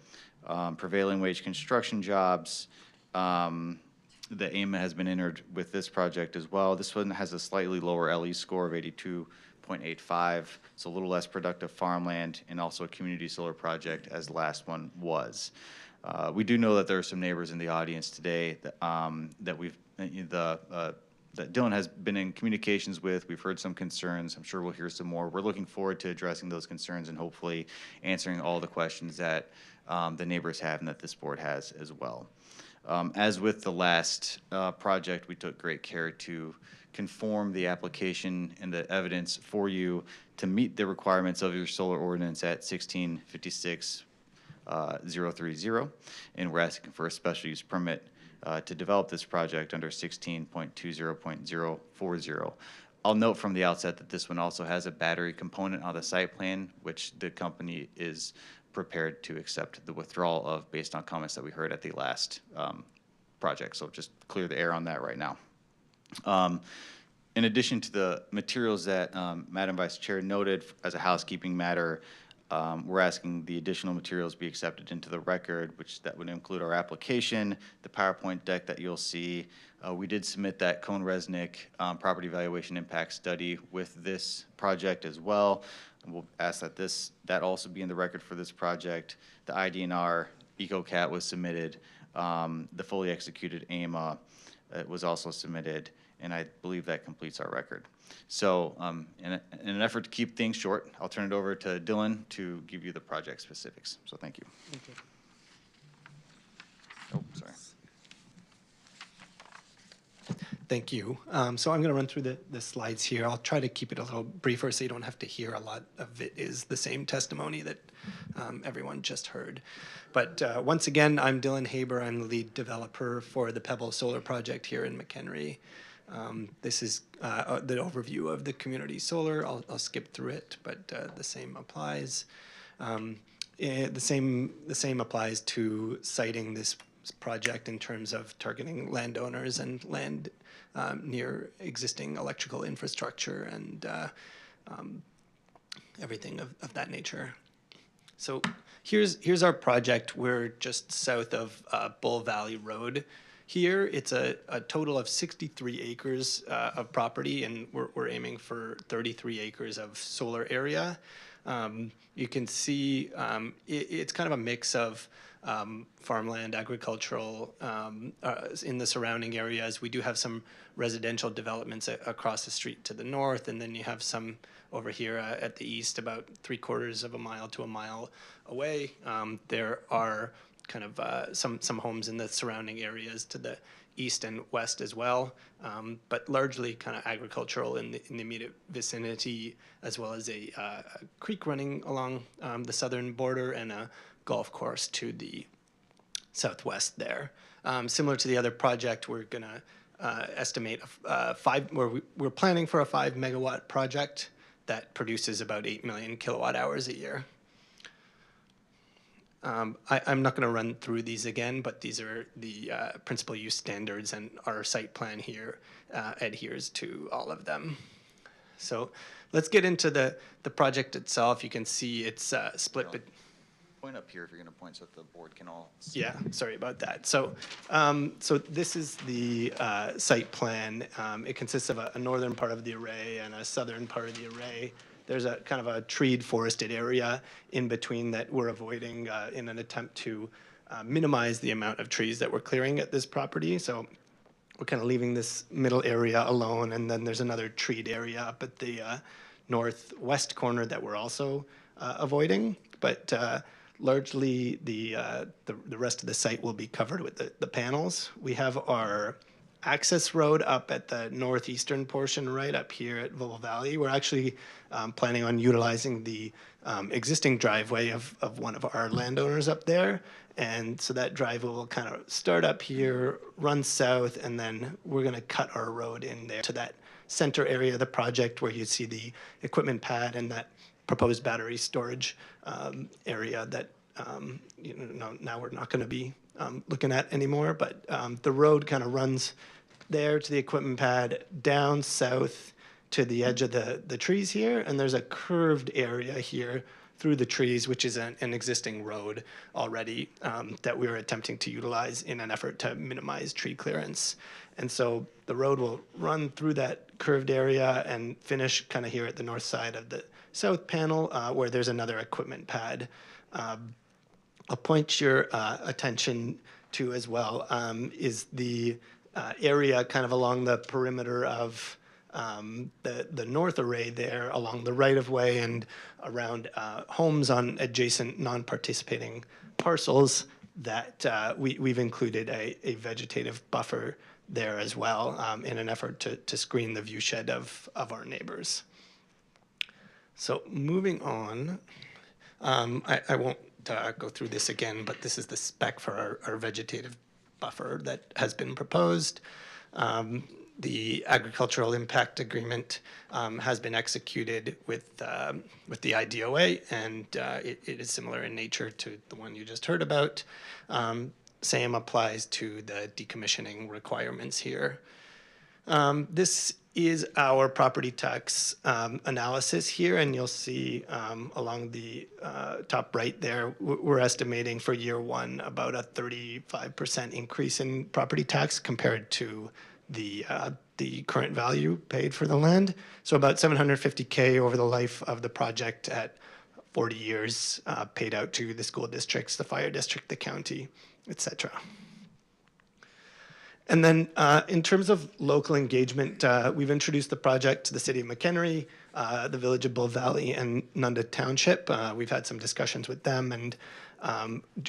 Prevailing wage construction jobs. The AIMA has been entered with this project as well. This one has a slightly lower LE score of 82.85, so a little less productive farmland, and also a community solar project as the last one was. We do know that there are some neighbors in the audience today that that Dylan has been in communications with. We've heard some concerns. I'm sure we'll hear some more. We're looking forward to addressing those concerns and hopefully answering all the questions that the neighbors have and that this board has as well. As with the last project, we took great care to conform the application and the evidence for you to meet the requirements of your solar ordinance at 1656-030, and we're asking for a special use permit to develop this project under 16.20.040. I'll note from the outset that this one also has a battery component on the site plan, which the company is prepared to accept the withdrawal of based on comments that we heard at the last project. So just clear the air on that right now. In addition to the materials that Madam Vice Chair noted as a housekeeping matter, We're asking the additional materials be accepted into the record, which that would include our application, the PowerPoint deck that you'll see. We did submit that Cohn-Resnick property valuation impact study with this project as well. And we'll ask that that also be in the record for this project. The IDNR EcoCat was submitted. The fully executed AMA was also submitted, and I believe that completes our record. So in an effort to keep things short, I'll turn it over to Dylan to give you the project specifics. So thank you. Oh, sorry. Thank you. So I'm going to run through the slides here. I'll try to keep it a little briefer so you don't have to hear a lot of it is the same testimony that everyone just heard. But once again, I'm Dylan Haber. I'm the lead developer for the Pebble Solar Project here in McHenry. This is the overview of the community solar. I'll skip through it, but the same applies. The same applies to citing this project in terms of targeting landowners and land near existing electrical infrastructure and everything of that nature. So here's our project. We're just south of Bull Valley Road. Here, it's a total of 63 acres of property, and we're aiming for 33 acres of solar area. You can see it's kind of a mix of farmland, agricultural in the surrounding areas. We do have some residential developments across the street to the north, and then you have some over here at the east, about 3/4 of a mile to a mile away. There are kind of some homes in the surrounding areas to the east and west as well, but largely kind of agricultural in the immediate vicinity, as well as a creek running along the southern border and a golf course to the southwest there. Similar to the other project, we're going to estimate we're planning for a 5 megawatt project that produces about 8 million kilowatt hours a year. I'm not going to run through these again, but these are the principal use standards, and our site plan here adheres to all of them. So let's get into the project itself. You can see it's split. Point up here if you're going to point so that the board can all see. Yeah, sorry about that. So, so this is the site plan. It consists of a northern part of the array and a southern part of the array. There's a kind of a treed forested area in between that we're avoiding in an attempt to minimize the amount of trees that we're clearing at this property. So we're kind of leaving this middle area alone, and then there's another treed area up at the northwest corner that we're also avoiding. But largely the rest of the site will be covered with the panels. We have our access road up at the northeastern portion, right up here at Bull Valley. We're actually planning on utilizing the existing driveway of one of our landowners up there. And so that driveway will kind of start up here, run south, and then we're going to cut our road in there to that center area of the project where you see the equipment pad and that proposed battery storage area that now we're not going to be looking at anymore. But the road kind of runs there to the equipment pad, down south to the edge of the trees here, and there's a curved area here through the trees, which is an existing road already that we were attempting to utilize in an effort to minimize tree clearance. And so the road will run through that curved area and finish kind of here at the north side of the south panel where there's another equipment pad. I'll point your attention to as well is the area kind of along the perimeter of the north array there, along the right-of-way and around homes on adjacent non-participating parcels that we've included a vegetative buffer there as well in an effort to screen the view shed of our neighbors. So moving on, I won't go through this again, but this is the spec for our vegetative buffer that has been proposed. The agricultural impact agreement has been executed with the IDOA, and it is similar in nature to the one you just heard about. Same applies to the decommissioning requirements here. This is our property tax analysis here, and you'll see along the top right there, we're estimating for year one about a 35% increase in property tax compared to the current value paid for the land. So about $750K over the life of the project at 40 years paid out to the school districts, the fire district, the county, et cetera. And then in terms of local engagement, we've introduced the project to the city of McHenry, the village of Bull Valley, and Nunda Township. We've had some discussions with them, and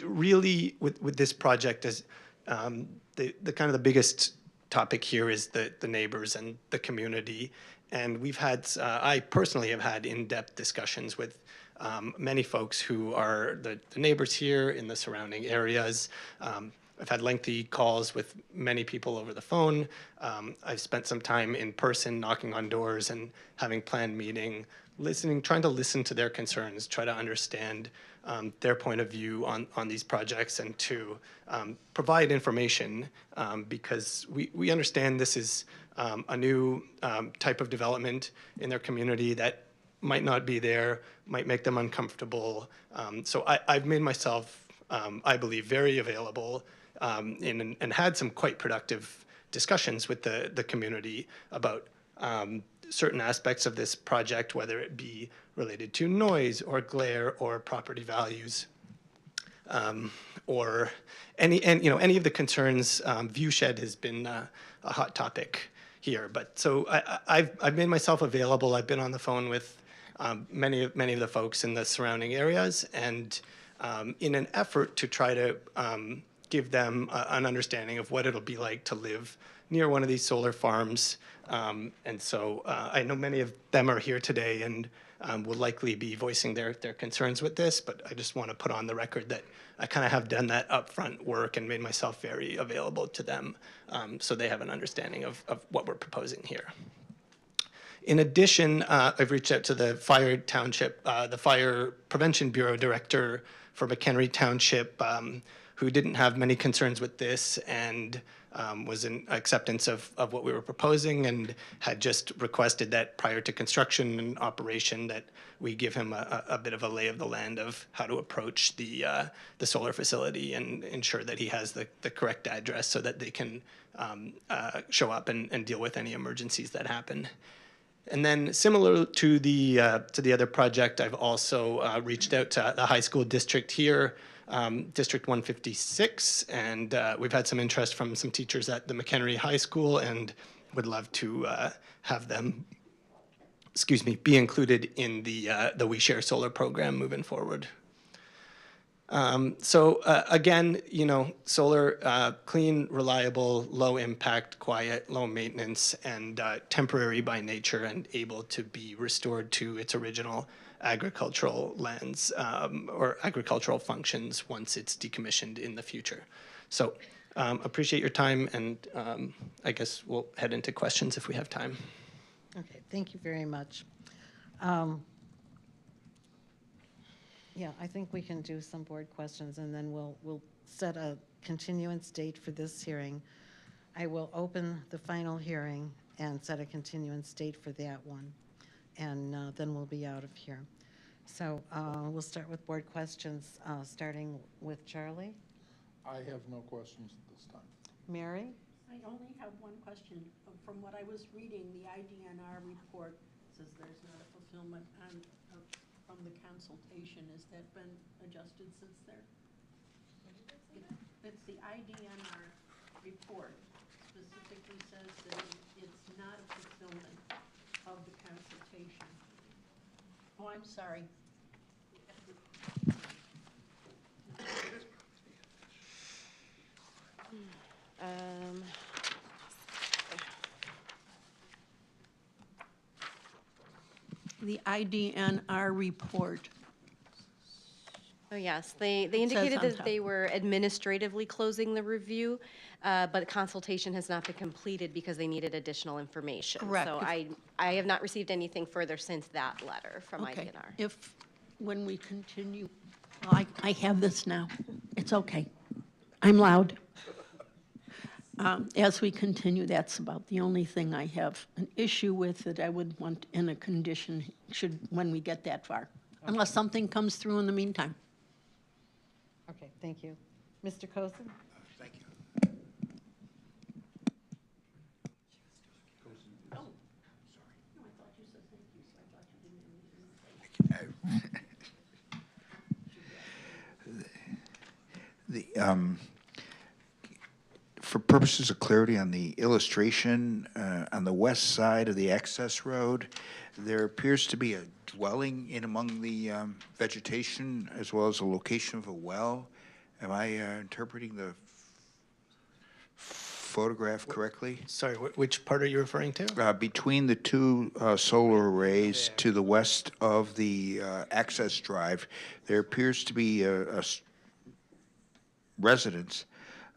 really with this project, is the kind of the biggest topic here is the neighbors and the community. And we've had, I personally have had in-depth discussions with many folks who are the neighbors here in the surrounding areas. I've had lengthy calls with many people over the phone. I've spent some time in person knocking on doors and having planned meeting, listening, trying to listen to their concerns, try to understand their point of view on these projects, and to provide information because we understand this is a new type of development in their community that might not be there, might make them uncomfortable. So I've made myself, I believe, very available and had some quite productive discussions with the community about certain aspects of this project, whether it be related to noise or glare or property values, or any of the concerns. Viewshed has been a hot topic here, but so I've made myself available. I've been on the phone with many of the folks in the surrounding areas, and in an effort to try to give them an understanding of what it'll be like to live near one of these solar farms. And so I know many of them are here today and will likely be voicing their concerns with this, but I just want to put on the record that I kind of have done that upfront work and made myself very available to them, so they have an understanding of what we're proposing here. In addition, I've reached out to the Fire Township, the Fire Prevention Bureau Director for McHenry Township, who didn't have many concerns with this and was in acceptance of what we were proposing, and had just requested that prior to construction and operation that we give him a bit of a lay of the land of how to approach the solar facility and ensure that he has the correct address so that they can show up and deal with any emergencies that happen. And then similar to the other project, I've also reached out to the high school district here, District 156, and we've had some interest from some teachers at the McHenry High School, and would love to have them, be included in the We Share Solar program moving forward. So again, solar, clean, reliable, low impact, quiet, low maintenance, and temporary by nature, and able to be restored to its original agricultural lands or agricultural functions once it's decommissioned in the future. So appreciate your time, and I guess we'll head into questions if we have time. Okay, thank you very much. Yeah, I think we can do some board questions, and then we'll set a continuance date for this hearing. I will open the final hearing and set a continuance date for that one, and then we'll be out of here. So we'll start with board questions, starting with Charlie. I have no questions at this time. Mary? I only have one question. From what I was reading, the IDNR report says there's not a fulfillment from the consultation. Has that been adjusted since there? It's the IDNR report specifically says that it's not a fulfillment of the consultation. Oh, I'm sorry. The IDNR report. Oh, yes, they indicated that they were administratively closing the review, but the consultation has not been completed because they needed additional information. Correct. So I have not received anything further since that letter from IDNR. When we continue, I have this now. It's okay. I'm loud. As we continue, that's about the only thing I have an issue with that I would want in a condition when we get that far, unless something comes through in the meantime. Okay, thank you. Mr. Cozen? Thank you. For purposes of clarity on the illustration, on the west side of the access road, there appears to be a dwelling in among the vegetation as well as a location of a well. Am I interpreting the photograph correctly? Sorry, which part are you referring to? Between the two solar arrays to the west of the access drive, there appears to be a residence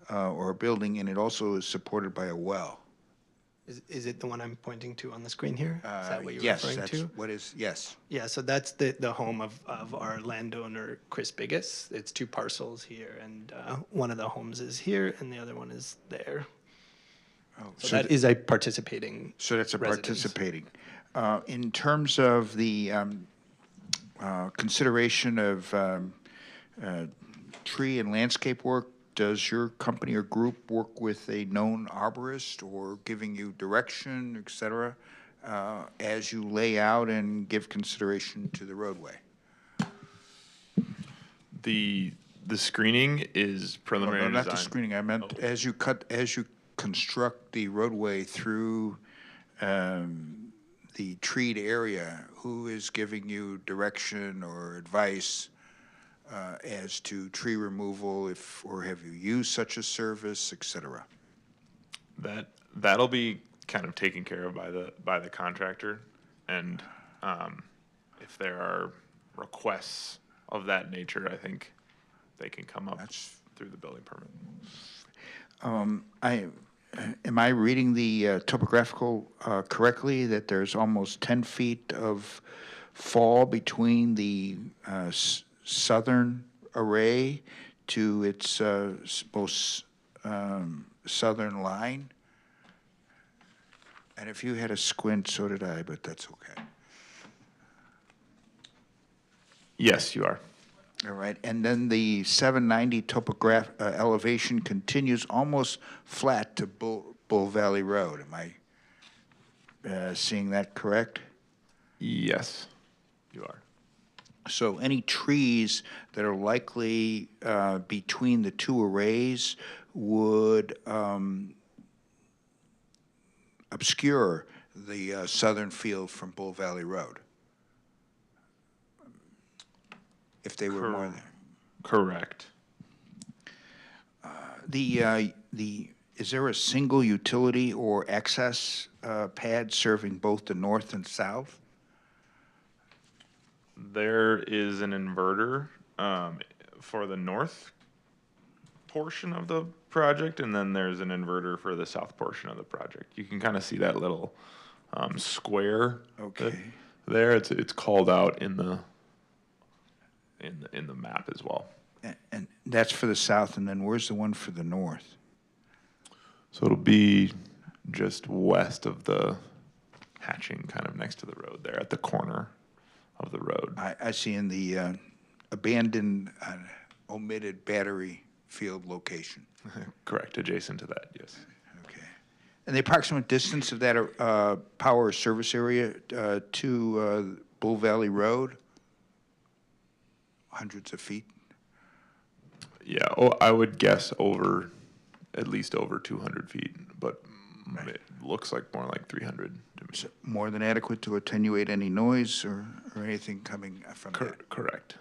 or a building, and it also is supported by a well. Is it the one I'm pointing to on the screen here? Is that what you're Yes, referring that's to? what is, yes. Yeah, so that's the home of our landowner, Chris Biggis. It's 2 parcels here, and one of the homes is here, and the other one is there. So that is a participating So that's a residence. participating. In terms of the consideration of tree and landscape work, does your company or group work with a known arborist or giving you direction, et cetera, as you lay out and give consideration to the roadway? The screening is preliminary No, design. not the screening. I meant as you construct the roadway through the treed area, who is giving you direction or advice as to tree removal, or have you used such a service, et cetera? That'll be kind of taken care of by the contractor, and if there are requests of that nature, I think they can come up through the building permit. Am I reading the topographical correctly, that there's almost 10 feet of fall between the southern array to its most southern line? And if you had a squint, so did I, but that's okay. Yes, you are. All right, and then the 790 elevation continues almost flat to Bull Valley Road. Am I seeing that correct? Yes, you are. So any trees that are likely between the two arrays would obscure the southern field from Bull Valley Road, if they were more there. Correct. Is there a single utility or access pad serving both the north and south? There is an inverter for the north portion of the project, and then there's an inverter for the south portion of the project. You can kind of see that little square. Okay. There, it's called out in the map as well. And that's for the south, and then where's the one for the north? So it'll be just west of the hatching, kind of next to the road there, at the corner of the road. I see in the abandoned, omitted battery field location. Correct, adjacent to that, yes. Okay. And the approximate distance of that power service area to Bull Valley Road? Hundreds of feet? Yeah, I would guess at least over 200 feet, but it looks like more like 300 to me. So more than adequate to attenuate any noise or anything coming from that? Correct.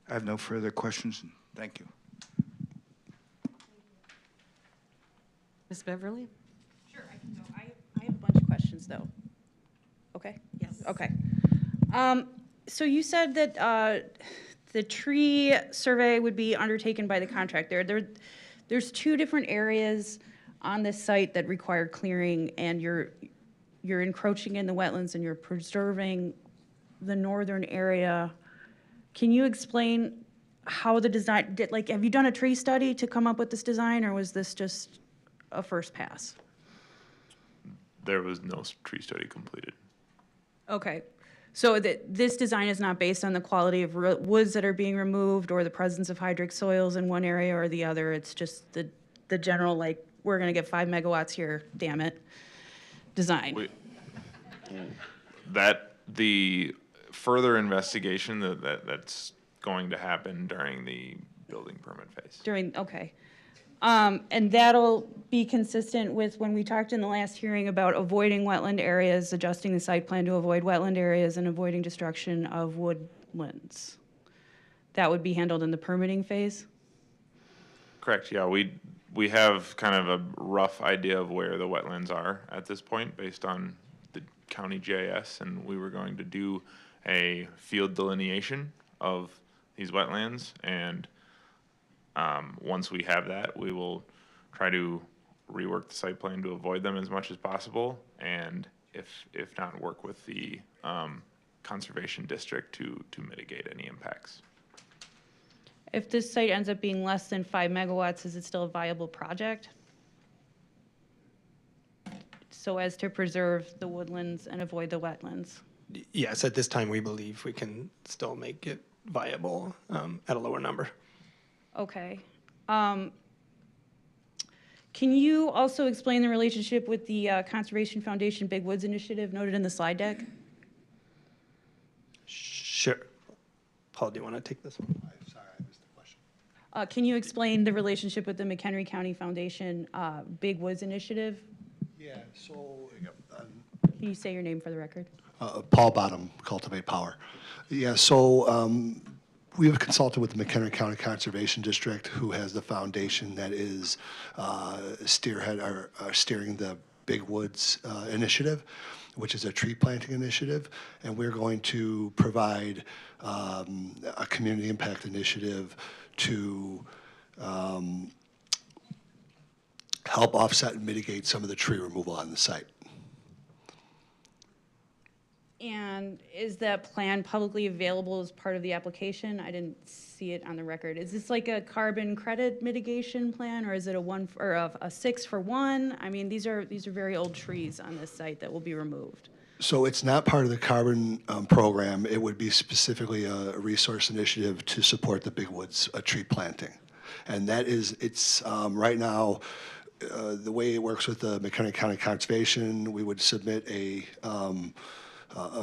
I have no further questions. Thank you. Ms. Beverly? Sure, I can go. I have a bunch of questions, though. Okay? Yes. Okay. So you said that the tree survey would be undertaken by the contractor. There's 2 different areas on this site that require clearing, and you're encroaching in the wetlands and you're preserving the northern area. Can you explain how the design, have you done a tree study to come up with this design, or was this just a first pass? There was no tree study completed. Okay, so this design is not based on the quality of woods that are being removed or the presence of hydric soils in one area or the other. It's just the general, like, we're gonna get 5 megawatts here, damn it, design. The further investigation that's going to happen during the building permit phase. Okay. And that'll be consistent with when we talked in the last hearing about avoiding wetland areas, adjusting the site plan to avoid wetland areas and avoiding destruction of woodlands. That would be handled in the permitting phase? Correct, yeah, we have kind of a rough idea of where the wetlands are at this point based on the county GIS, and we were going to do a field delineation of these wetlands, and once we have that, we will try to rework the site plan to avoid them as much as possible, and if not, work with the conservation district to mitigate any impacts. If this site ends up being less than 5 megawatts, is it still a viable project? So as to preserve the woodlands and avoid the wetlands? Yes, at this time, we believe we can still make it viable at a lower number. Okay. Can you also explain the relationship with the Conservation Foundation Big Woods Initiative noted in the slide deck? Sure. Paul, do you want to take this one? I'm sorry, I missed the question. Can you explain the relationship with the McHenry County Foundation Big Woods Initiative? Yeah, so. Can you say your name for the record? Paul Bottom, Cultivate Power. Yeah, so we have consulted with the McHenry County Conservation District, who has the foundation that is steering the Big Woods Initiative, which is a tree planting initiative, and we're going to provide a community impact initiative to help offset and mitigate some of the tree removal on the site. And is that plan publicly available as part of the application? I didn't see it on the record. Is this like a carbon credit mitigation plan, or is it a 6-for-1? I mean, these are very old trees on this site that will be removed. So it's not part of the carbon program. It would be specifically a resource initiative to support the Big Woods tree planting. And that is, it's right now, the way it works with the McHenry County Conservation, we would submit a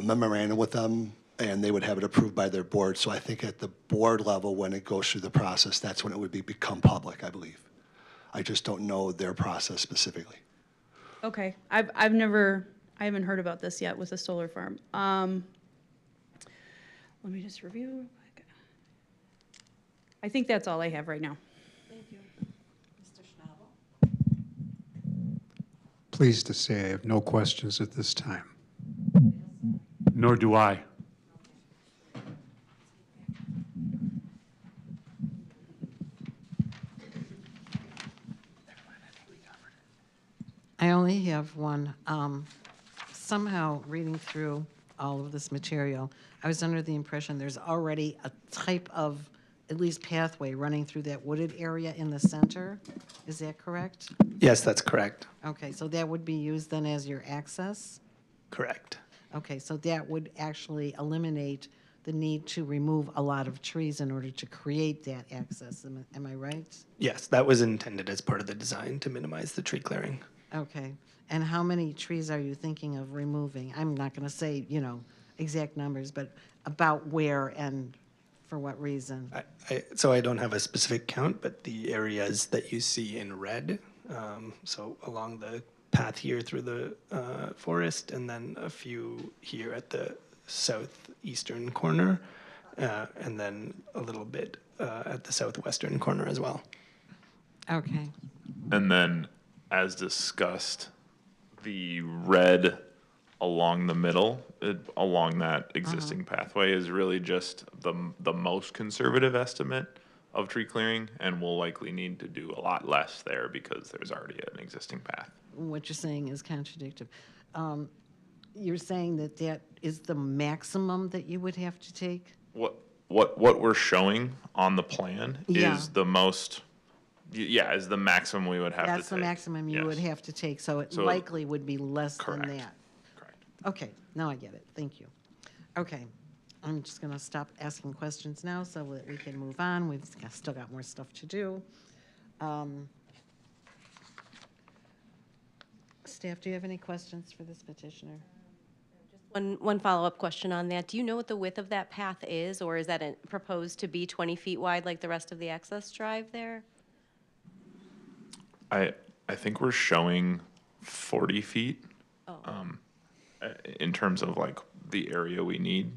memorandum with them, and they would have it approved by their board. So I think at the board level, when it goes through the process, that's when it would become public, I believe. I just don't know their process specifically. Okay, I haven't heard about this yet with the solar farm. Let me just review real quick. I think that's all I have right now. Thank you. Mr. Schnabel? Pleased to say I have no questions at this time. Nor do I. I only have one. Somehow, reading through all of this material, I was under the impression there's already a type of, at least pathway, running through that wooded area in the center. Is that correct? Yes, that's correct. Okay, so that would be used then as your access? Correct. Okay, so that would actually eliminate the need to remove a lot of trees in order to create that access. Am I right? Yes, that was intended as part of the design to minimize the tree clearing. Okay, and how many trees are you thinking of removing? I'm not going to say, exact numbers, but about where and for what reason? So I don't have a specific count, but the areas that you see in red, so along the path here through the forest, and then a few here at the southeastern corner, and then a little bit at the southwestern corner as well. Okay. And then, as discussed, the red along the middle, along that existing pathway, is really just the most conservative estimate of tree clearing, and we'll likely need to do a lot less there because there's already an existing path. What you're saying is contradictory. You're saying that is the maximum that you would have to take? what we're showing on the plan Yeah. is the most, is the maximum we would have to take. That's the maximum you would Yes. have to take, so it So- likely would be less than Correct. that. Okay, now I get it. Thank you. Okay, I'm just going to stop asking questions now so that we can move on. Still got more stuff to do. Staff, do you have any questions for this petitioner? One follow-up question on that. Do you know what the width of that path is, or is that proposed to be 20 feet wide like the rest of the access drive there? I think we're showing 40 feet. Oh. In terms of like the area we need.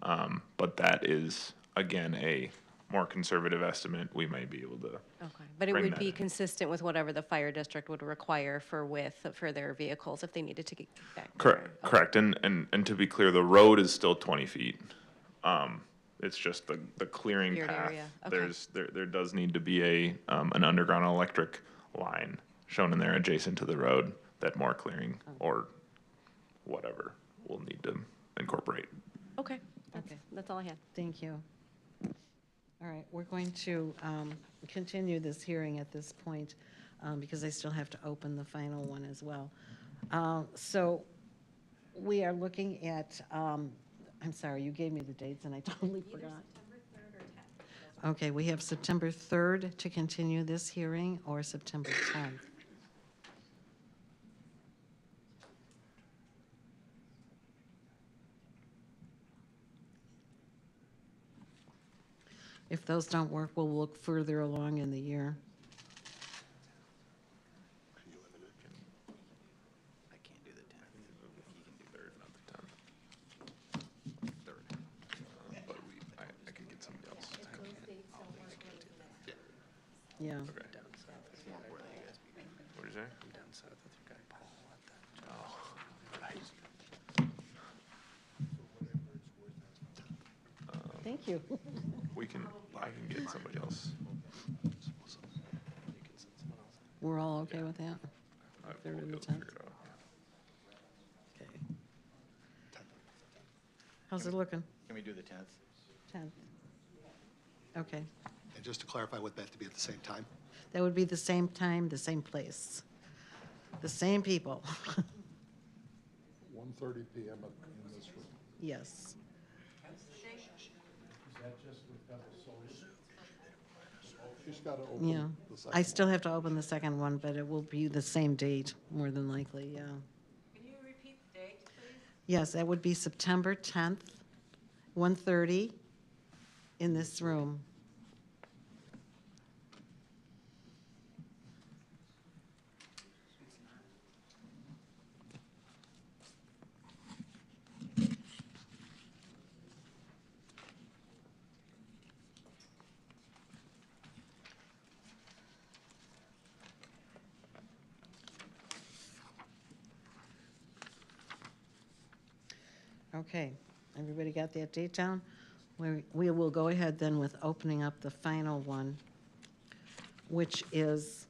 But that is, again, a more conservative estimate. We may be able to. Okay, but it bring would that be in. consistent with whatever the fire district would require for width for their vehicles if they needed to get back. Correct. And to be clear, the road is still 20 feet. It's just the clearing Cleared path. area, okay. There does need to be an underground electric line shown in there adjacent to the road that more clearing or whatever we'll need to incorporate. Okay, that's all I had. Thank you. All right, we're going to continue this hearing at this point because I still have to open the final one as well. So we are looking at, I'm sorry, you gave me the dates and I totally forgot. Okay, we have September 3rd to continue this hearing or September 10th. If those don't work, we'll look further along in the year. I can't do the 10th. He can do 3rd, not the 10th. 3rd. But I can get somebody else. Yeah. Okay. What did you say? I'm down south with your guy Paul at that. Oh, right. Thank you. I can get somebody else. We're all okay with that? Third and the 10th? Okay. How's it looking? Can we do the 10th? 10th. Okay. And just to clarify, would that to be at the same time? That would be the same time, the same place, the same people. 1:30 PM in this room. Yes. She's got to open Yeah. the second I still have to open the second one, but it will be the same date, more than likely, yeah. Can you repeat the date, please? Yes, that would be September 10th, 1:30 in this room. Okay, everybody got that date down? We will go ahead then with opening up the final one, which is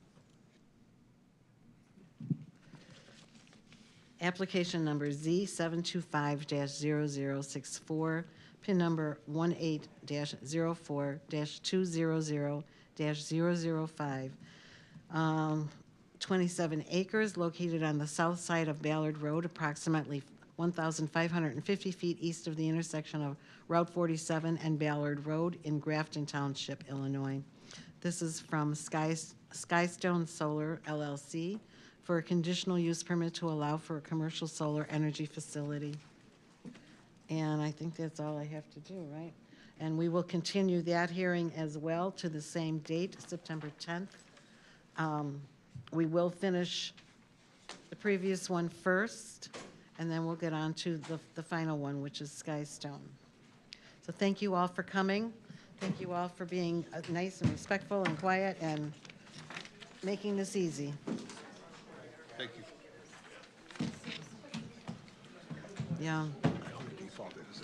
application number Z725-0064, PIN number 18-04-200-005. 27 acres located on the south side of Ballard Road, approximately 1,550 feet east of the intersection of Route 47 and Ballard Road in Grafton Township, Illinois. This is from Skystone Solar LLC for a conditional use permit to allow for a commercial solar energy facility. And I think that's all I have to do, right? And we will continue that hearing as well to the same date, September 10th. We will finish the previous one first, and then we'll get on to the final one, which is Skystone. So thank you all for coming. Thank you all for being nice and respectful and quiet and making this easy. Thank you. Yeah. I hope the default is